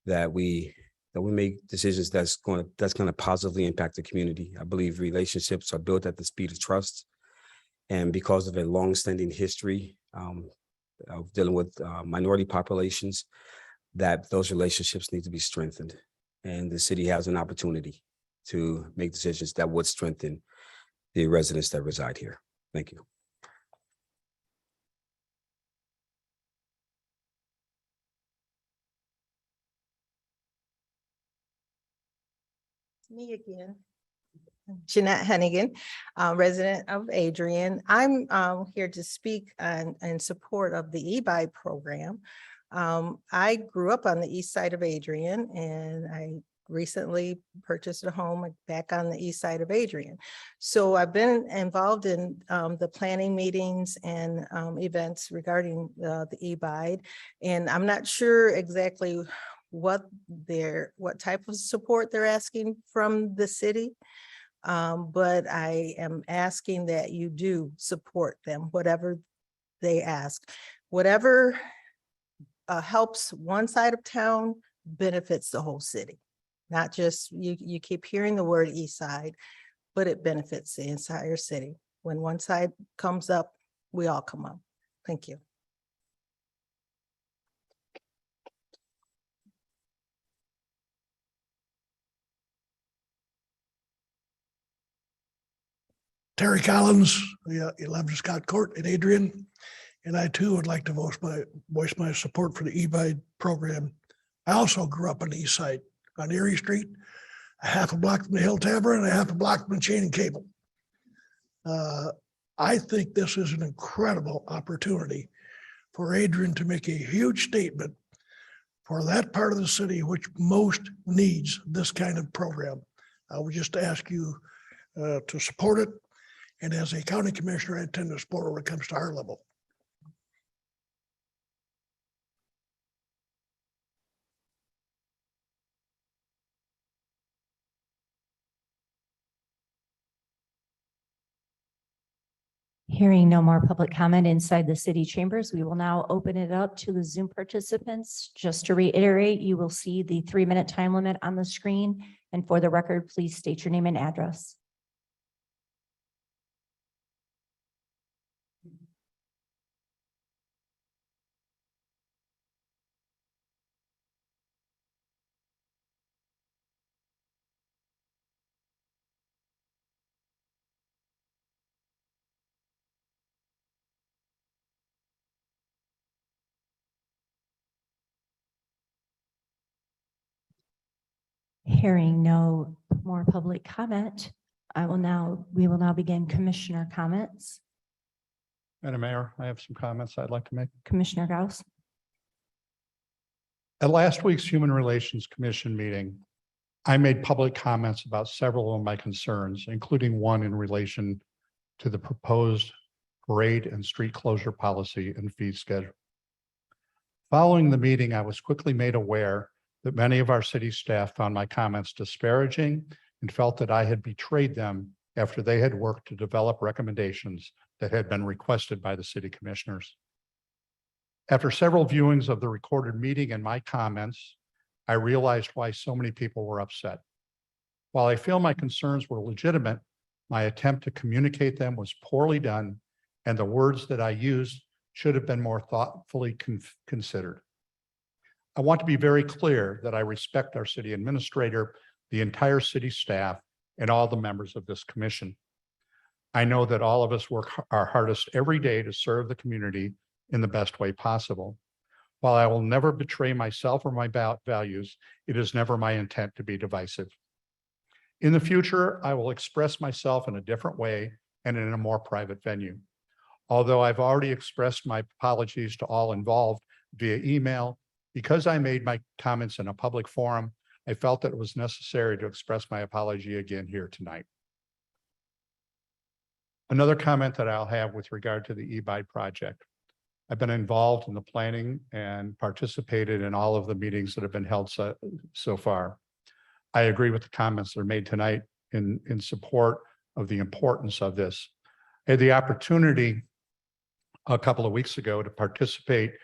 that we make decisions that's going to positively impact the community. I believe relationships are built at the speed of trust. And because of a long-standing history of dealing with minority populations, that those relationships need to be strengthened. And the city has an opportunity to make decisions that would strengthen the residents that reside here. Thank you. Me again. Jeanette Hennigan, resident of Adrian. I'm here to speak in support of the e-buy program. I grew up on the east side of Adrian and I recently purchased a home back on the east side of Adrian. So I've been involved in the planning meetings and events regarding the e-buy. And I'm not sure exactly what type of support they're asking from the city. But I am asking that you do support them, whatever they ask. Whatever helps one side of town benefits the whole city. Not just, you keep hearing the word east side, but it benefits the entire city. When one side comes up, we all come up. Thank you. Terry Collins, 11 Scott Court in Adrian. And I too would like to voice my support for the e-buy program. I also grew up on the east side on Erie Street, a half a block from the Hill Tavern and a half a block from the Chain and Cable. I think this is an incredible opportunity for Adrian to make a huge statement for that part of the city which most needs this kind of program. I would just ask you to support it. And as a county commissioner, I intend to support it when it comes to our level. Hearing no more public comment inside the city chambers, we will now open it up to the Zoom participants. Just to reiterate, you will see the 3-minute time limit on the screen. And for the record, please state your name and address. Hearing no more public comment, we will now begin commissioner comments. Madam Mayor, I have some comments I'd like to make. Commissioner Gauss. At last week's Human Relations Commission meeting, I made public comments about several of my concerns, including one in relation to the proposed parade and street closure policy and fee schedule. Following the meeting, I was quickly made aware that many of our city staff found my comments disparaging and felt that I had betrayed them after they had worked to develop recommendations that had been requested by the city commissioners. After several viewings of the recorded meeting and my comments, I realized why so many people were upset. While I feel my concerns were legitimate, my attempt to communicate them was poorly done, and the words that I used should have been more thoughtfully considered. I want to be very clear that I respect our city administrator, the entire city staff, and all the members of this commission. I know that all of us work our hardest every day to serve the community in the best way possible. While I will never betray myself or my values, it is never my intent to be divisive. In the future, I will express myself in a different way and in a more private venue. Although I've already expressed my apologies to all involved via email, because I made my comments in a public forum, I felt that it was necessary to express my apology again here tonight. Another comment that I'll have with regard to the e-bike project. I've been involved in the planning and participated in all of the meetings that have been held so far. I agree with the comments that are made tonight in support of the importance of this. I had the opportunity a couple of weeks ago to participate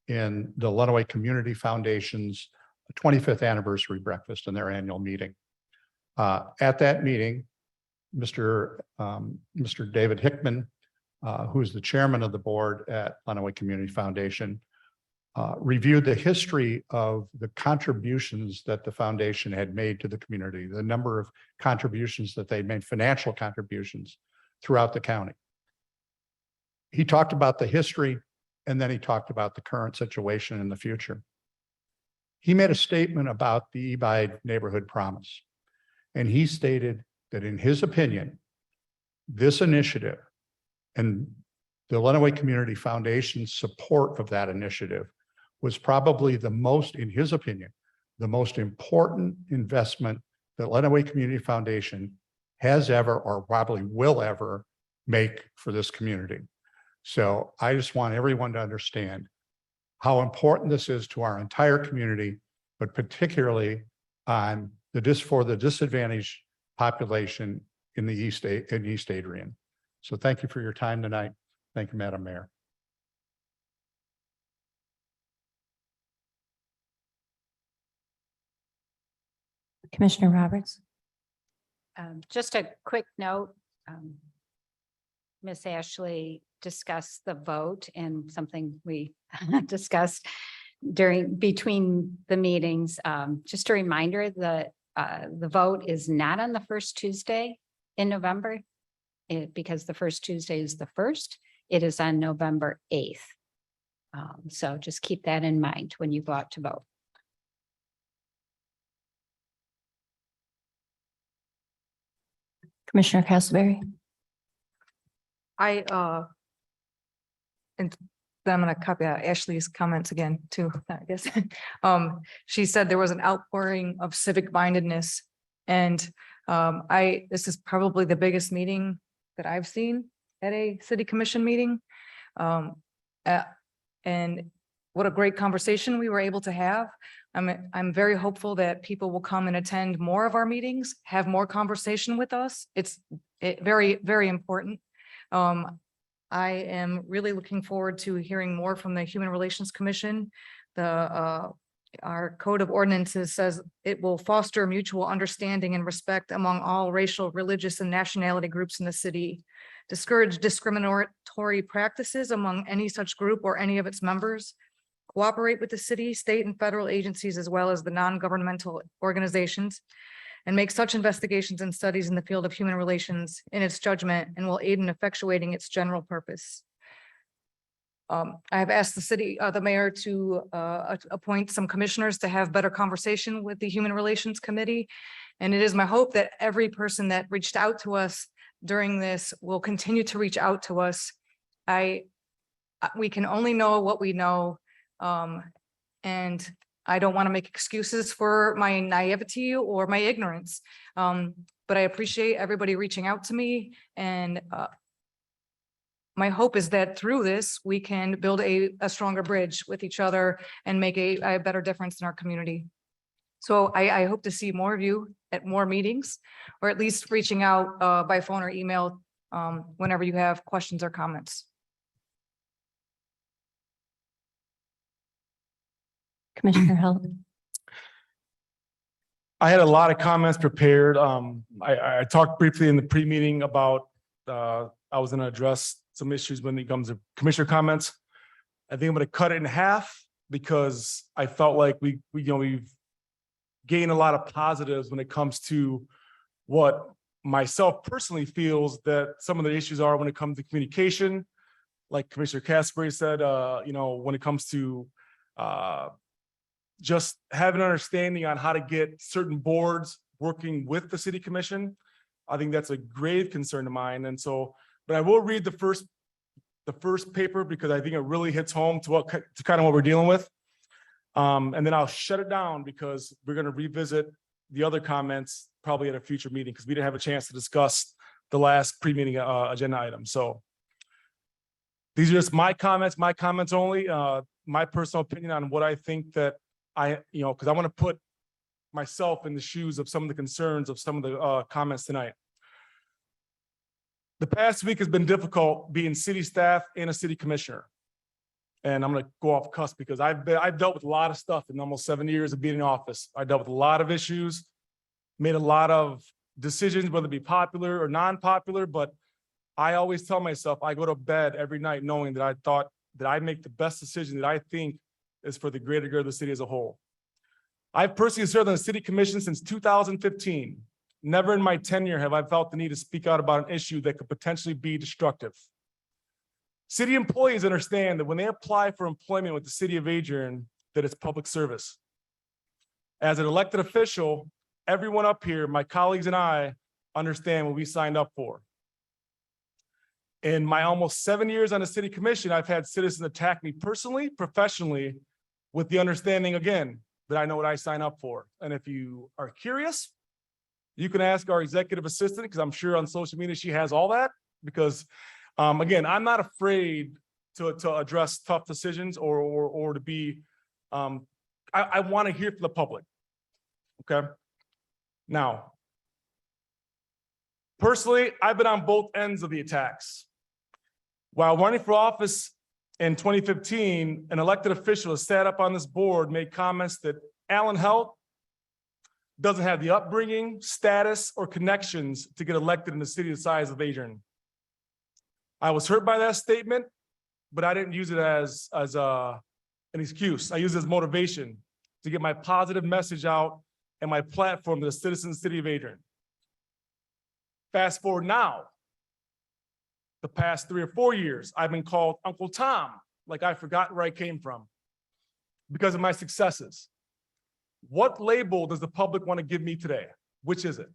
in the Lenawee Community Foundation's 25th anniversary breakfast in their annual meeting. At that meeting, Mr. David Hickman, who is the chairman of the board at Lenawee Community Foundation, reviewed the history of the contributions that the foundation had made to the community, the number of contributions that they made, financial contributions throughout the county. He talked about the history, and then he talked about the current situation in the future. He made a statement about the Ebi Neighborhood Promise, and he stated that in his opinion, this initiative and the Lenawee Community Foundation's support of that initiative was probably the most, in his opinion, the most important investment that Lenawee Community Foundation has ever or probably will ever make for this community. So I just want everyone to understand how important this is to our entire community, but particularly on for the disadvantaged population in the East Adrian. So thank you for your time tonight. Thank you, Madam Mayor. Commissioner Roberts. Just a quick note. Miss Ashley discussed the vote and something we discussed between the meetings. Just a reminder that the vote is not on the first Tuesday in November, because the first Tuesday is the 1st. It is on November 8th. So just keep that in mind when you go out to vote. Commissioner Castleberry. And then I'm going to copy Ashley's comments again too, I guess. She said there was an outpouring of civic mindedness, and this is probably the biggest meeting that I've seen at a city commission meeting. And what a great conversation we were able to have. I'm very hopeful that people will come and attend more of our meetings, have more conversation with us. It's very, very important. I am really looking forward to hearing more from the Human Relations Commission. Our code of ordinances says it will foster mutual understanding and respect among all racial, religious, and nationality groups in the city, discourage discriminatory practices among any such group or any of its members, cooperate with the city, state, and federal agencies, as well as the non-governmental organizations, and make such investigations and studies in the field of human relations in its judgment, and will aid in effectuating its general purpose. I have asked the mayor to appoint some commissioners to have better conversation with the Human Relations Committee. And it is my hope that every person that reached out to us during this will continue to reach out to us. We can only know what we know. And I don't want to make excuses for my naivety or my ignorance. But I appreciate everybody reaching out to me, and my hope is that through this, we can build a stronger bridge with each other and make a better difference in our community. So I hope to see more of you at more meetings, or at least reaching out by phone or email whenever you have questions or comments. Commissioner Halt. I had a lot of comments prepared. I talked briefly in the pre-meeting about, I was gonna address some issues when it comes to commissioner comments. I think I'm gonna cut it in half because I felt like we've gained a lot of positives when it comes to what myself personally feels that some of the issues are when it comes to communication. Like Commissioner Casper said, when it comes to just have an understanding on how to get certain boards working with the city commission. I think that's a grave concern of mine. And so, but I will read the first paper because I think it really hits home to kind of what we're dealing with. And then I'll shut it down because we're going to revisit the other comments probably at a future meeting because we didn't have a chance to discuss the last pre-meeting agenda item. So these are just my comments only, my personal opinion on what I think that because I want to put myself in the shoes of some of the concerns of some of the comments tonight. The past week has been difficult being city staff and a city commissioner. And I'm going to go off cusp because I've dealt with a lot of stuff in almost 7 years of being in office. I dealt with a lot of issues, made a lot of decisions, whether it be popular or non-popular, but I always tell myself I go to bed every night knowing that I thought that I make the best decision that I think is for the greater good of the city as a whole. I've personally served on the city commission since 2015. Never in my tenure have I felt the need to speak out about an issue that could potentially be destructive. City employees understand that when they apply for employment with the city of Adrian, that it's public service. As an elected official, everyone up here, my colleagues and I, understand what we signed up for. In my almost 7 years on the city commission, I've had citizens attack me personally, professionally, with the understanding, again, that I know what I sign up for. And if you are curious, you can ask our executive assistant, because I'm sure on social media she has all that. Because, again, I'm not afraid to address tough decisions or to be, I want to hear from the public. Okay. Now, personally, I've been on both ends of the attacks. While running for office in 2015, an elected official has sat up on this board, made comments that Allen Health doesn't have the upbringing, status, or connections to get elected in the city the size of Adrian. I was hurt by that statement, but I didn't use it as an excuse. I used it as motivation to get my positive message out and my platform to the citizens of the city of Adrian. Fast forward now, the past 3 or 4 years, I've been called Uncle Tom, like I forgot where I came from because of my successes. What label does the public want to give me today? Which is it?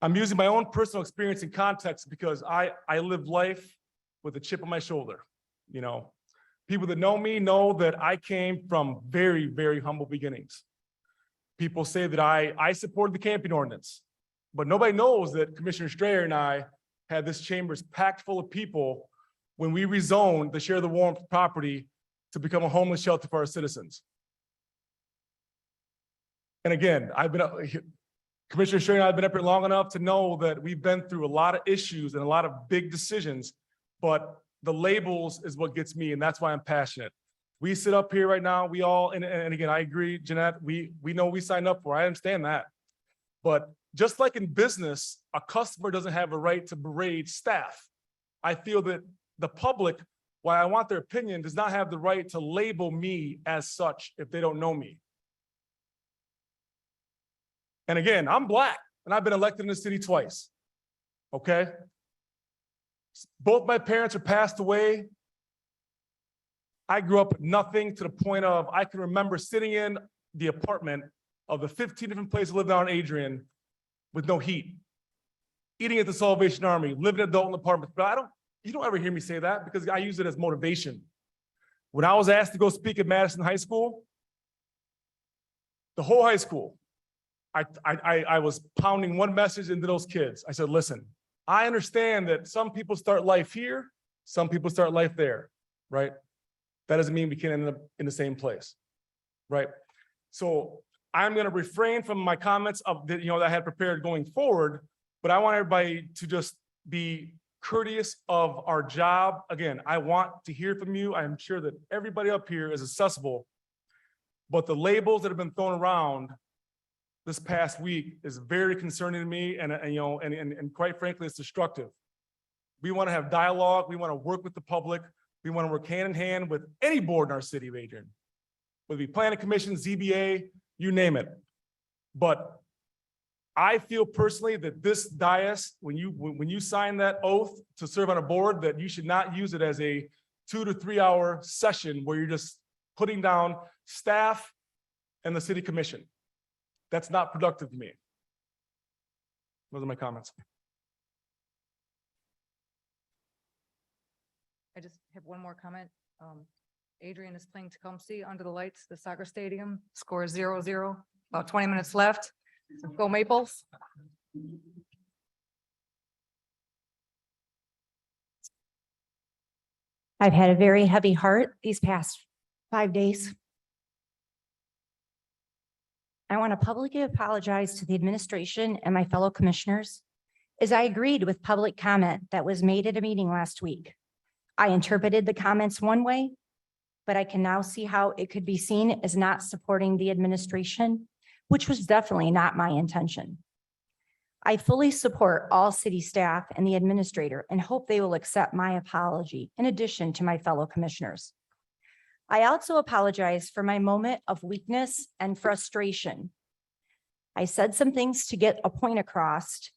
I'm using my own personal experience and context because I live life with a chip on my shoulder. You know, people that know me know that I came from very, very humble beginnings. People say that I supported the camping ordinance, but nobody knows that Commissioner Strayer and I had this chambers packed full of people when we rezoned the Share the Warmth property to become a homeless shelter for our citizens. And again, Commissioner Strayer and I have been up here long enough to know that we've been through a lot of issues and a lot of big decisions, but the labels is what gets me, and that's why I'm passionate. We sit up here right now, we all, and again, I agree, Jeanette, we know we signed up for, I understand that. But just like in business, a customer doesn't have a right to berate staff. I feel that the public, while I want their opinion, does not have the right to label me as such if they don't know me. And again, I'm Black, and I've been elected in the city twice, okay? Both my parents are passed away. I grew up with nothing to the point of I can remember sitting in the apartment of the 15 different places I lived down in Adrian with no heat, eating at the Salvation Army, living in adult apartments. But you don't ever hear me say that because I use it as motivation. When I was asked to go speak at Madison High School, the whole high school, I was pounding one message into those kids. I said, listen, I understand that some people start life here, some people start life there, right? That doesn't mean we can end up in the same place, right? So I'm going to refrain from my comments of that I had prepared going forward, but I want everybody to just be courteous of our job. Again, I want to hear from you. I am sure that everybody up here is accessible. But the labels that have been thrown around this past week is very concerning to me and quite frankly, it's destructive. We want to have dialogue. We want to work with the public. We want to work hand in hand with any board in our city of Adrian. Whether it be planning commission, ZBA, you name it. But I feel personally that this dais, when you sign that oath to serve on a board, that you should not use it as a 2 to 3 hour session where you're just putting down staff and the city commission. That's not productive to me. Those are my comments. I just have one more comment. Adrian is playing Tecumseh under the lights, the soccer stadium, score is 0-0, about 20 minutes left. Go Maples. I've had a very heavy heart these past 5 days. I want to publicly apologize to the administration and my fellow commissioners, as I agreed with public comment that was made at a meeting last week. I interpreted the comments one way, but I can now see how it could be seen as not supporting the administration, which was definitely not my intention. I fully support all city staff and the administrator and hope they will accept my apology in addition to my fellow commissioners. I also apologize for my moment of weakness and frustration. I said some things to get a point across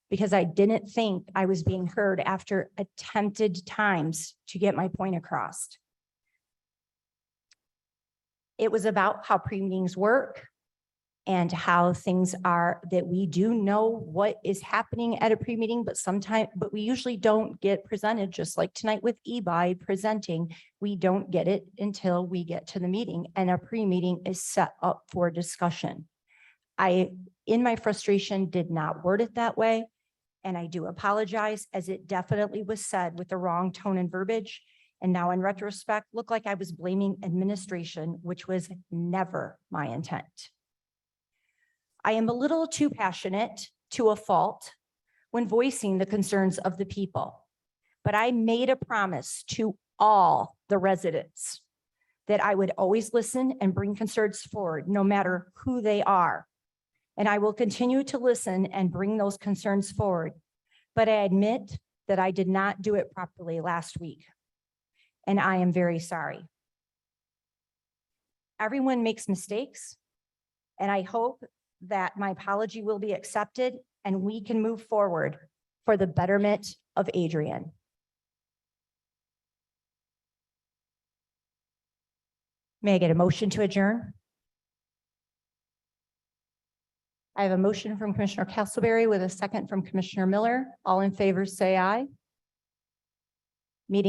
because I didn't think I was being heard after attempted times to get my point across. It was about how pre-meetings work and how things are, that we do know what is happening at a pre-meeting, but we usually don't get presented, just like tonight with Ebi presenting. We don't get it until we get to the meeting, and a pre-meeting is set up for discussion. I, in my frustration, did not word it that way, and I do apologize, as it definitely was said with the wrong tone and verbiage. And now in retrospect, look like I was blaming administration, which was never my intent. I am a little too passionate to a fault when voicing the concerns of the people, but I made a promise to all the residents that I would always listen and bring concerns forward, no matter who they are. And I will continue to listen and bring those concerns forward. But I admit that I did not do it properly last week, and I am very sorry. Everyone makes mistakes, and I hope that my apology will be accepted and we can move forward for the betterment of Adrian. May I get a motion to adjourn? I have a motion from Commissioner Castleberry with a second from Commissioner Miller. All in favor, say aye.